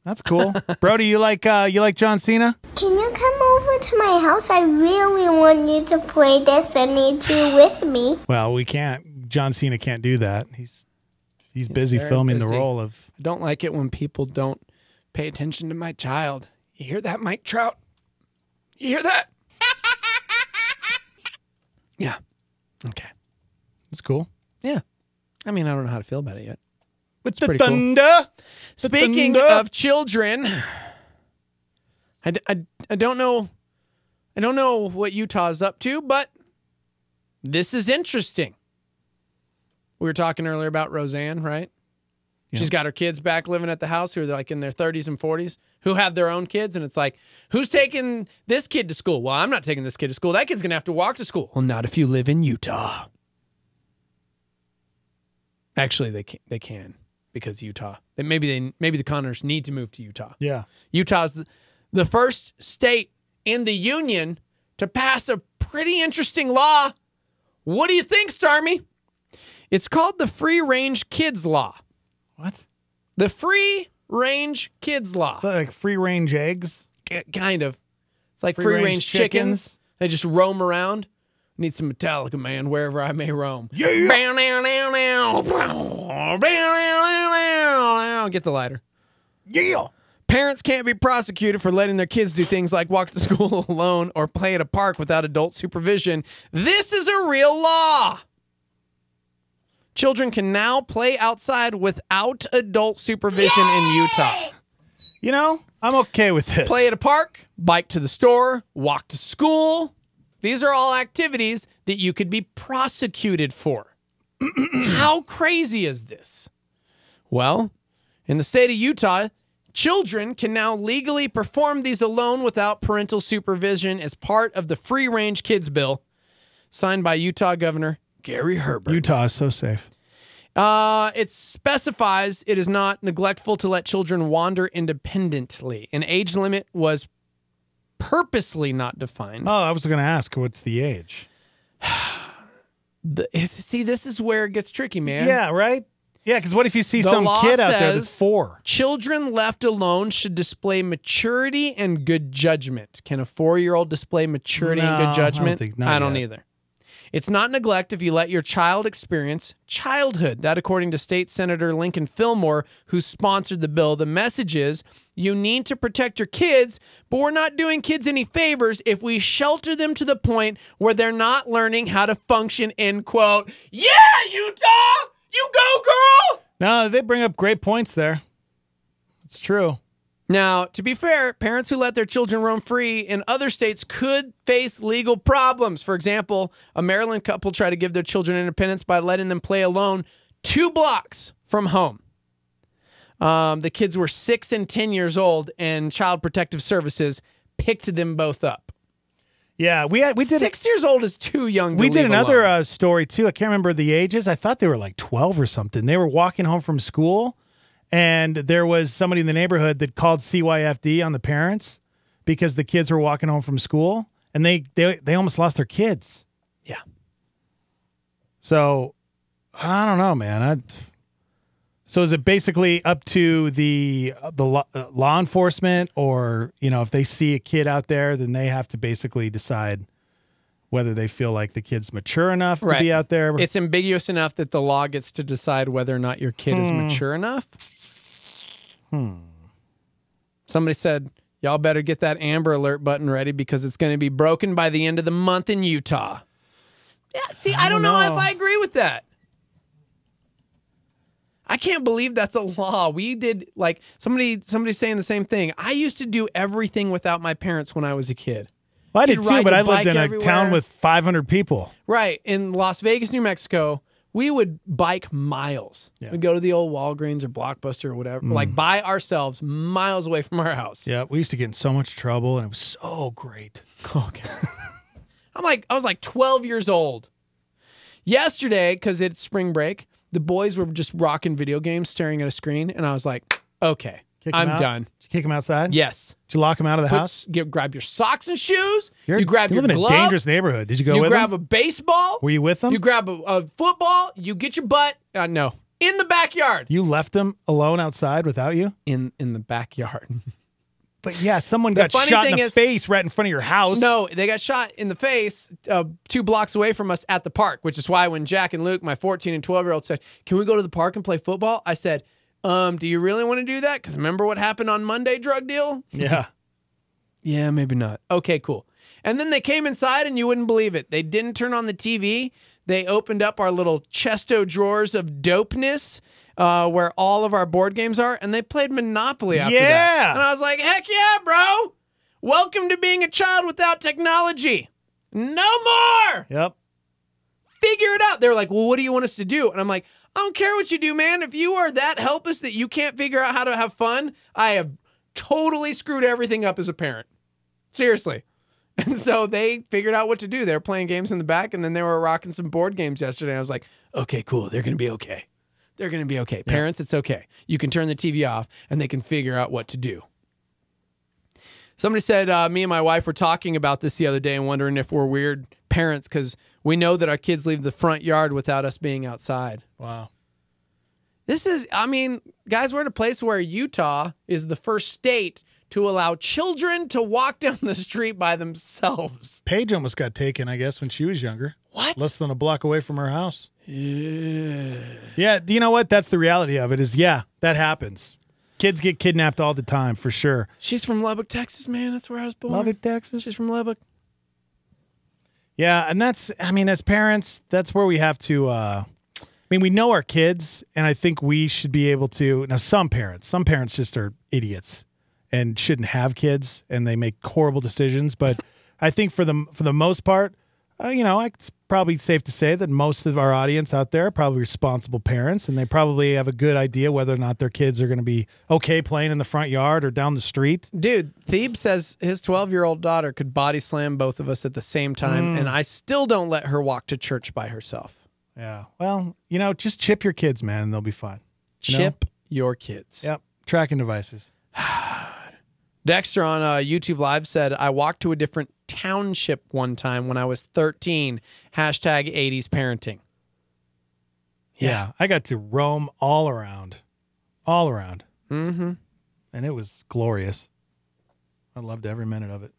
That's cool. Brody, you like John Cena? Can you come over to my house? I really want you to play Destiny 2 with me. Well, we can't. John Cena can't do that. He's busy filming the role of... I don't like it when people don't pay attention to my child. You hear that, Mike Trout? You hear that? Yeah. Okay. It's cool. Yeah. I mean, I don't know how to feel about it yet. With It's the pretty cool. thunder. Speaking of children, I don't know. I don't know what Utah's up to, but this is interesting. We were talking earlier about Roseanne, right? Yeah. She's got her kids back living at the house who are like in their 30s and 40s who have their own kids. And it's like, who's taking this kid to school? Well, I'm not taking this kid to school. That kid's going to have to walk to school. Well, not if you live in Utah. Actually, they can because Utah. Maybe the Connors need to move to Utah. Yeah. Utah's the first state in the union to pass a pretty interesting law. What do you think, Starmy? It's called the Free Range Kids Law. What? The Free Range Kids Law. Is that like free range eggs? Kind of. It's like free range chickens. They just roam around. Need some Metallica, man, wherever I may roam. Yeah. Get the lighter. Yeah. Parents can't be prosecuted for letting their kids do things like walk to school alone or play at a park without adult supervision. This is a real law. Children can now play outside without adult supervision in Utah. You know, I'm okay with this. Play at a park, bike to the store, walk to school. These are all activities that you could be prosecuted for. How crazy is this? Well, in the state of Utah, children can now legally perform these alone without parental supervision as part of the Free Range Kids Bill, signed by Utah Governor Gary Herbert. Utah is so safe. It specifies it is not neglectful to let children wander independently. An age limit was purposely not defined. Oh, I was going to ask, what's the age? See, this is where it gets tricky, man. Yeah, right? Yeah, because what if you see some kid out there that's 4? Children left alone should display maturity and good judgment. Can a 4-year-old display maturity and good judgment? I don't either. It's not neglect if you let your child experience childhood. That, according to State Senator Lincoln Fillmore, who sponsored the bill. The message is you need to protect your kids, but we're not doing kids any favors if we shelter them to the point where they're not learning how to function, end quote. Yeah, Utah! You go, girl! No, they bring up great points there. It's true. Now, to be fair, parents who let their children roam free in other states could face legal problems. For example, a Maryland couple tried to give their children independence by letting them play alone 2 blocks from home. The kids were 6 and 10 years old, and Child Protective Services picked them both up. Yeah, we did 6 years old is too young to We did leave another alone. story, too. I can't remember the ages. I thought they were like 12 or something. They were walking home from school, and there was somebody in the neighborhood that called CYFD on the parents because the kids were walking home from school, and they almost lost their kids. Yeah. So, I don't know, man. So is it basically up to the law enforcement, or, you know, if they see a kid out there, then they have to basically decide whether they feel like the kid's mature enough to be out there? It's ambiguous enough that the law gets to decide whether or not your kid is mature enough. Somebody said, y'all better get that Amber Alert button ready because it's going to be broken by the end of the month in Utah. Yeah, see, I don't know if I agree with that. I can't believe that's a law. We did, like, somebody saying the same thing. I used to do everything without my parents when I was a kid. Well, I did too, but I lived in a town with 500 people. Right. In Las Vegas, New Mexico, we would bike miles. Yeah. We'd go to the old Walgreens or Blockbuster or whatever, like by ourselves, miles away from our house. Yeah, we used to get in so much trouble, and it was so great. Okay. I was like 12 years old. Yesterday, because it's spring break, the boys were just rocking video games, staring at a screen, and I was like, okay, Kick 'em I'm out? done. Did you kick him outside? Yes. Did you lock him out of the house? Grab your socks and shoes. You grab your live in glove. a dangerous neighborhood. Did you go You with grab him? a baseball. Were you with them? You grab a football. You get your butt. No. In the backyard. You left him alone outside without you? In the backyard. But yeah, someone The got funny shot in thing the is- face right in front of your house. No, they got shot in the face 2 blocks away from us at the park, which is why when Jack and Luke, my 14 and 12-year-old, said, can we go to the park and play football? I said, do you really want to do that? Because remember what happened on Monday, drug deal? Yeah. Yeah, maybe not. Okay, cool. And then they came inside and you wouldn't believe it. They didn't turn on the TV. They opened up our little chesto drawers of dopeness where all of our board games are, and they played Monopoly after that. Yeah. And I was like, heck yeah, bro. Welcome to being a child without technology. No more. Yep. Figure it out. They were like, well, what do you want us to do? And I'm like, I don't care what you do, man. If you are that helpless that you can't figure out how to have fun, I have totally screwed everything up as a parent. Seriously. And so they figured out what to do. They were playing games in the back, and then they were rocking some board games yesterday. I was like, okay, cool. They're going to be okay. They're going to be okay. Yeah. Parents, it's okay. You can turn the TV off, and they can figure out what to do. Somebody said, me and my wife were talking about this the other day and wondering if we're weird parents because we know that our kids leave the front yard without us being outside. Wow. This is, I mean, guys, we're at a place where Utah is the first state to allow children to walk down the street by themselves. Paige almost got taken, I guess, when she was younger. What? Less than a block away from her house. Yeah. Yeah, you know what? That's the reality of it is, yeah, that happens. Kids get kidnapped all the time, for sure. She's from Lubbock, Texas, man. That's where I was born. Lubbock, Texas? She's from Lubbock. Yeah, and that's, I mean, as parents, that's where we have to, I mean, we know our kids, and I think we should be able to, now some parents just are idiots and shouldn't have kids, and they make horrible decisions, but I think for the most part, you know, it's probably safe to say that most of our audience out there are probably responsible parents, and they probably have a good idea whether or not their kids are going to be okay playing in the front yard or down the street. Dude, Thebe says his 12-year-old daughter could body slam both of us at the same time, and I still don't let her walk to church by herself. Yeah. Well, you know, just chip your kids, man, and they'll be fine. You know? Chip your kids. Yep. Tracking devices. Dexter on YouTube Live said, I walked to a different township one time when I was 13. Hashtag 80s parenting. Yeah. I got to roam all around. Mm-hmm. And it was glorious. I loved every minute of it.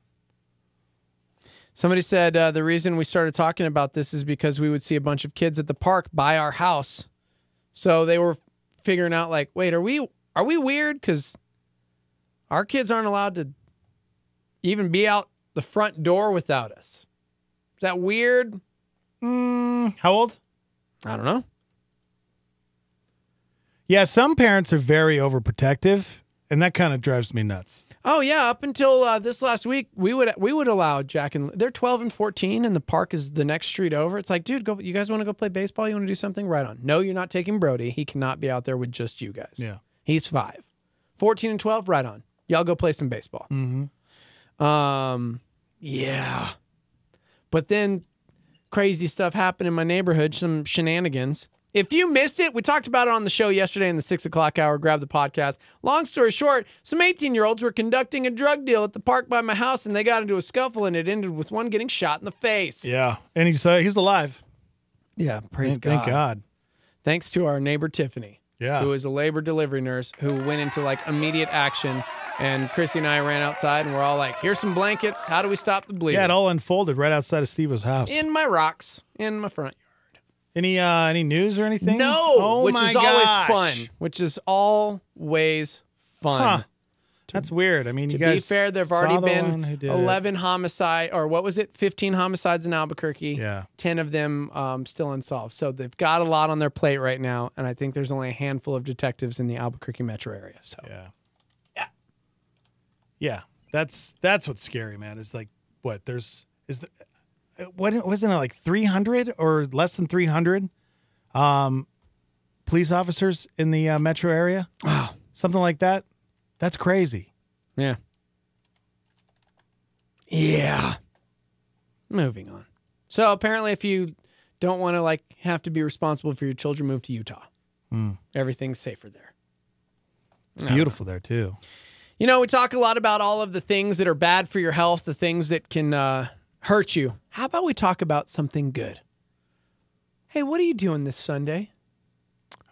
Somebody said the reason we started talking about this is because we would see a bunch of kids at the park by our house. So they were figuring out like, wait, are we weird? Because our kids aren't allowed to even be out the front door without us. Is that weird? How old? I don't know. Yeah, some parents are very overprotective, and that kind of drives me nuts. Oh yeah, up until this last week, we would allow Jack and they're 12 and 14, and the park is the next street over. It's like, dude, go. You guys want to go play baseball? You want to do something? Right on. No, you're not taking Brody. He cannot be out there with just you guys. Yeah, he's 5, 14 and 12. Right on. Y'all go play some baseball. Mm-hmm. Yeah. But then crazy stuff happened in my neighborhood, some shenanigans. If you missed it, we talked about it on the show yesterday in the 6 o'clock hour. Grab the podcast. Long story short, some 18-year-olds were conducting a drug deal at the park by my house, and they got into a scuffle, and it ended with one getting shot in the face. Yeah, and he's alive. Yeah, praise God. Thank God. Thanks to our neighbor Tiffany, who is a labor delivery nurse who went into like immediate action. And Chrissy and I ran outside, and we're all like, here's some blankets. How do we stop the bleeding? Yeah, it all unfolded right outside of Steve-O's house. In my rocks, in my front yard. Any news or anything? No, which is always fun. Which is always fun. Huh. That's weird. I mean, to you guys be fair, there've already been 11 homicides, or what was it? 15 homicides in Albuquerque. Yeah. 10 of them still unsolved. So they've got a lot on their plate right now, and I think there's only a handful of detectives in the Albuquerque metro area. So yeah, that's what's scary, man. Is like what wasn't it like 300 or less than 300 police officers in the metro area? Wow, something like that. That's crazy. Yeah. Yeah. Moving on. So apparently, if you don't want to like have to be responsible for your children move to Utah. Everything's safer there. It's beautiful there too. You know, we talk a lot about all of the things that are bad for your health, the things that can hurt you. How about we talk about something good? Hey, what are you doing this Sunday?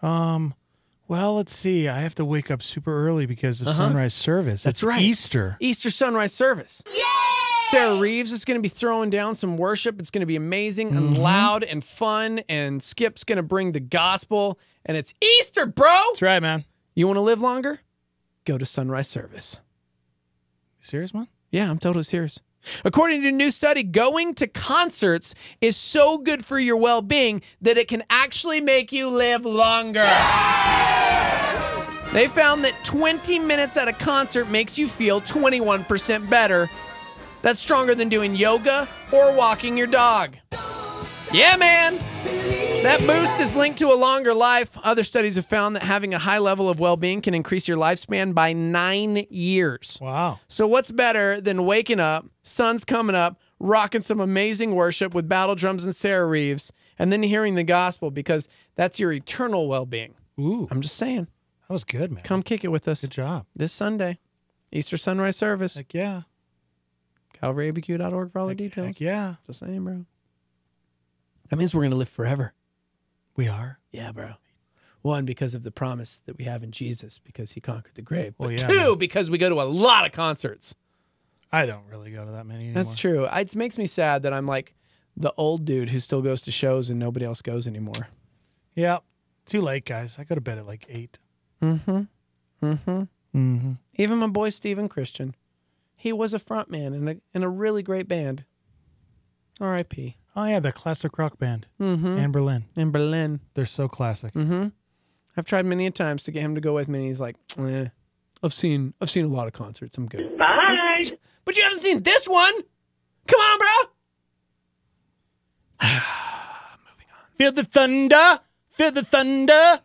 Well, let's see. I have to wake up super early because of sunrise service. That's It's right. Easter. Easter sunrise service. Yay! Sarah Reeves is going to be throwing down some worship. It's going to be amazing and loud and fun. And Skip's going to bring the gospel. And it's Easter, bro. That's right, man. You want to live longer? Go to sunrise service. You serious, man? Yeah, I'm totally serious. According to a new study, going to concerts is so good for your well-being that it can actually make you live longer. They found that 20 minutes at a concert makes you feel 21% better. That's stronger than doing yoga or walking your dog. Yeah, man. That boost is linked to a longer life. Other studies have found that having a high level of well-being can increase your lifespan by 9 years. Wow. So what's better than waking up, sun's coming up, rocking some amazing worship with battle drums and Sarah Reeves, and then hearing the gospel, because that's your eternal well-being. Ooh. I'm just saying. That was good, man. Come kick it with us. Good job. This Sunday. Easter sunrise service. Heck yeah. CalvaryABQ.org for all the details. Heck yeah. Just saying, bro. That means we're going to live forever. We are? Yeah, bro. One, because of the promise that we have in Jesus, because he conquered the grave. But Well, yeah, two, man. because we go to a lot of concerts. I don't really go to that many anymore. That's true. It makes me sad that I'm like the old dude who still goes to shows and nobody else goes anymore. Yeah. Too late, guys. I go to bed at like 8. Even my boy Stephen Christian, he was a front man in a really great band. R.I.P. Oh, yeah, the classic rock band. In Berlin. In Berlin. They're so classic. I've tried many a times to get him to go with me, and he's like, I've seen a lot of concerts. I'm good. Bye. But you haven't seen this one. Come on, bro. Feel the thunder. Feel the thunder.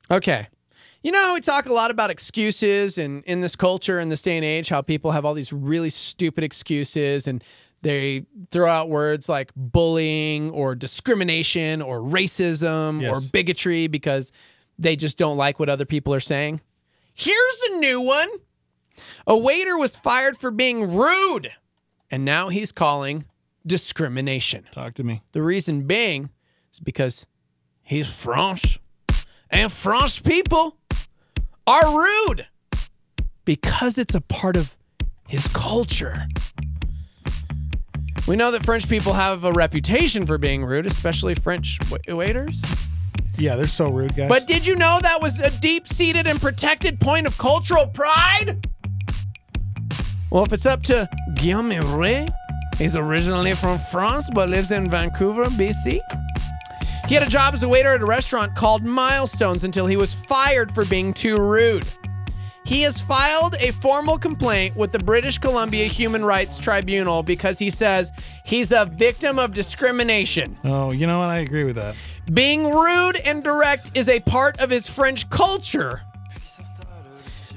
Okay. You know, we talk a lot about excuses, and in this culture, in this day and age, how people have all these really stupid excuses, and they throw out words like bullying or discrimination or racism or bigotry because they just don't like what other people are saying. Here's a new one. A waiter was fired for being rude, and now he's calling discrimination. Talk to me. The reason being is because he's French, and French people are rude because it's a part of his culture. We know that French people have a reputation for being rude, especially French waiters. Yeah, they're so rude, guys. But did you know that was a deep-seated and protected point of cultural pride? Well, if it's up to Guillaume Ray, he's originally from France but lives in Vancouver, BC. He had a job as a waiter at a restaurant called Milestones until he was fired for being too rude. He has filed a formal complaint with the British Columbia Human Rights Tribunal because he says he's a victim of discrimination. Oh, you know what? I agree with that. Being rude and direct is a part of his French culture.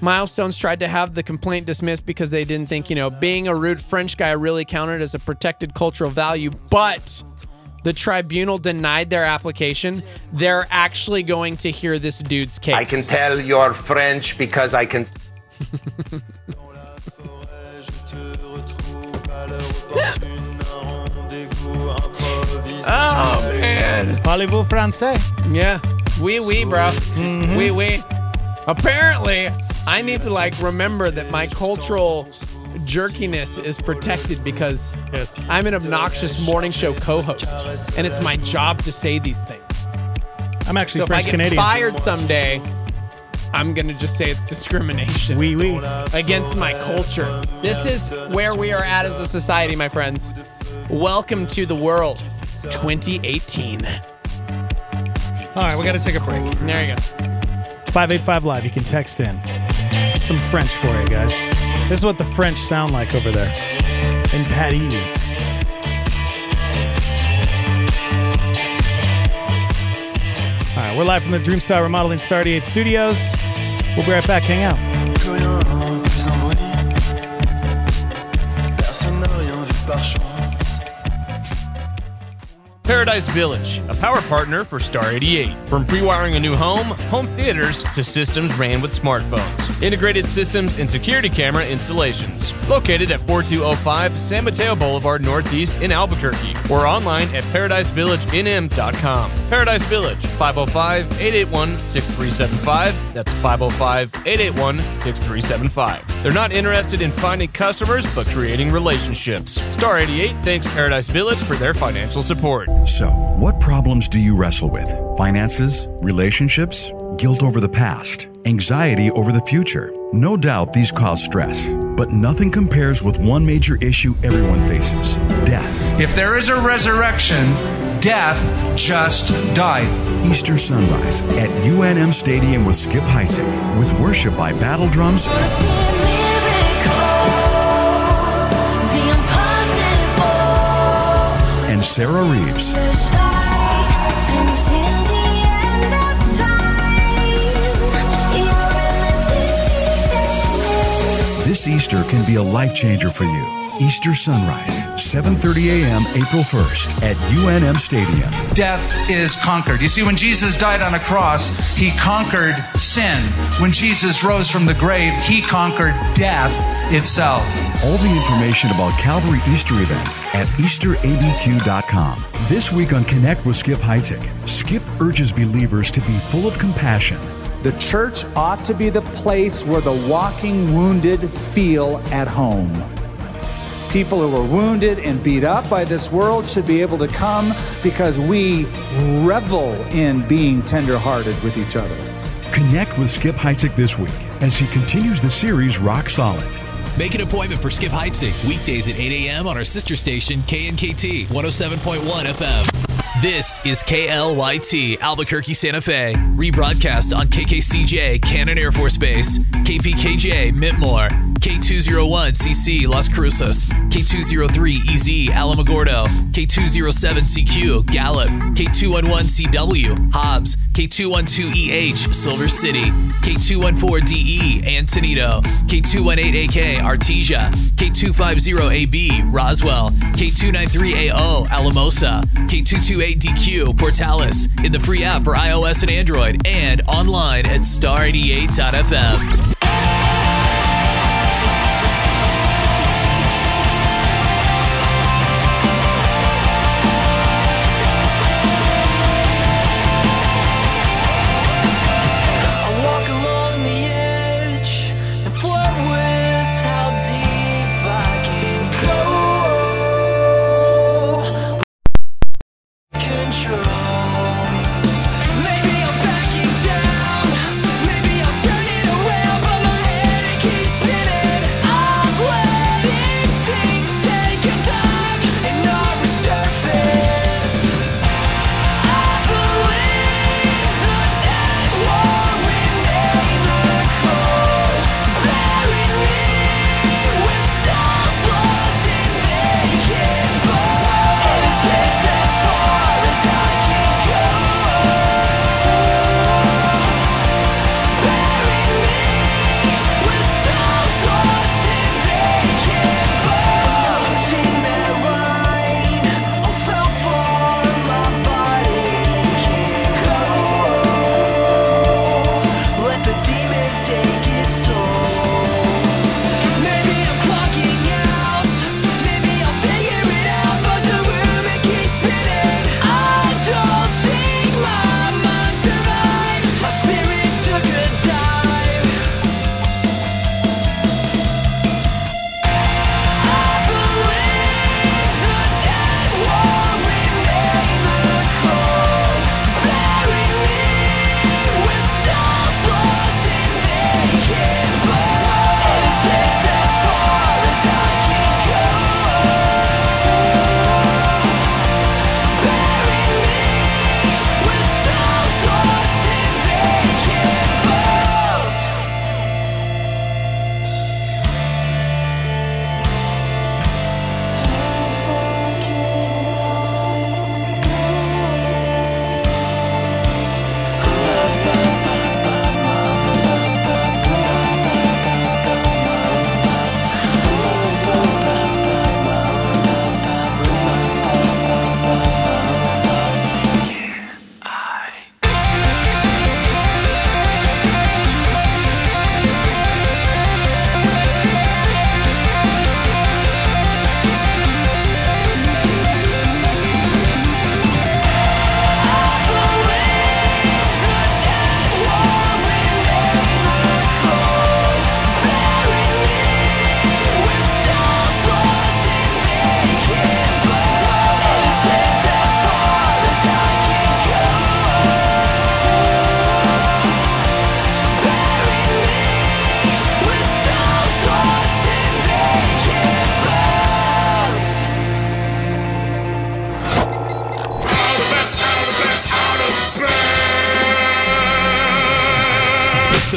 Milestones tried to have the complaint dismissed because they didn't think, being a rude French guy really counted as a protected cultural value, but the tribunal denied their application. They're actually going to hear this dude's case. I can tell you're French because I can... Oh, man. Parlez-vous français? Yeah. Oui, bro. Oui. Apparently, I need to, remember that my cultural jerkiness is protected because I'm an obnoxious morning show co-host, and it's my job to say these things. I'm actually so French-Canadian. If I get fired someday, I'm going to just say it's discrimination against my culture. This is where we are at as a society, my friends. Welcome to the world, 2018. All right, we got to take a break. There you go. 585 Live, you can text in. Some French for you guys. This is what the French sound like over there in Paris. All right, we're live from the Dreamstyle Remodeling Star 88 Studios. We'll be right back. Hang out. Paradise Village, a power partner for Star 88. From pre-wiring a new home, home theaters, to systems ran with smartphones. Integrated systems and security camera installations. Located at 4205 San Mateo Boulevard Northeast in Albuquerque, or online at paradisevillageinm.com. Paradise Village, 505-881-6375. That's 505-881-6375. They're not interested in finding customers, but creating relationships. Star 88 thanks Paradise Village for their financial support. So, what problems do you wrestle with? Finances? Relationships? Guilt over the past? Anxiety over the future? No doubt these cause stress, but nothing compares with one major issue everyone faces: death. If there is a resurrection, death just died. Easter sunrise at UNM Stadium with Skip Heitzig, with worship by Battle Drums and Sarah Reeves. This Easter can be a life changer for you. Easter sunrise, 7:30 a.m. April 1st at UNM Stadium. Death is conquered. You see, when Jesus died on a cross, he conquered sin. When Jesus rose from the grave, he conquered death itself. All the information about Calvary Easter events at EasterABQ.com. This week on Connect with Skip Heitzig, Skip urges believers to be full of compassion. The church ought to be the place where the walking wounded feel at home. People who are wounded and beat up by this world should be able to come because we revel in being tenderhearted with each other. Connect with Skip Heitzig this week as he continues the series Rock Solid. Make an appointment for Skip Heitzig weekdays at 8 a.m. on our sister station, KNKT 107.1 FM. This is KLYT, Albuquerque, Santa Fe. Rebroadcast on KKCJ, Cannon Air Force Base, KPKJ, Mintmore, K201CC, Las Cruces, K203EZ, Alamogordo, K207CQ, Gallup, K211CW, Hobbs, K212EH, Silver City, K214DE, Antonito, K218AK, Artesia, K250AB, Roswell, K293AO, Alamosa, K228DQ, Portales, in the free app for iOS and Android, and online at star88.fm.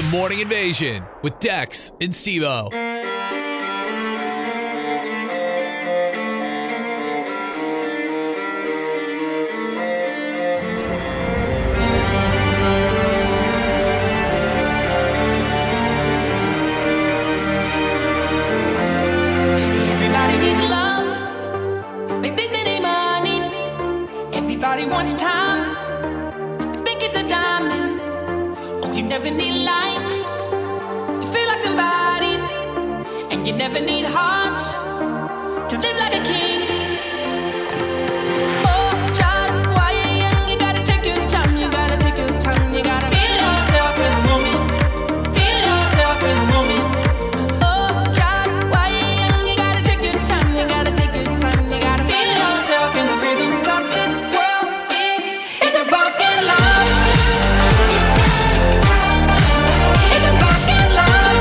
Morning Invasion with Dex and Steve-O. Everybody needs love. They think they need money. Everybody wants time. They think it's a diamond. Oh, you never need likes to feel like somebody. And you never need hearts to live like a king. Oh, child, while you're young, you gotta take your time. You gotta take your time. You gotta feel yourself in the moment. Feel yourself in the moment. Oh, child, while you're young, you gotta take your time. You gotta take your time. You gotta feel yourself in the rhythm. 'Cause this world it's a broken love. It's a broken love.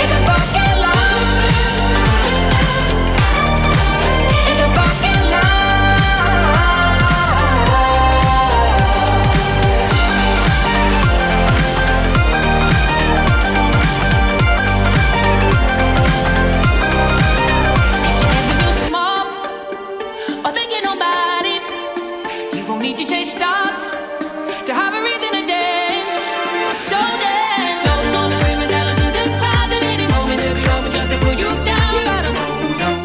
It's a broken love. It's a broken love. If you ever feel small or think you're nobody, you won't need to chase stars to have a reason to dance. So dance, don't know the way we're down to the clouds, and any moment they'll be open just to pull you down. You gotta hold on,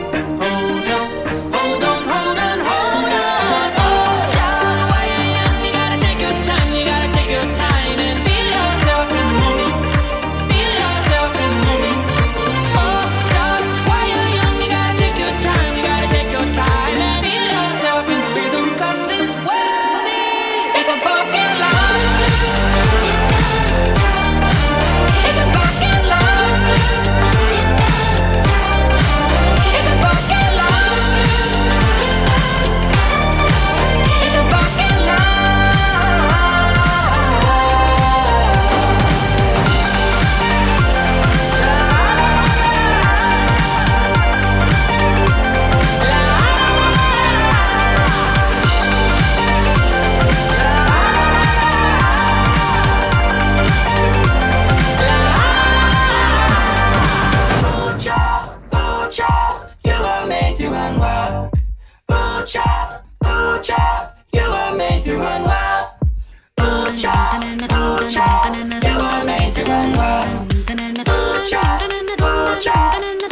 hold on, hold on, hold on, hold on. Oh, child, while you're young, you gotta take your time. You gotta take your time and feel yourself in the moment. Feel yourself in the moment. Oh, child, while you're young, you gotta take your time. You gotta take your time and feel yourself in the rhythm. 'Cause this world it's a broken love. It's a broken love. It's a broken love. It's a broken love. Ooh, child, you were meant to run wild. Ooh, child, you were meant to run wild. Ooh, child, you were meant to run wild. Ooh, child,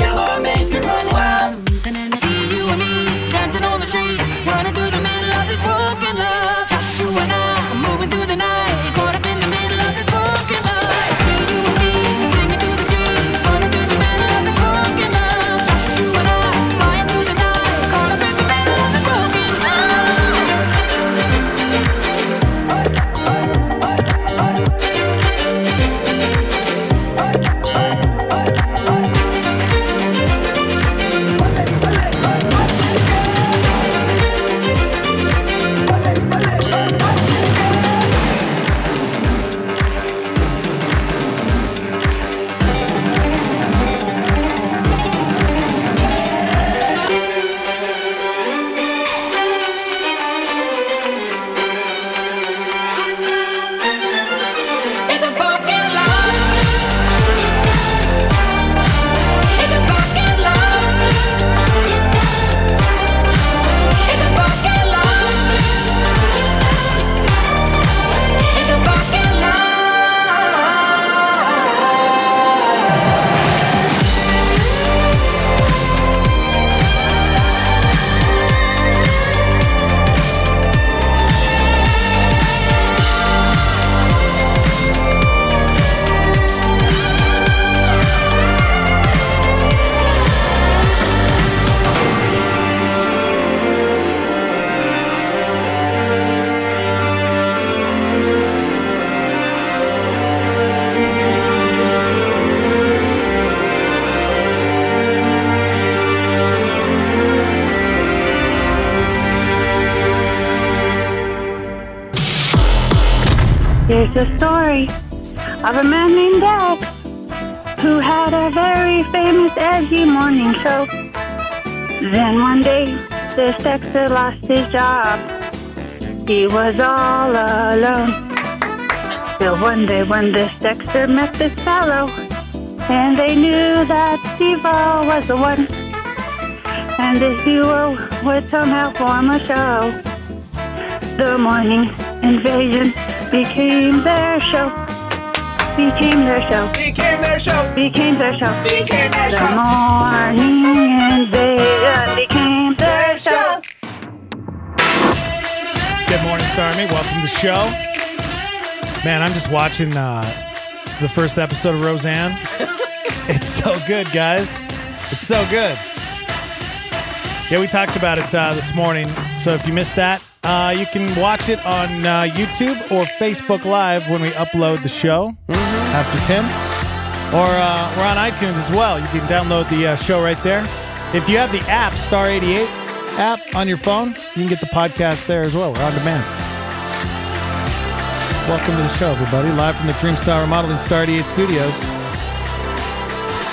you were meant to run wild. I see you and me dancing on the street, running through the middle of this broken love. Just you and I, moving through the night, caught up in the middle of this broken love. I see you and me singing through the street, running through the middle of this broken love. Just you and I, flying through the night, caught up in the middle of this broken It's a broken love. It's a broken love. It's a broken love. It's a broken love. Here's a story of a man named Dex who had a very famous edgy morning show. Then one day, this Dexter lost his job. He was all alone. Till one day when this Dexter met this fellow, and they knew that Steve-O was the one, and this duo would somehow form a show. The morning invasion became their show. Became their show. Became their show. Became their show. Became their show. The morning invasion became their show. Good morning, Starmy. Welcome to the show. Man, I'm just watching the first episode of Roseanne. It's so good, guys. It's so good. Yeah, we talked about it this morning. So if you missed that, you can watch it on YouTube or Facebook Live when we upload the show after 10. Or we're on iTunes as well. You can download the show right there. If you have the app, Star 88 app on your phone, you can get the podcast there as well. We're on demand. Welcome to the show, everybody. Live from the Dreamstar Remodeling Star 88 Studios.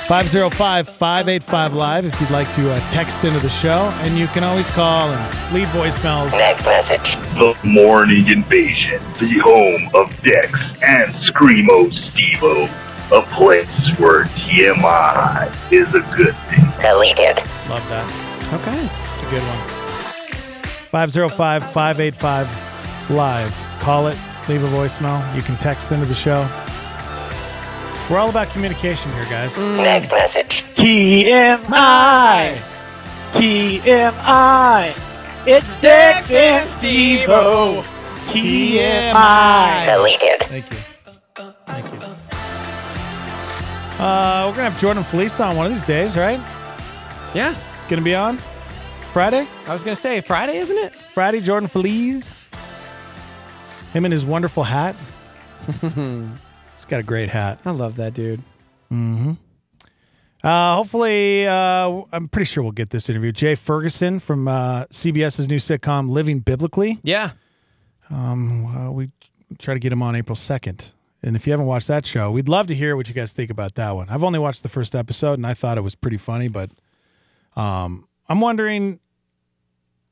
505-585-LIVE if you'd like to text into the show. And you can always call and leave voicemails. Next message. The Morning Invasion, the home of Dex and Screamo Stevo. A place where TMI is a good thing. Deleted. Love that. Okay. It's a good one. 505-585-LIVE. Call it. Leave a voicemail. You can text into the show. We're all about communication here, guys. Next message. TMI. TMI. It's Dex and Steve-O. TMI. Deleted. Thank you. Thank you. We're going to have Jordan Felice on one of these days, right? Yeah. Going to be on Friday? I was going to say Friday, isn't it? Friday, Jordan Felice. Him and his wonderful hat. He's got a great hat. I love that dude. Mm-hmm. Hopefully, I'm pretty sure we'll get this interview. Jay Ferguson from CBS's new sitcom Living Biblically. Yeah. We try to get him on April 2nd. And if you haven't watched that show, we'd love to hear what you guys think about that one. I've only watched the first episode, and I thought it was pretty funny, but I'm wondering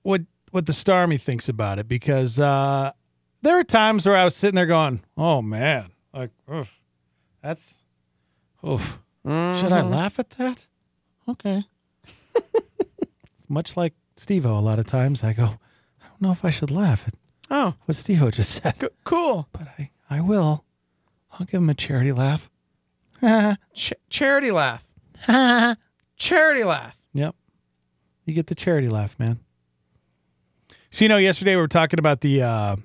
what the Starmy thinks about it, because there were times where I was sitting there going, oh, man, like, oof, that's, oof. Should I laugh at that? Okay. It's much like Steve-O a lot of times. I go, I don't know if I should laugh at what Steve-O just said. Cool. But I will. I'll give him a charity laugh. Charity laugh. Charity laugh. Yep. You get the charity laugh, man. So, yesterday we were talking about the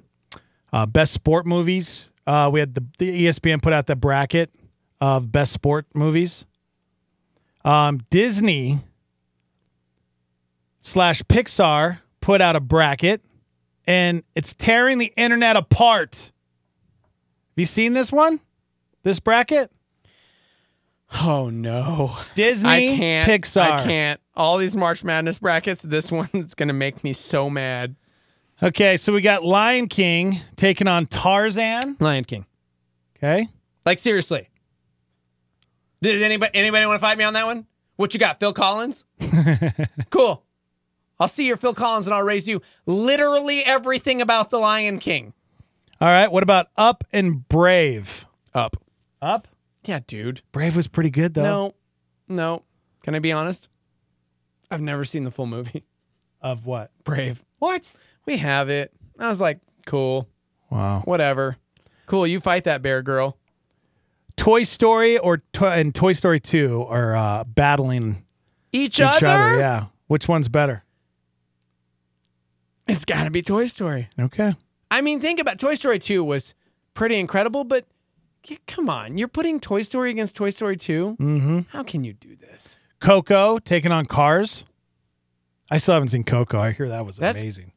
best sport movies. We had the ESPN put out the bracket of best sport movies. Disney / Pixar put out a bracket, and it's tearing the internet apart. Have you seen this one? This bracket? Oh, no. Disney, I can't. Pixar. I can't. All these March Madness brackets, this one's going to make me so mad. Okay, so we got Lion King taking on Tarzan. Lion King. Okay. Like, seriously. Does anybody want to fight me on that one? What you got, Phil Collins? Cool. I'll see your Phil Collins and I'll raise you literally everything about the Lion King. All right, what about Up and Brave? Up. Up? Yeah, dude. Brave was pretty good, though. No. Can I be honest? I've never seen the full movie. Of what? Brave. What? We have it. I was like, cool. Wow. Whatever. Cool, you fight that bear, girl. Toy Story and Toy Story 2 are battling each other? Yeah. Which one's better? It's got to be Toy Story. Okay. I mean, think about Toy Story 2 was pretty incredible, but come on. You're putting Toy Story against Toy Story 2? Mm-hmm. How can you do this? Coco taking on Cars. I still haven't seen Coco. I hear that was amazing.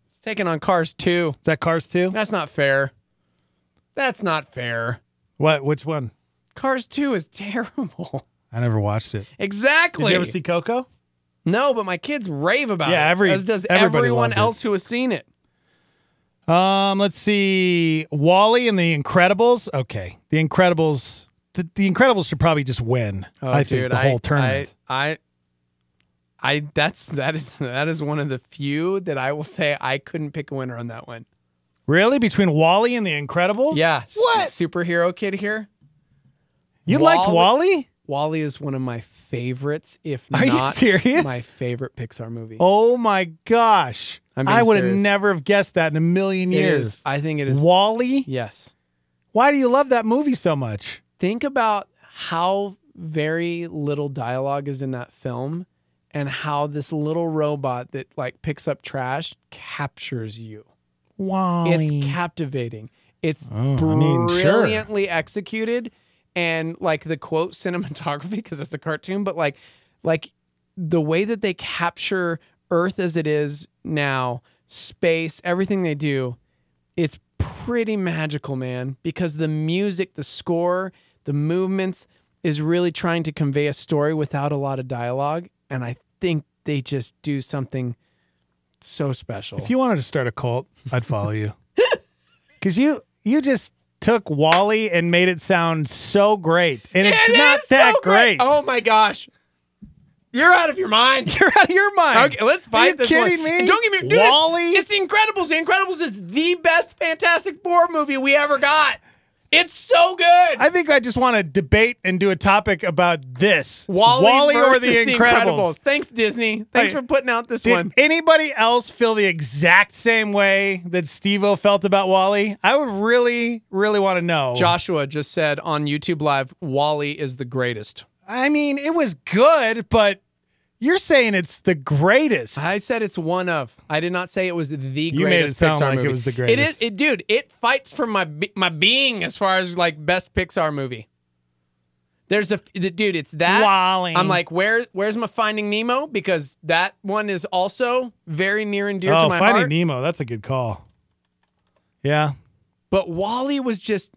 It's taking on Cars 2. Is that Cars 2? That's not fair. That's not fair. What? Which one? Cars 2 is terrible. I never watched it. Exactly. Did you ever see Coco? No, but my kids rave about it. As does everybody everyone loved else who has seen it. Let's see. Wall-E and The Incredibles. Okay. The Incredibles. The Incredibles should probably just win. I think the whole tournament. That is one of the few that I will say I couldn't pick a winner on that one. Really? Between Wall-E and The Incredibles? Yeah. What? Superhero kid here. You liked Wall-E? Wall-E is one of my favorites, if Are you not serious? my favorite Pixar movie. Oh my gosh. I'm being I would have serious. never have guessed that in a million It years. is. I think it is. Wall-E? Yes. Why do you love that movie so much? Think about how very little dialogue is in that film and how this little robot that like picks up trash captures you. Wall-E. It's captivating. It's I mean, sure. brilliantly executed, and like the quote cinematography, because it's a cartoon, but like the way that they capture Earth as it is now, space, everything they do, it's pretty magical, man. Because the music, the score, the movements is really trying to convey a story without a lot of dialogue, and I think they just do something so special. If you wanted to start a cult, I'd follow you. Because you just took Wall-E and made it sound so great. And it's not that great. Oh my gosh. You're out of your mind. You're out of your mind. Okay, let's fight this one. Are you kidding me? And don't get me, dude, Wall-E? it's The Incredibles. The Incredibles is the best Fantastic Four movie we ever got. It's so good. I think I just want to debate and do a topic about this. Wall-E or versus The Incredibles. Thanks, Disney. Thanks for putting out this one. Did anybody else feel the exact same way that Steve-O felt about Wall-E? I would really, really want to know. Joshua just said on YouTube Live, Wall-E is the greatest. I mean, it was good, but you're saying it's the greatest. I said it's one of. I did not say it was the greatest. You made it sound Pixar like movie. it was the greatest. It is, dude. It fights for my being as far as like best Pixar movie. There's dude. It's that. Wall-E. I'm like, where's my Finding Nemo? Because that one is also very near and dear to my Finding heart. Nemo. That's a good call. Yeah. But Wall-E was just.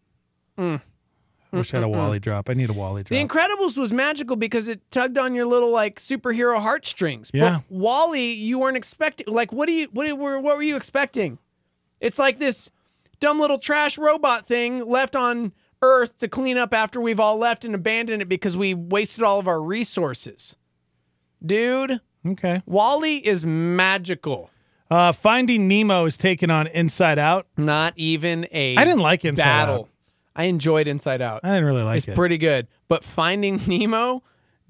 I wish I had a Wall-E drop. I need a Wall-E drop. The Incredibles was magical because it tugged on your little like superhero heartstrings. Yeah. But Wall-E, you weren't expecting. Like, what were you expecting? It's like this dumb little trash robot thing left on Earth to clean up after we've all left and abandoned it because we wasted all of our resources. Dude. Okay. Wall-E is magical. Finding Nemo is taken on Inside Out. Not even a I didn't like Inside battle. Out. I enjoyed Inside Out. I didn't really like it. It's pretty good. But Finding Nemo,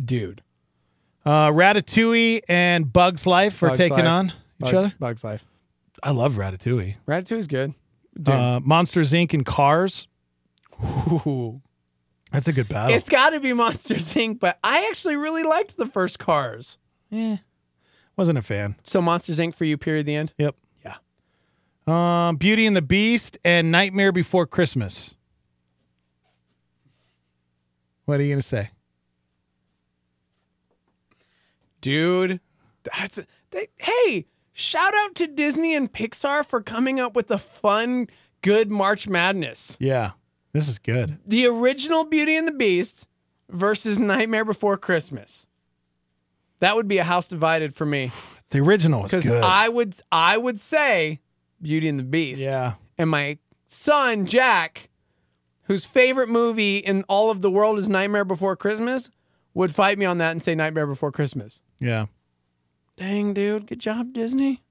dude. Ratatouille and Bug's Life are taking on each other. Bug's Life. I love Ratatouille. Ratatouille's good. Dude. Monsters, Inc. and Cars. Ooh. That's a good battle. It's got to be Monsters, Inc., but I actually really liked the first Cars. Wasn't a fan. So Monsters, Inc. for you, period, the end? Yep. Yeah. Beauty and the Beast and Nightmare Before Christmas. What are you going to say? Dude, hey, shout out to Disney and Pixar for coming up with a fun, good March Madness. Yeah, this is good. The original Beauty and the Beast versus Nightmare Before Christmas. That would be a house divided for me. The original was good. Because I would say Beauty and the Beast. Yeah. And my son, Jack, whose favorite movie in all of the world is Nightmare Before Christmas, would fight me on that and say Nightmare Before Christmas. Yeah. Dang, dude. Good job, Disney.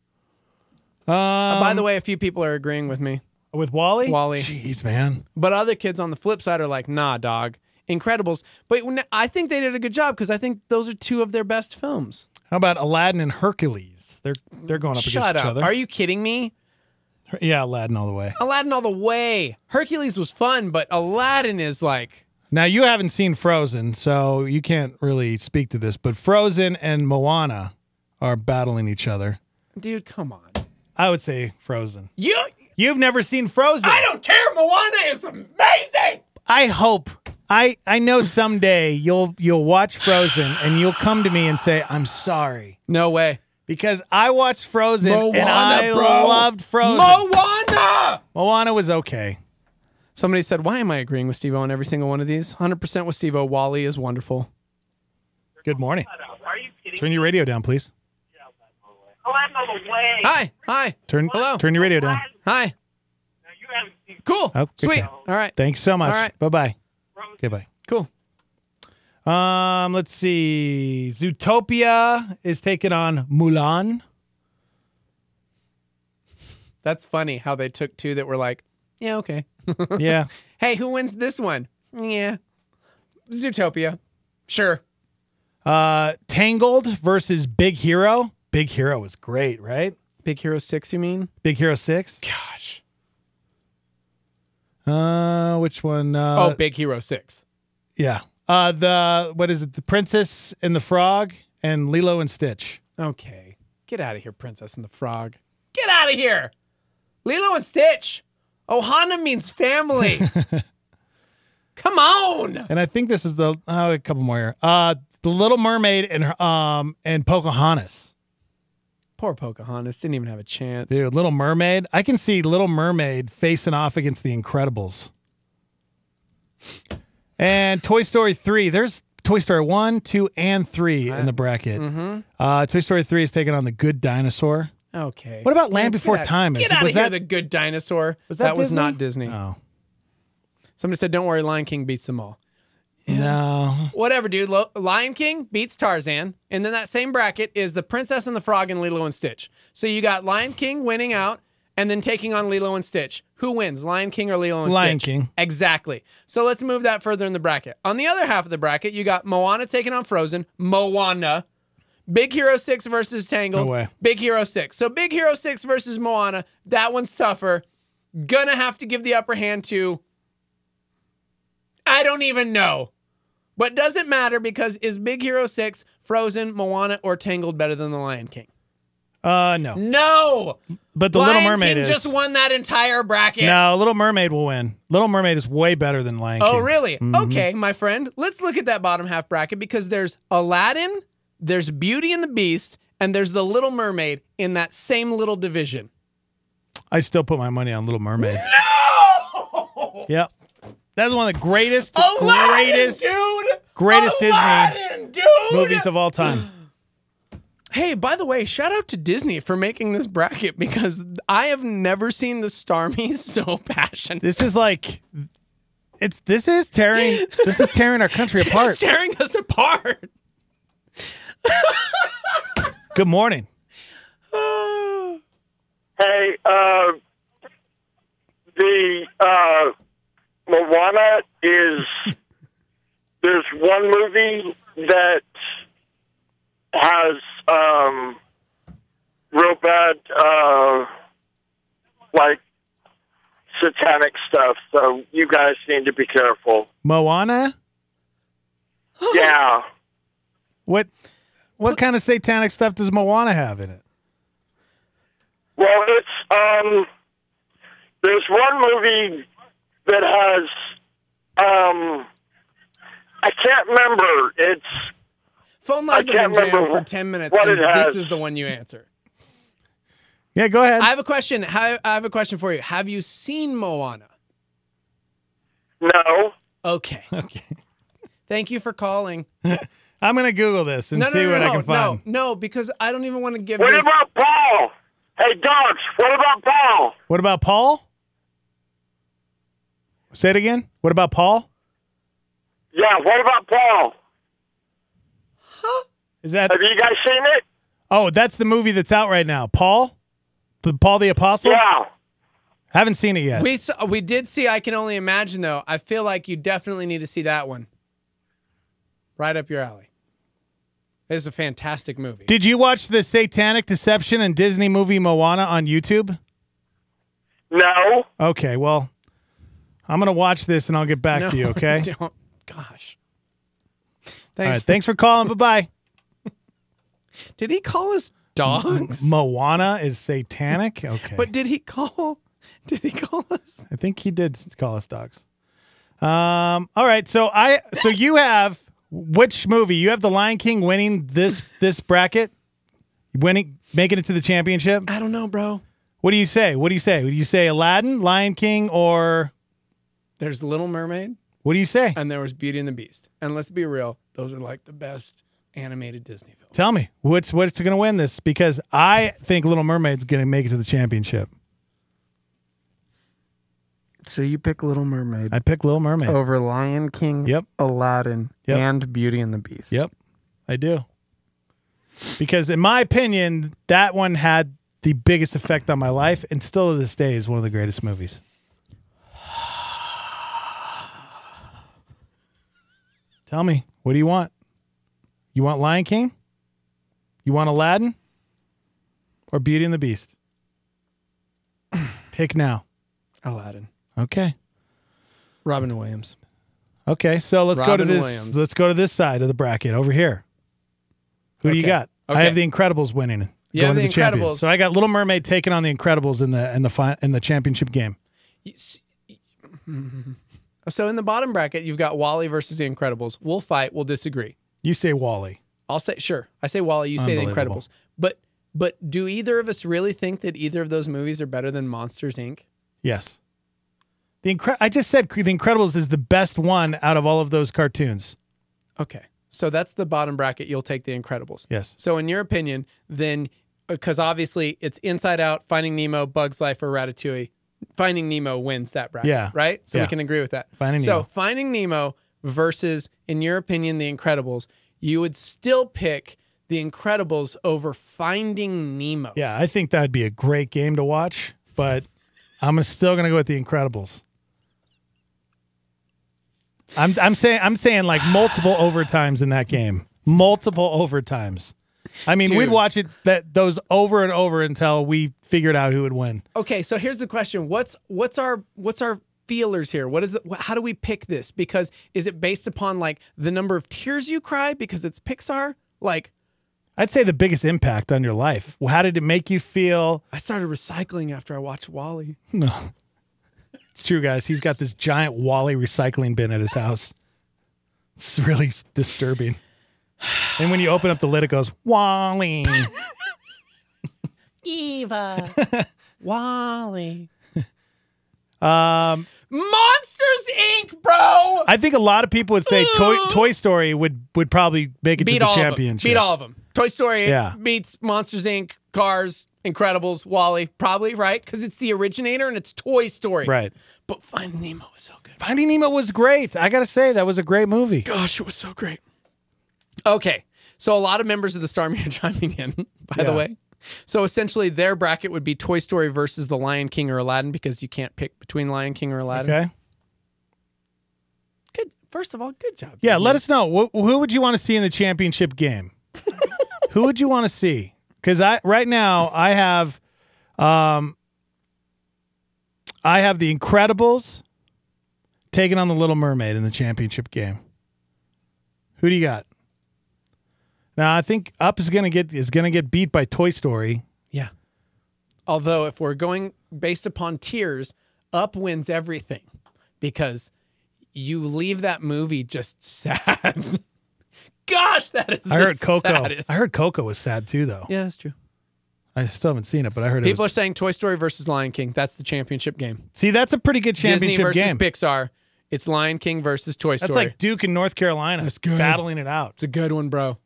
By the way, a few people are agreeing with me. With Wall-E? Wall-E. Jeez, man. But other kids on the flip side are like, nah, dog. Incredibles. But I think they did a good job because I think those are two of their best films. How about Aladdin and Hercules? They're going up against each other. Are you kidding me? Yeah, Aladdin all the way. Aladdin all the way. Hercules was fun, but Aladdin is like... Now, you haven't seen Frozen, so you can't really speak to this, but Frozen and Moana are battling each other. Dude, come on. I would say Frozen. You've never seen Frozen. I don't care. Moana is amazing. I hope. I know someday you'll watch Frozen and you'll come to me and say, I'm sorry. No way. Because I watched Frozen Moana, and I bro. loved Frozen. Moana! Moana was okay. Somebody said, why am I agreeing with Steve-O on every single one of these? 100% with Steve-O. Wall-E is wonderful. Good morning. Turn your radio down, please. Hi. Hello. Turn your radio down. Hi. Cool. Oh, Sweet. okay. All right. Thanks so much. All right. Bye-bye. Okay, bye. Cool. Let's see. Zootopia is taking on Mulan. That's funny how they took two that were like, yeah, okay. Yeah. Hey, who wins this one? Yeah. Zootopia. Sure. Tangled versus Big Hero. Big Hero was great, right? Big Hero 6, you mean? Big Hero 6? Gosh. Which one? Big Hero 6. Yeah. What is it? The Princess and the Frog and Lilo and Stitch. Okay. Get out of here, Princess and the Frog. Get out of here. Lilo and Stitch. Ohana means family. Come on. And I think this is a couple more here. The Little Mermaid and Pocahontas. Poor Pocahontas didn't even have a chance. Dude, Little Mermaid. I can see Little Mermaid facing off against The Incredibles. And Toy Story 3. There's Toy Story 1, 2, and 3 in the bracket. Toy Story 3 is taking on The Good Dinosaur. Okay. What about Land Before Time? Get out of here, The Good Dinosaur. That was Disney? not Disney. Oh. Somebody said, don't worry, Lion King beats them all. No. Whatever, dude. Lion King beats Tarzan. And then that same bracket is The Princess and the Frog and Lilo and Stitch. So you got Lion King winning out and then taking on Lilo and Stitch. Who wins, Lion King or Lilo and Stitch? Lion King. Exactly. So let's move that further in the bracket. On the other half of the bracket, you got Moana taking on Frozen. Moana. Big Hero 6 versus Tangled. No way. Big Hero 6. So Big Hero 6 versus Moana. That one's tougher. Gonna have to give the upper hand to... I don't even know. But doesn't matter because is Big Hero 6, Frozen, Moana, or Tangled better than The Lion King? No. No! But the Lion Little Mermaid King is. just won that entire bracket. No, Little Mermaid will win. Little Mermaid is way better than Lion King. Oh, really? Okay, my friend. Let's look at that bottom half bracket because there's Aladdin, there's Beauty and the Beast, and there's the Little Mermaid in that same little division. I still put my money on Little Mermaid. No! Yep. That's one of the greatest Aladdin, Disney movies of all time. Hey, by the way, shout out to Disney for making this bracket because I have never seen the Starmies so passionate. This is like, this is tearing our country apart. It's tearing us apart. Good morning. Hey, the Moana is, there's one movie that has real bad like satanic stuff, so you guys need to be careful. Moana? Yeah. What kind of satanic stuff does Moana have in it? Well, it's there's one movie that has I can't remember. It's phone lines have been jammed for 10 minutes, and this is the one you answer. Yeah, go ahead. I have a question. I have a question for you. Have you seen Moana? No. Okay. Thank you for calling. I'm going to Google this and see what I can find. No, because I don't even want to give What this... about Paul? Hey, dogs, what about Paul? What about Paul? Say it again. What about Paul? Yeah, what about Paul? Is that? Have you guys seen it? Oh, that's the movie that's out right now. Paul the Apostle? Yeah. Haven't seen it yet. We did see I Can Only Imagine, though. I feel like you definitely need to see that one. Right up your alley. It's a fantastic movie. Did you watch the Satanic Deception and Disney movie Moana on YouTube? No. Okay, well, I'm going to watch this and I'll get back to you, okay? Don't. Gosh. All right, thanks for calling. Bye-bye. Did he call us dogs? Moana is satanic? Okay. But did he call us? I think he did call us dogs. All right, so you have which movie? You have The Lion King winning this bracket? Making it to the championship? I don't know, bro. What do you say? Would you say Aladdin, Lion King, or there's Little Mermaid? What do you say? And there was Beauty and the Beast. And let's be real, those are like the best animated Disney films. Tell me, what's going to win this? Because I think Little Mermaid's going to make it to the championship. So you pick Little Mermaid. I pick Little Mermaid. Over Lion King, yep. Aladdin, and Beauty and the Beast. Yep, I do. Because in my opinion, that one had the biggest effect on my life, and still to this day is one of the greatest movies. Tell me, what do you want? You want Lion King? You want Aladdin? Or Beauty and the Beast? Pick now. Aladdin. Okay. Robin Williams. Okay, so let's go to this. Williams. Let's go to this side of the bracket over here. Who do you got? Okay. I have the Incredibles winning. You have going to The champion. Incredibles. So I got Little Mermaid taking on the Incredibles in the championship game. So in the bottom bracket, you've got Wall-E versus The Incredibles. We'll fight. We'll disagree. You say Wall-E. I'll say sure. I say Wall-E. You say The Unbelievable. Incredibles. But do either of us really think that either of those movies are better than Monsters Inc.? Yes. I just said The Incredibles is the best one out of all of those cartoons. Okay. So that's the bottom bracket. You'll take The Incredibles. Yes. So in your opinion, then, because obviously it's Inside Out, Finding Nemo, Bug's Life, or Ratatouille, Finding Nemo wins that bracket. Yeah. Right? So Yeah. we can agree with that. Finding So Nemo. Finding Nemo versus, in your opinion, The Incredibles, you would still pick The Incredibles over Finding Nemo. Yeah, I think that'd be a great game to watch, but I'm still going to go with The Incredibles. I'm saying like multiple overtimes in that game. Multiple overtimes. I mean, Dude. we'd watch those over and over until we figured out who would win. Okay, so here's the question: What's our feelers here? What is it? How do we pick this? Because is it based upon like the number of tears you cry because it's Pixar? Like, I'd say the biggest impact on your life. Well, how did it make you feel? I started recycling after I watched Wall-E. No. It's true, guys. He's got this giant Wall-E recycling bin at his house. It's really disturbing. And when you open up the lid, it goes, Wall-E. Eva. Wall-E. Monsters Inc., bro. I think a lot of people would say Toy Story would probably make it to the championship. Beat all of them. Toy Story Yeah. beats Monsters Inc., Cars, Incredibles, Wall-E, probably, right? Because it's the originator and it's Toy Story. Right. But Finding Nemo was so good. Finding Nemo was great. I got to say, that was a great movie. Gosh, it was so great. Okay. So a lot of members of the Star Meter chiming in, by the Yeah. way. So essentially their bracket would be Toy Story versus The Lion King or Aladdin because you can't pick between Lion King or Aladdin. Okay. Good. First of all, good job. Yeah, Disney. let us know. Who would you want to see in the championship game? Who would you want to see? Because right now I have The Incredibles taking on The Little Mermaid in the championship game. Who do you got? Now I think Up is gonna get beat by Toy Story. Yeah. Although if we're going based upon tiers, Up wins everything because you leave that movie just sad. Gosh, that is. I heard Coco. Saddest. I heard Coco was sad too, though. Yeah, that's true. I still haven't seen it, but I heard People it are was. saying Toy Story versus Lion King. That's the championship game. See, that's a pretty good championship Disney versus game. Pixar. It's Lion King versus Toy Story. That's like Duke and North Carolina. That's good. Battling it out. It's a good one, bro.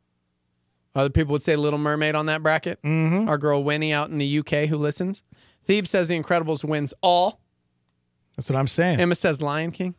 Other people would say Little Mermaid on that bracket. Mm-hmm. Our girl Winnie out in the UK who listens. Thebe says The Incredibles wins all. That's what I'm saying. Emma says Lion King.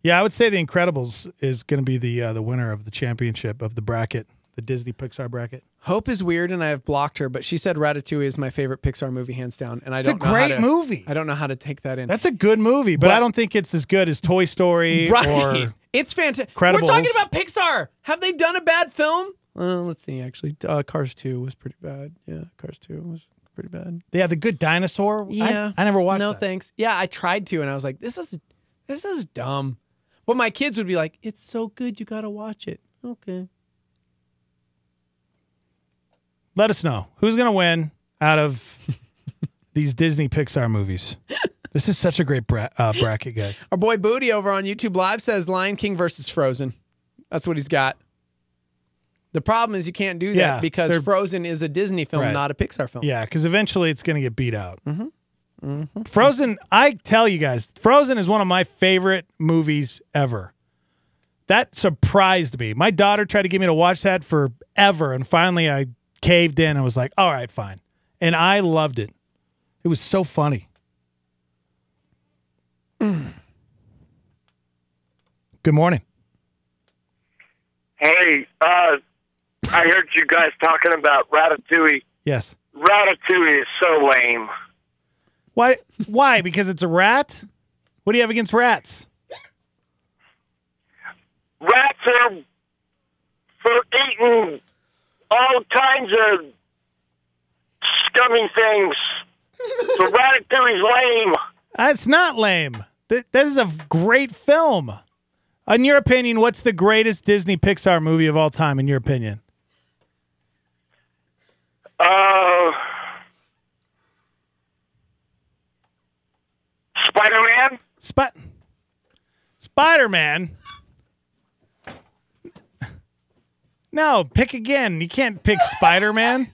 Yeah, I would say The Incredibles is going to be the winner of the championship of the bracket, the Disney Pixar bracket. Hope is weird, and I have blocked her, but she said Ratatouille is my favorite Pixar movie, hands down. And It's a great movie. I don't know how to take that in. That's a good movie, but I don't think it's as good as Toy Story right. or It's fantastic. Incredibles. We're talking about Pixar. Have they done a bad film? Let's see, actually. Cars 2 was pretty bad. Yeah, Cars 2 was pretty bad. Yeah, The Good Dinosaur. Yeah. I never watched No, that. thanks. Yeah, I tried to, and I was like, this is dumb. But my kids would be like, it's so good, you got to watch it. Okay. Let us know. Who's going to win out of these Disney Pixar movies? This is such a great bracket, guys. Our boy Booty over on YouTube Live says Lion King versus Frozen. That's what he's got. The problem is you can't do that Yeah, because they're- Frozen is a Disney film, Right. not a Pixar film. Yeah, because eventually it's going to get beat out. Mm-hmm. Frozen, I tell you guys, Frozen is one of my favorite movies ever. That surprised me. My daughter tried to get me to watch that forever, and finally I caved in and was like, all right, fine. And I loved it. It was so funny. Good morning. Hey, I heard you guys talking about Ratatouille Yes. Ratatouille is so lame. Why? Why? Because it's a rat? What do you have against rats? Rats are for eating all kinds of scummy things. So Ratatouille's lame. It's not lame. This is a great film. In your opinion, what's the greatest Disney Pixar movie of all time, in your opinion? Spider-Man? Spider-Man? No, pick again. You can't pick Spider-Man.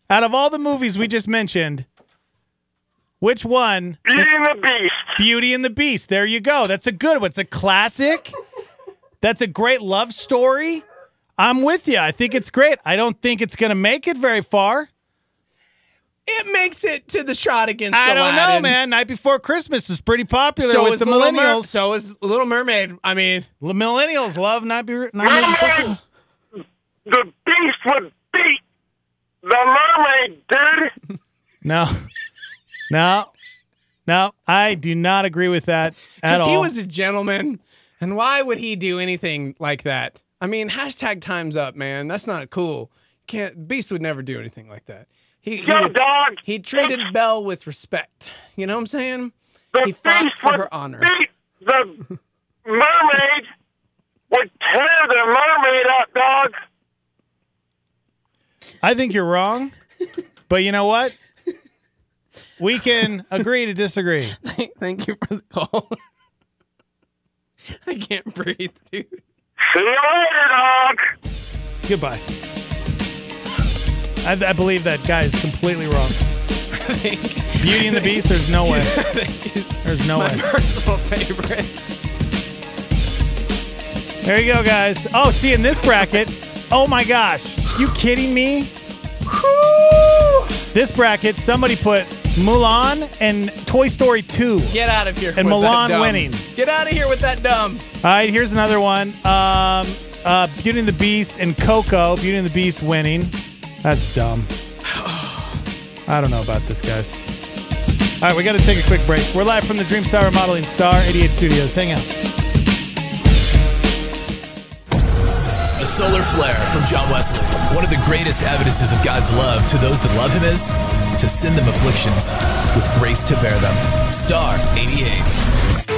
Out of all the movies we just mentioned, which one? Beauty and the Beast. Beauty and the Beast. There you go. That's a good one. It's a classic. That's a great love story. I'm with you. I think it's great. I don't think it's going to make it very far. It makes it to the shot against I Aladdin. don't know, man. Night Before Christmas is pretty popular with the millennials. So is Little Mermaid. I mean, the millennials love Night Before Christmas. The Beast would beat the mermaid, dude. No, I do not agree with that at all. Because he was a gentleman, and why would he do anything like that? I mean, hashtag time's up, man. That's not cool. Beast would never do anything like that. Dog. He treated Belle with respect. You know what I'm saying? The He fought Beast for would her honor. beat the mermaid would tear the mermaid up, dog. I think you're wrong, but you know what? We can agree to disagree. Thank you for the call. I can't breathe, dude. See you later, dog. Goodbye. I believe that guy is completely wrong. Beauty and the Beast, there's no way. There's no way. My personal favorite. There you go, guys. Oh, see, in this bracket, oh my gosh. You kidding me? This bracket, somebody put Mulan and Toy Story 2. Get out of here. And with Mulan that dumb. winning. Get out of here with that dumb. All right, here's another one. Beauty and the Beast and Coco. Beauty and the Beast winning. That's dumb. I don't know about this, guys. All right, we got to take a quick break. We're live from the Dreamstar Remodeling Star 88 Studios. Hang out. A solar flare from John Wesley. One of the greatest evidences of God's love to those that love him is to send them afflictions with grace to bear them. Star 88.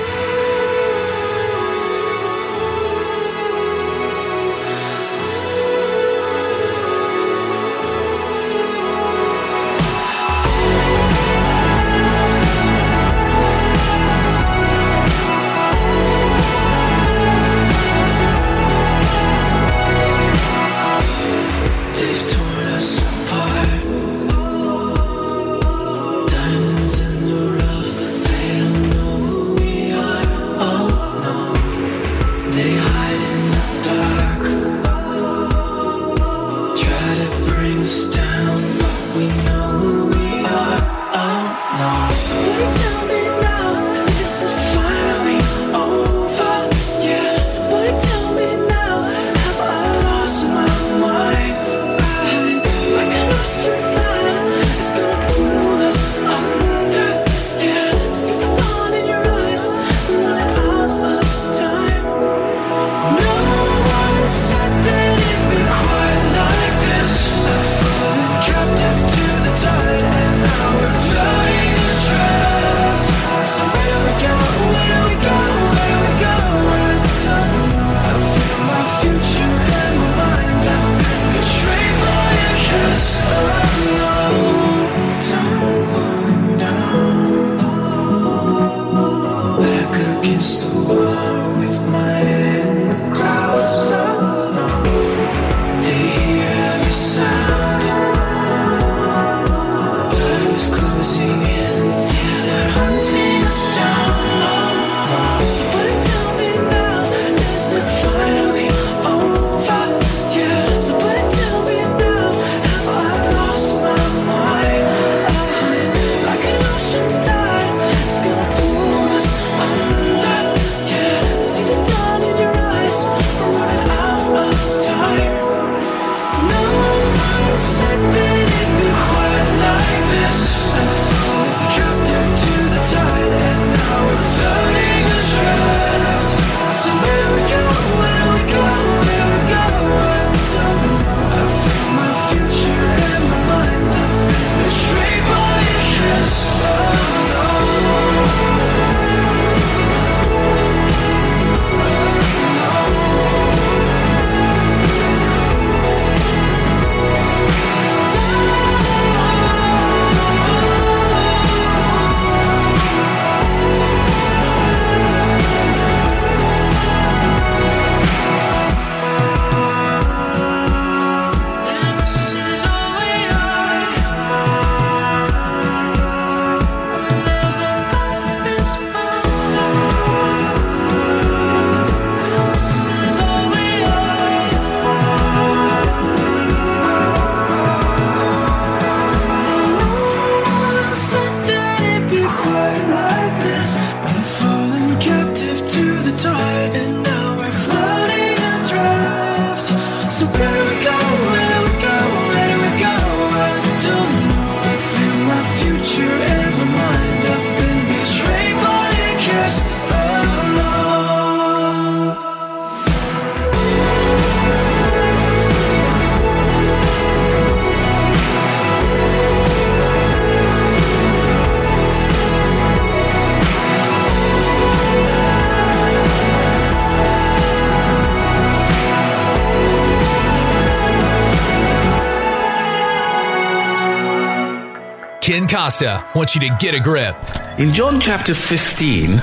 Ken Costa wants you to get a grip. In John chapter 15,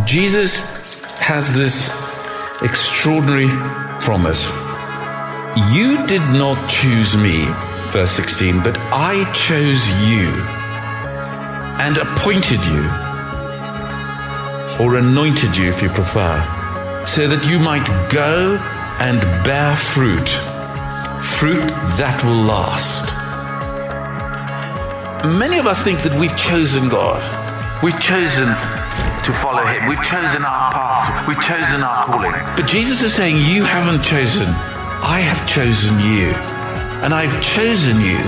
Jesus has this extraordinary promise. You did not choose me, verse 16, but I chose you and appointed you, or anointed you if you prefer, so that you might go and bear fruit, fruit that will last. Many of us think that we've chosen God. We've chosen to follow Him. We've chosen our path. We've chosen our calling. But Jesus is saying, you haven't chosen. I have chosen you. And I've chosen you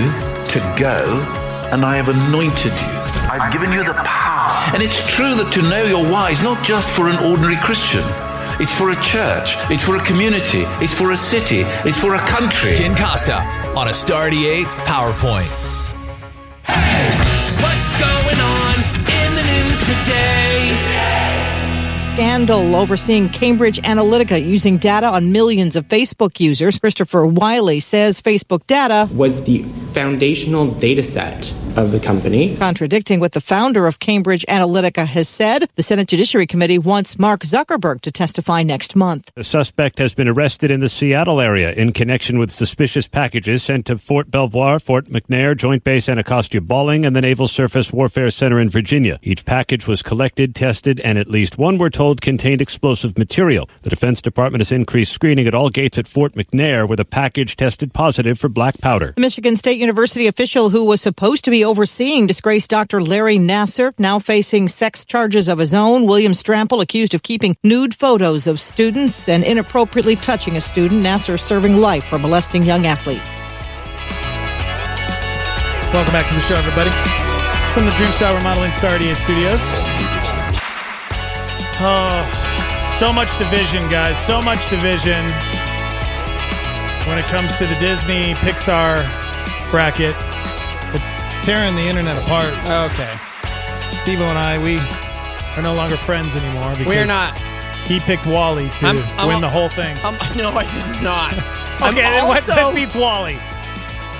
to go, and I have anointed you. I've given you the power. And it's true that to know your why is not just for an ordinary Christian. It's for a church. It's for a community. It's for a city. It's for a country. Ken Costa on a Star 88 PowerPoint. What's going on in the news today? Scandal overseeing Cambridge Analytica using data on millions of Facebook users. Christopher Wiley says Facebook data was the foundational data set of the company. Contradicting what the founder of Cambridge Analytica has said, the Senate Judiciary Committee wants Mark Zuckerberg to testify next month. The suspect has been arrested in the Seattle area in connection with suspicious packages sent to Fort Belvoir, Fort McNair, Joint Base Anacostia Balling, and the Naval Surface Warfare Center in Virginia. Each package was collected, tested, and at least one, we're told, contained explosive material. The Defense Department has increased screening at all gates at Fort McNair, where the package tested positive for black powder. The Michigan State University official who was supposed to be overseeing disgraced Dr. Larry Nassar, now facing sex charges of his own. William Strample accused of keeping nude photos of students and inappropriately touching a student. Nassar serving life for molesting young athletes. Welcome back to the show, everybody. From the Dreamstar Remodeling Star 88 Studios. Oh, so much division, guys. So much division when it comes to the Disney Pixar bracket. It's tearing the internet apart. Okay. Steve and I, we are no longer friends anymore because We're not. He picked Wally to win the whole thing. No, I did not. Okay, then what beats Wally?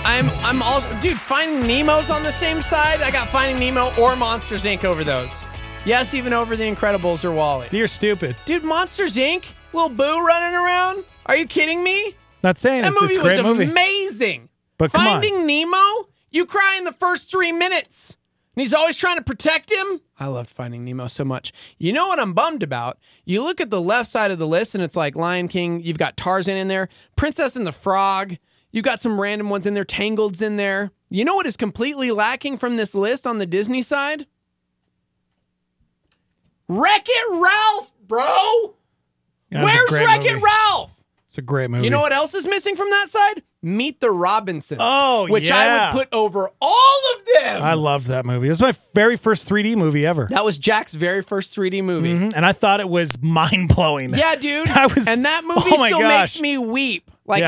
I'm also, dude, Finding Nemo's on the same side. I got Finding Nemo or Monsters Inc. over those. Yes, even over The Incredibles or Wally. You're stupid. Dude, Monsters Inc. Little Boo running around. Are you kidding me? Not saying that it's a great movie. Amazing. But come on. Finding Nemo, you cry in the first 3 minutes. And he's always trying to protect him. I loved Finding Nemo so much. You know what I'm bummed about? You look at the left side of the list and it's like Lion King. You've got Tarzan in there. Princess and the Frog. You've got some random ones in there. Tangled's in there. You know what is completely lacking from this list on the Disney side? Wreck-It Ralph, bro. Yeah, Where's Wreck-It Ralph? It's a great movie. You know what else is missing from that side? Meet the Robinsons. Oh, which I would put over all of them. I loved that movie. It was my very first 3D movie ever. That was Jack's very first 3D movie. Mm-hmm. And I thought it was mind-blowing. Yeah, dude. And that movie still makes me weep. Like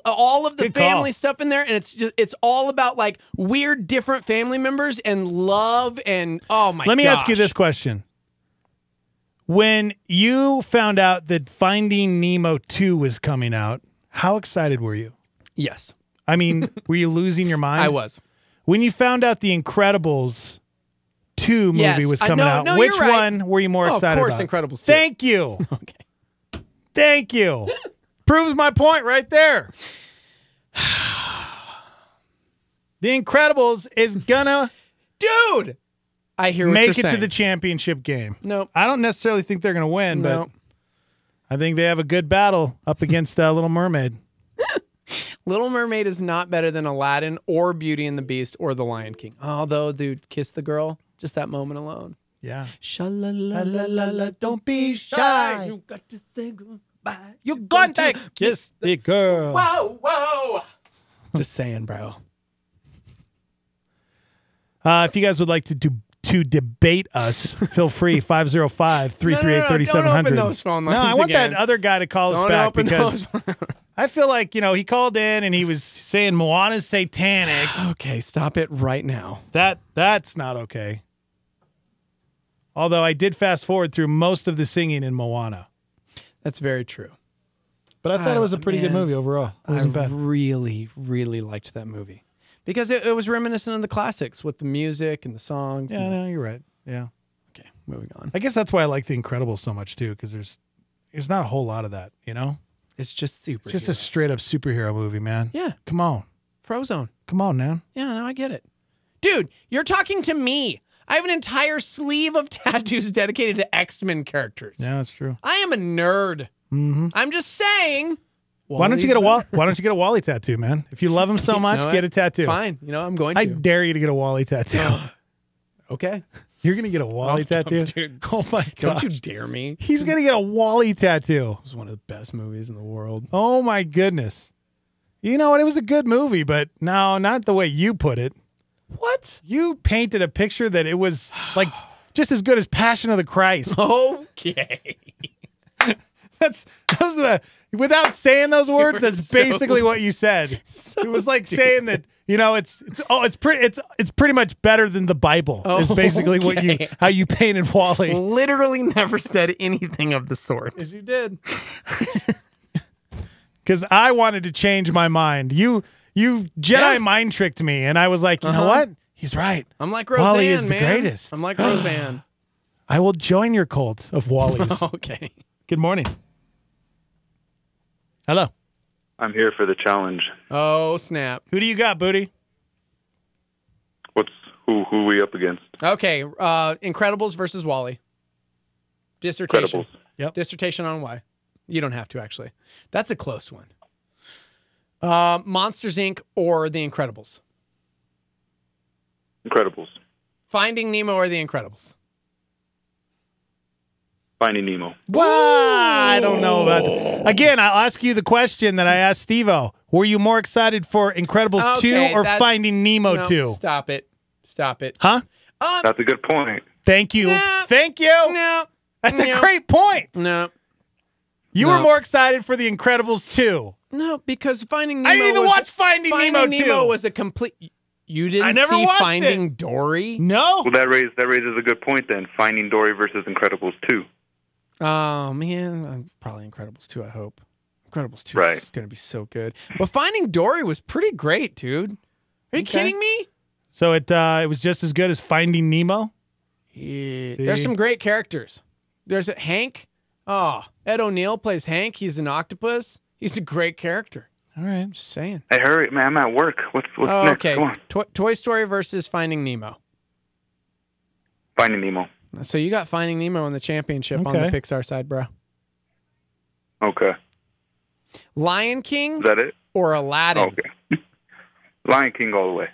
all of the family stuff in there, and it's all about like weird different family members and love and oh my gosh. Let me ask you this question. When you found out that Finding Nemo 2 was coming out, how excited were you? Yes. I mean, were you losing your mind? I was. When you found out the Incredibles 2 movie was coming out, which one were you more excited about? Of course, Incredibles 2. Thank you. Okay. Thank you. Proves my point right there. The Incredibles is gonna... Dude! I hear what you're saying. Make it to the championship game. Nope. I don't necessarily think they're going to win, but I think they have a good battle up against Little Mermaid. Little Mermaid is not better than Aladdin or Beauty and the Beast or The Lion King. Although, dude, Kiss the Girl, just that moment alone. Yeah. Sha-la-la-la-la-la, don't be shy. You got to say goodbye. You got to kiss the girl. Whoa, whoa. Just saying, bro. If you guys would like to debate us, feel free, 505-338-3700. Don't open those phone lines I want again. that other guy to call us back because I feel like, he called in and he was saying Moana's satanic. Okay, stop it right now. That's not okay. Although I did fast forward through most of the singing in Moana. That's very true. But I thought it was a pretty good movie overall. It wasn't bad. I really, really liked that movie. Because it was reminiscent of the classics with the music and the songs. Yeah, no, you're right. Yeah. Okay, moving on. I guess that's why I like The Incredibles so much too, because there's not a whole lot of that, you know? It's just super. It's just a straight up superhero movie, man. Yeah. Come on. Frozone. Come on, man. Yeah, no, I get it. Dude, you're talking to me. I have an entire sleeve of tattoos dedicated to X-Men characters. Yeah, that's true. I am a nerd. Mm-hmm. I'm just saying. Why don't you get a Wally tattoo, man? If you love him so much, know get what? a tattoo. Fine. You know, I'm going to. I dare you to get a Wally tattoo. Okay. You're going to get a Wally tattoo? Dude, oh, my God. Don't you dare me. He's going to get a Wally tattoo. It was one of the best movies in the world. Oh, my goodness. You know what? It was a good movie, but no, not the way you put it. What? You painted a picture that it was like just as good as Passion of the Christ. Okay. Those are the, without saying those words, that's so- basically what you said. It was like saying that, you know, it's pretty much better than the Bible. Is basically what how you painted Wally. Literally never said anything of the sort. Yes, you did. Because I wanted to change my mind. You Jedi mind tricked me, and I was like, you know what? He's right. I'm like Roseanne, Wally is the man. greatest. I'm like Roseanne. I will join your cult of Wallies. Okay. Good morning. Hello. I'm here for the challenge. Oh, snap. Who do you got, Booty? Who are we up against? Okay, Incredibles versus Wally. Dissertation. Incredibles. Yep. Dissertation on why. You don't have to, actually. That's a close one. Monsters, Inc. or The Incredibles? Incredibles. Finding Nemo or The Incredibles? Finding Nemo. Wow, I don't know about that. Again, I'll ask you the question that I asked Steve-O. Were you more excited for Incredibles 2 or Finding Nemo no, 2? Stop it. Stop it. Huh? That's a good point. Thank you. No. Thank you. No. That's No. a great point. No. You were more excited for The Incredibles 2. No, because Finding Nemo I didn't even watch Finding Nemo 2. Nemo was a complete... You didn't I never see watched Finding it. Dory? No. Well, that raises a good point then. Finding Dory versus Incredibles 2. Oh, man. Probably Incredibles 2, I hope. Incredibles 2 Right. is going to be so good. But Finding Dory was pretty great, dude. Are you kidding me? So it was just as good as Finding Nemo? Yeah. There's some great characters. There's Hank. Oh, Ed O'Neill plays Hank. He's an octopus. He's a great character. All right. Just saying. Hey, hurry, man. I'm at work. What's Oh, next? okay. Come on. Toy Story versus Finding Nemo. Finding Nemo. So you got Finding Nemo in the championship on the Okay. Pixar side, bro. Okay. Lion King Is that it? or Aladdin? Okay. Lion King all the way.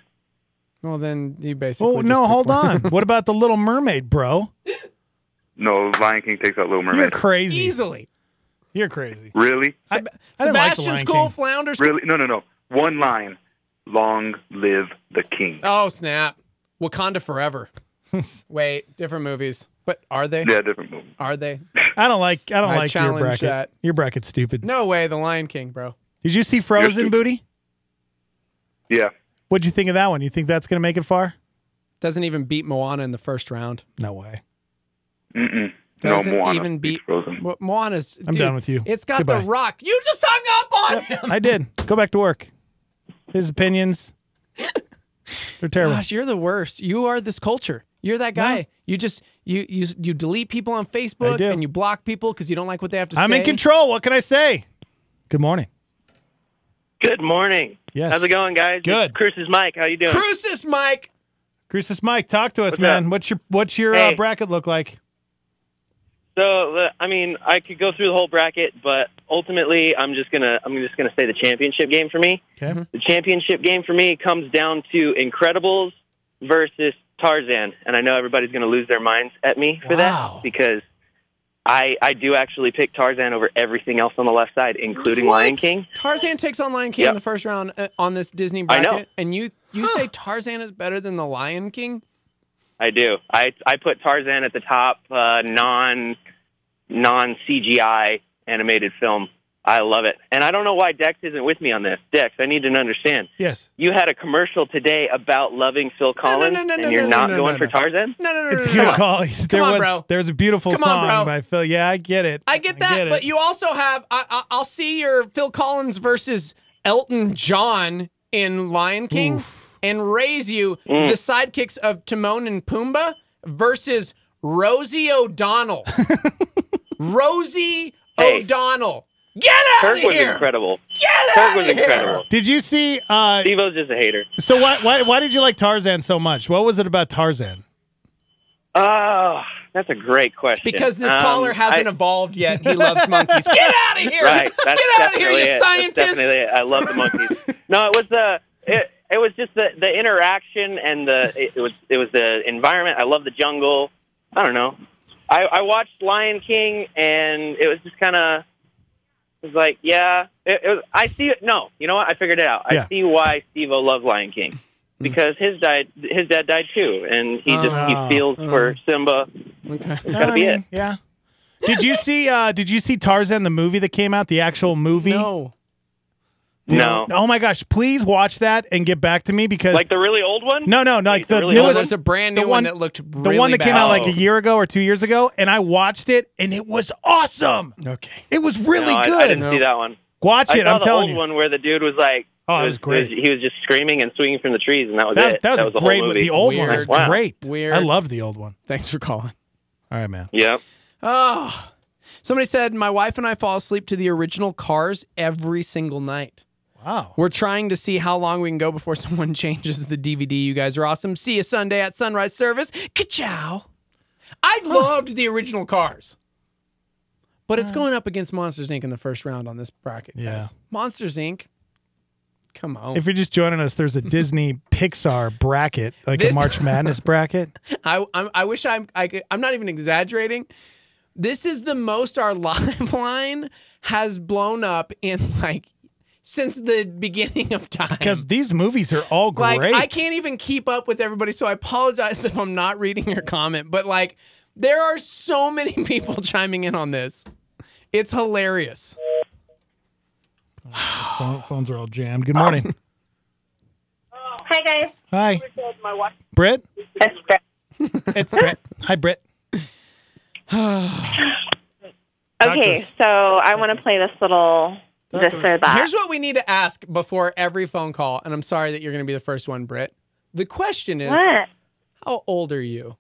Well, then you basically. Oh, no, hold on. What about The Little Mermaid, bro? No, Lion King takes out Little Mermaid. You're crazy. Easily. You're crazy. Really? I didn't like The Sebastian Lion School King. Flounders. Really? No. One line. Long live the king. Oh, snap. Wakanda Forever. Wait, different movies. But are they? Yeah, different movie. Are they? I don't like your challenge bracket. that. Your bracket's stupid. No way, The Lion King, bro. Did you see Frozen, Booty? Yeah. What'd you think of that one? You think that's going to make it far? Doesn't even beat Moana in the first round. No way. Mm-mm. No, Doesn't Moana even beat Frozen. Moana's. I'm dude, done with you. It's got Goodbye. The Rock. You just hung up on him. I did. Go back to work. His opinions, they're terrible. Gosh, you're the worst. You are this culture. You're that guy. No. You just you delete people on Facebook and you block people because you don't like what they have to say. I'm in control. What can I say? Good morning. Good morning. Yes. How's it going, guys? Good. Crucis Mike, how you doing? Crucis Mike. Crucis Mike, talk to us, man. What's your Hey. bracket look like? So, I mean, I could go through the whole bracket, but ultimately, I'm just gonna say the championship game for me. Okay. The championship game for me comes down to Incredibles versus Tarzan, and I know everybody's gonna lose their minds at me for that because I do actually pick Tarzan over everything else on the left side, including What? Lion King. Tarzan takes on Lion King in the first round on this Disney I know. bracket, and you say Tarzan is better than the Lion King? I do. I put Tarzan at the top, non CGI animated film. I love it, and I don't know why Dex isn't with me on this. Dex, I need to understand. Yes. You had a commercial today about loving Phil Collins, and you're not going for Tarzan. No. It's a good call. There's a beautiful Come on, song bro. by Phil. Yeah, I get it. I get that, but you also have. I'll see your Phil Collins versus Elton John in Lion King, and raise you the sidekicks of Timon and Pumbaa versus Rosie O'Donnell. Rosie O'Donnell. Get out of here! Kirk was incredible. Get Kirk out was of here! incredible. Did you see? Steve-O's just a hater. So why did you like Tarzan so much? What was it about Tarzan? Oh, that's a great question. It's because this caller hasn't evolved yet. He loves monkeys. Get out of here! Right, that's Get out of here, you definitely it. scientist! That's definitely it. I love the monkeys. No, it was just the interaction and it was the environment. I love the jungle. I don't know. I watched Lion King and it was just kind of. It was like, yeah, I see it. No, you know what? I figured it out. I see why Steve-O loves Lion King. Because his dad died too, and he feels for Simba. Okay. That's gotta be it. Yeah. Did you see Tarzan the movie that came out, the actual movie? No. No. Oh my gosh! Please watch that and get back to me because like the really old one. No, like the really newest. There's a brand new one that looked really the one that came bad. out like a year ago or 2 years ago, and I watched it and it was awesome. Okay. It was really No, good. I didn't see that one. Watch it. I saw I'm the telling old you. one where the dude was like, Oh, it was great. He was just screaming and swinging from the trees, and that was it. That was the great. Whole movie. The old one was Wow. great. Weird. I love the old one. Thanks for calling. All right, man. Yep. Oh, somebody said my wife and I fall asleep to the original Cars every single night. Wow. We're trying to see how long we can go before someone changes the DVD. You guys are awesome. See you Sunday at Sunrise Service. Ka-chow. I loved the original Cars. But it's going up against Monsters, Inc. in the first round on this bracket, guys. Yeah. Monsters, Inc. Come on. If you're just joining us, there's a Disney Pixar bracket, like a March Madness bracket. I wish I'm not even exaggerating. This is the most our live line has blown up in since the beginning of time. Because these movies are all great. I can't even keep up with everybody, so I apologize if I'm not reading your comment. But there are so many people chiming in on this. It's hilarious. Phones are all jammed. Good morning. Hi, guys. Hi. Britt? It's Britt. It's Britt. Hi, Britt. Okay, so I want to play this little this or that. Here's what we need to ask before every phone call, and I'm sorry that you're going to be the first one, Britt. The question is, What? how old are you?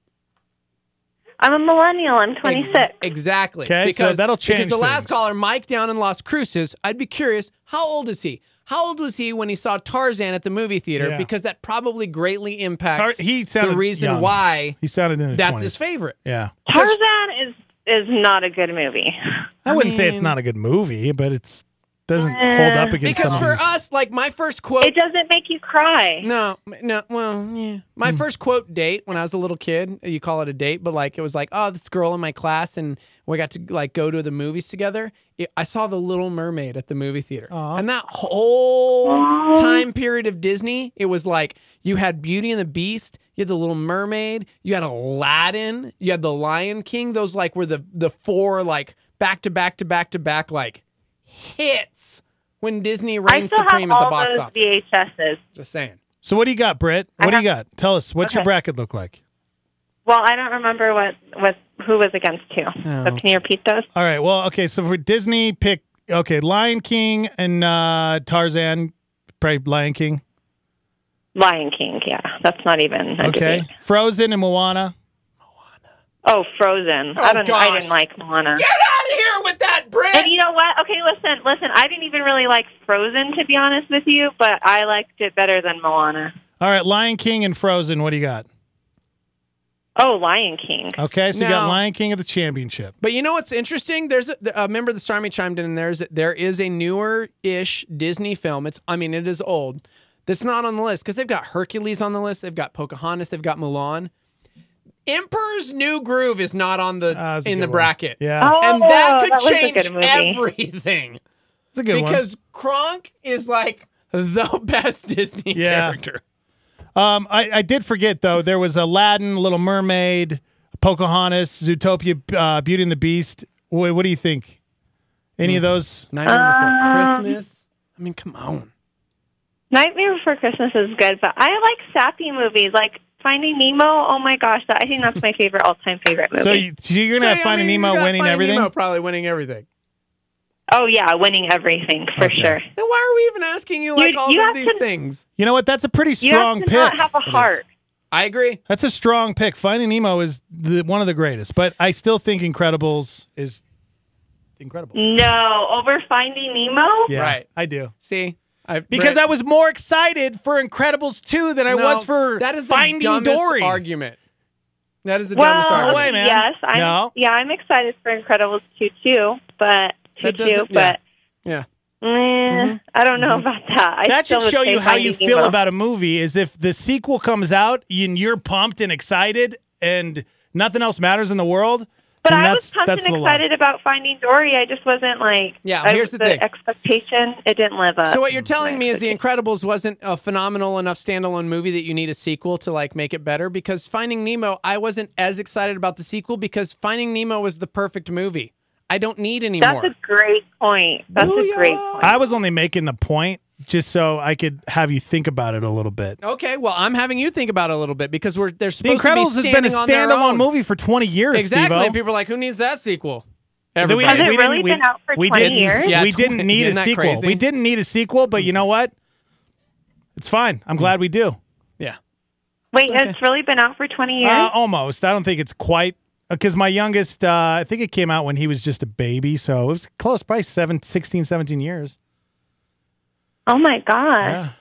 I'm a millennial. I'm 26. Exactly. Okay, so that'll change Because the last things. caller, Mike down in Las Cruces, I'd be curious, how old is he? How old was he when he saw Tarzan at the movie theater? Yeah. Because that probably greatly impacts He sounded the reason young. why He sounded in the that's 20s. his favorite. Yeah. Tarzan is not a good movie. I wouldn't say it's not a good movie, but it's doesn't hold up against Because some for of these. us, my first quote... It doesn't make you cry. No, well, yeah. My first quote date when I was a little kid, you call it a date, but it was oh, this girl in my class, and we got to go to the movies together. I saw The Little Mermaid at the movie theater. And that whole time period of Disney, it was you had Beauty and the Beast, you had The Little Mermaid, you had Aladdin, you had The Lion King. Those were the four back to back to back to back hits when Disney reigned supreme at the box office. VHSs. Just saying. So what do you got, Britt? What do you got? Tell us. What's your bracket look like? Well, I don't remember who was against who. Oh. So can you repeat those? All right. Well, okay. So for Disney, pick Lion King and Tarzan. Probably Lion King. Lion King. Yeah, that's not even a Okay. debate. Frozen and Moana. Oh, Frozen. I didn't like Moana. Get out of here with that, Britt! And you know what? Okay, listen. I didn't even really like Frozen, to be honest with you, but I liked it better than Moana. All right. Lion King and Frozen. What do you got? Oh, Lion King. Okay. So you got Now- Lion King of the championship. But you know what's interesting? There's a member of the Army chimed in, and there is a newer-ish Disney film. It is old. That's not on the list because they've got Hercules on the list. They've got Pocahontas. They've got Mulan. Emperor's New Groove is not on the in the bracket. Yeah. And that could that was a change good movie. everything. It's a good one. Because Kronk is the best Disney character. I did forget though. There was Aladdin, Little Mermaid, Pocahontas, Zootopia, Beauty and the Beast. What do you think? Any of those? Nightmare Before Christmas. I mean, come on. Nightmare Before Christmas is good, but I like sappy movies like Finding Nemo. Oh my gosh, I think that's my favorite all-time favorite movie. So you're gonna have Finding Nemo winning everything? Nemo probably winning everything. Oh yeah, winning everything for sure. Then why are we even asking you like all of these things? You know what? That's a pretty strong you have pick. to not have a heart. I agree. That's a strong pick. Finding Nemo is one of the greatest, but I still think Incredibles is incredible. No, over Finding Nemo? Yeah, Right. I do. See, Because I was more excited for Incredibles 2 than I was for that is the Finding dumbest Dory. argument. That is the dumbest Well, argument. way, man. yes, No. I'm excited for Incredibles 2 too, but Yeah. I don't know about that. That should show you how you feel about. about a movie is if the sequel comes out and you're pumped and excited and nothing else matters in the world. But then I was pumped that's and the excited about Finding Dory. I just wasn't like, here's the thing. expectation, it didn't live up. So what you're telling me is The Incredibles wasn't a phenomenal enough standalone movie that you need a sequel to like make it better? Because Finding Nemo, I wasn't as excited about the sequel because Finding Nemo was the perfect movie. I don't need any more. That's a great point. That's a great point. I was only making the point just so I could have you think about it a little bit. Okay, well, I'm having you think about it a little bit because they're The supposed to be Incredibles has been a standing on their standalone own. movie for 20 years, Exactly. Steve-O. And people are like, who needs that sequel? Has it really been out for 20 years? Yeah, we didn't need a isn't that sequel. crazy? We didn't need a sequel, but you know what? It's fine. I'm glad we do. Yeah. Wait, it's really been out for 20 years? Almost. I don't think it's quite. Because my youngest, I think it came out when he was just a baby, so it was close, probably 16, 17 years. Oh, my God.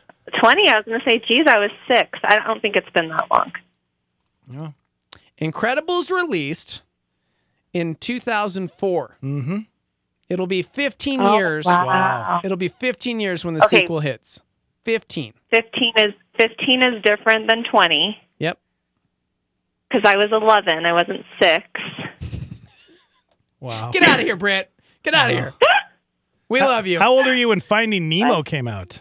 20, I was going to say, geez, I was 6. I don't think it's been that long. Yeah. Incredibles released in 2004. Mm-hmm. It'll be 15 Oh, years. wow. It'll be 15 years when the Okay. sequel hits. 15. 15 is different than 20. Yep. Because I was 11. I wasn't 6. Wow. Get out of here, Britt. Get out of here. We love you. How old are you when Finding Nemo came out?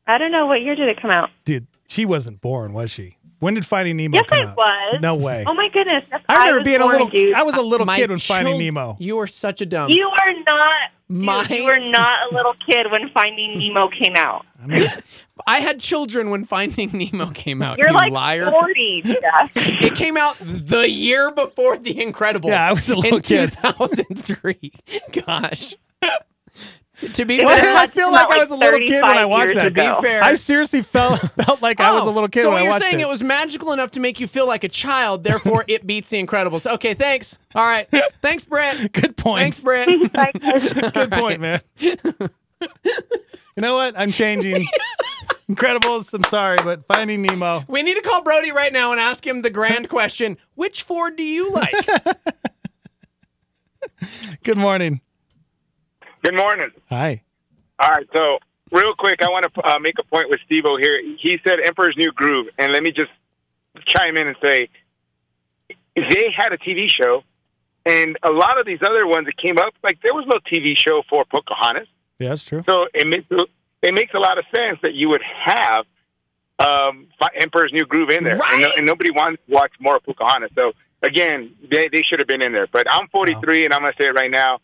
I don't know. What year did it come out? Dude, she wasn't born, was she? When did Finding Nemo Yes, come I out? was. No way. Oh, my goodness. Yes, I remember was being a born, little. dude. I was a little My kid when Finding chil- Nemo. You are such a dumb. You are not. You were not a little kid when Finding Nemo came out. I had children when Finding Nemo came out. You're you like liar. 40, Jeff. It came out the year before The Incredibles. Yeah, I was a little in kid. 2003. Gosh. To be Why fair, did I feel like I was a little kid when I watched that? To be fair, I seriously felt like I was a little kid so when I you're watched saying it. it was magical enough to make you feel like a child, therefore it beats The Incredibles. Okay, thanks. All right. Thanks, Brett. Good point. Thanks, Brett. Good point, man. You know what? I'm changing. Incredibles, I'm sorry, but Finding Nemo. We need to call Brody right now and ask him the grand question, which Ford do you like? Good morning. Good morning. Hi. All right, so real quick, I want to make a point with Steve-O here. He said Emperor's New Groove, and let me just chime in and say they had a TV show, and a lot of these other ones that came up, like there was no TV show for Pocahontas. Yeah, that's true. So it makes a lot of sense that you would have Emperor's New Groove in there, Right? and nobody wants to watch more of Pocahontas. So again, they should have been in there. But I'm 43, and I'm going to say it right now.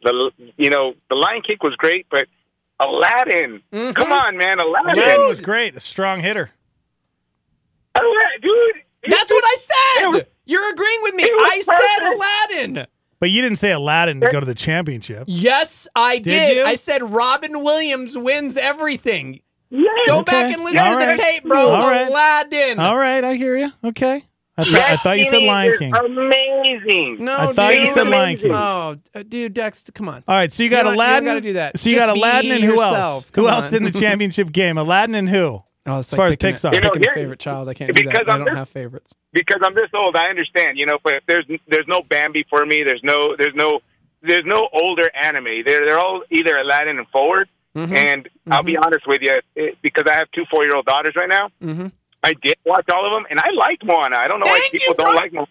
The Lion King was great, but Aladdin, come on, man, Aladdin was great. A strong hitter. Dude, that's what I said. You're agreeing with me. I said Aladdin. But you didn't say Aladdin to go to the championship. Yes, I did. you? I said Robin Williams wins everything. Yes. Go Okay. back and listen All to the right. tape, bro. All right. Aladdin. All right, I hear you. Okay. I thought you said Lion King. Amazing. No, I thought you dude. said Lion King. Oh, dude, Dex, come on. All right, so you got You Aladdin. gotta do that. So you Just got be Aladdin and who yourself. else? Come Who else on. in the championship game? Aladdin and who? Oh, it's as far like as Pixar. picking a here- favorite child. I can't do that. I don't have favorites. Because I'm this old, I understand, but there's no Bambi for me. There's no older anime. They're all either Aladdin and forward. And I'll be honest with you, because I have 2 4-year-old daughters right now. I did watch all of them, and I liked Moana. I don't know why people don't like Moana.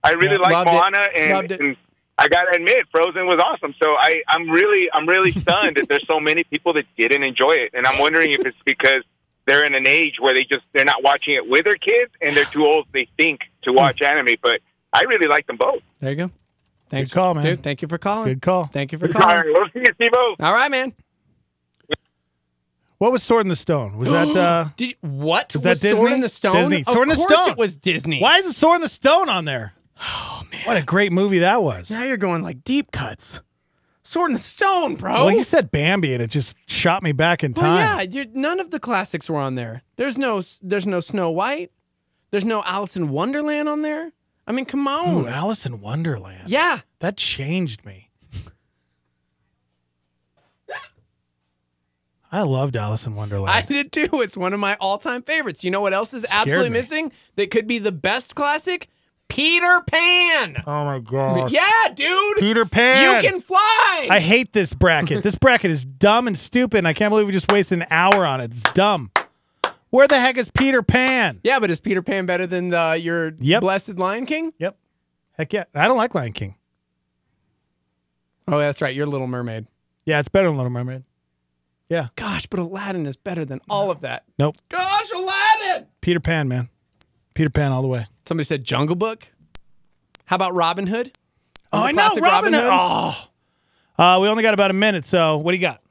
I really like loved it. Moana, Loved it. and I gotta admit, Frozen was awesome. So I'm really stunned that there's so many people that didn't enjoy it, and I'm wondering if it's because they're in an age where they're not watching it with their kids, and they're too old, they think, to watch anime. But I really like them both. There you go. Thanks, Good call, man. Dude, thank you for calling. Good call. Thank you for All calling. right, we'll see you, Steve-O. All right, man. What was Sword in the Stone? Was that what? Was that Disney? Sword in the Stone? Disney. Sword in Of the course Stone. it was Disney. Why is it Sword in the Stone on there? Oh man, what a great movie that was. Now you're going like deep cuts. Sword and Stone, bro. Well, he said Bambi, and it just shot me back in time. Well, yeah, none of the classics were on there. There's no Snow White. There's no Alice in Wonderland on there. I mean, come on. Ooh, Alice in Wonderland. Yeah. That changed me. I loved Alice in Wonderland. I did too. It's one of my all-time favorites. You know what else is absolutely missing that could be the best classic? Peter Pan. Oh, my gosh. Yeah, dude. Peter Pan. You can fly. I hate this bracket. This bracket is dumb and stupid, and I can't believe we just wasted an hour on it. It's dumb. Where the heck is Peter Pan? Yeah, but is Peter Pan better than your Blessed Lion King? Yep. Heck yeah. I don't like Lion King. Oh, that's right. You're Little Mermaid. Yeah, it's better than Little Mermaid. Yeah. Gosh, but Aladdin is better than all of that. Nope. Gosh, Aladdin! Peter Pan, man. Peter Pan all the way. Somebody said Jungle Book. How about Robin Hood? Oh, I know. Robin Hood. Oh. We only got about a minute, so what do you got?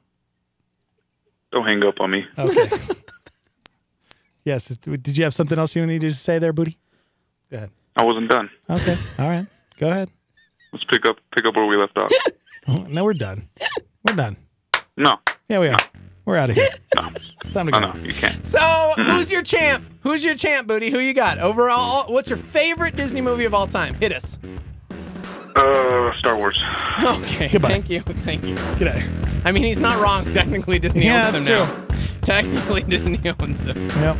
Don't hang up on me. Okay. Yes. Did you have something else you needed to say there, Booty? Go ahead. I wasn't done. Okay. All right. Go ahead. Let's pick up where we left off. No, we're done. We're done. No. Yeah, we are. We're out of here. No. It's time to go. No, you can't. So, who's your champ? Who's your champ, Booty? Who you got? Overall, what's your favorite Disney movie of all time? Hit us. Star Wars. Okay. Goodbye. Thank you. Thank you. Get out of here. I mean, he's not wrong. Technically, Disney owns them that's now. Technically, Disney owns them. Yep.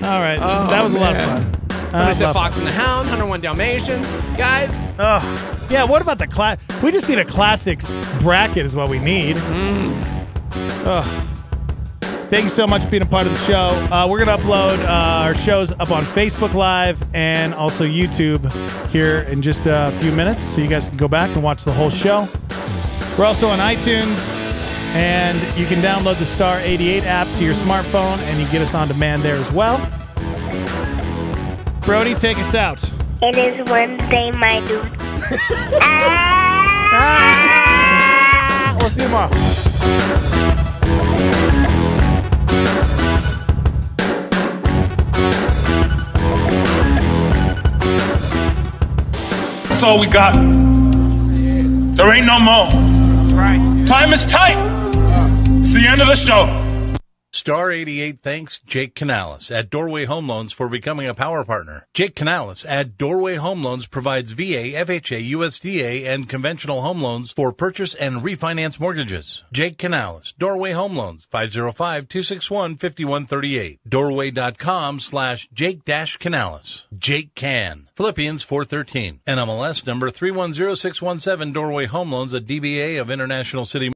All right. Oh, that was a lot of fun. Somebody said Fox and the Hound, 101 Dalmatians. Guys. Yeah, what about the class? We just need a classics bracket is what we need. Thank you so much for being a part of the show. We're going to upload our shows up on Facebook Live and also YouTube here in just a few minutes, so you guys can go back and watch the whole show. We're also on iTunes, and you can download the Star 88 app to your smartphone, and you get us on demand there as well. Brody, take us out. It is Wednesday, my dude. We'll see you tomorrow. That's all we got. There ain't no more. That's right. Time is tight. It's the end of the show. Star 88 thanks Jake Canales at Doorway Home Loans for becoming a power partner. Jake Canales at Doorway Home Loans provides VA, FHA, USDA, and conventional home loans for purchase and refinance mortgages. Jake Canales, Doorway Home Loans, 505-261-5138. Doorway.com/Jake-Canales. Jake Can. Philippians 4:13. NMLS number 310617. Doorway Home Loans, a DBA of International City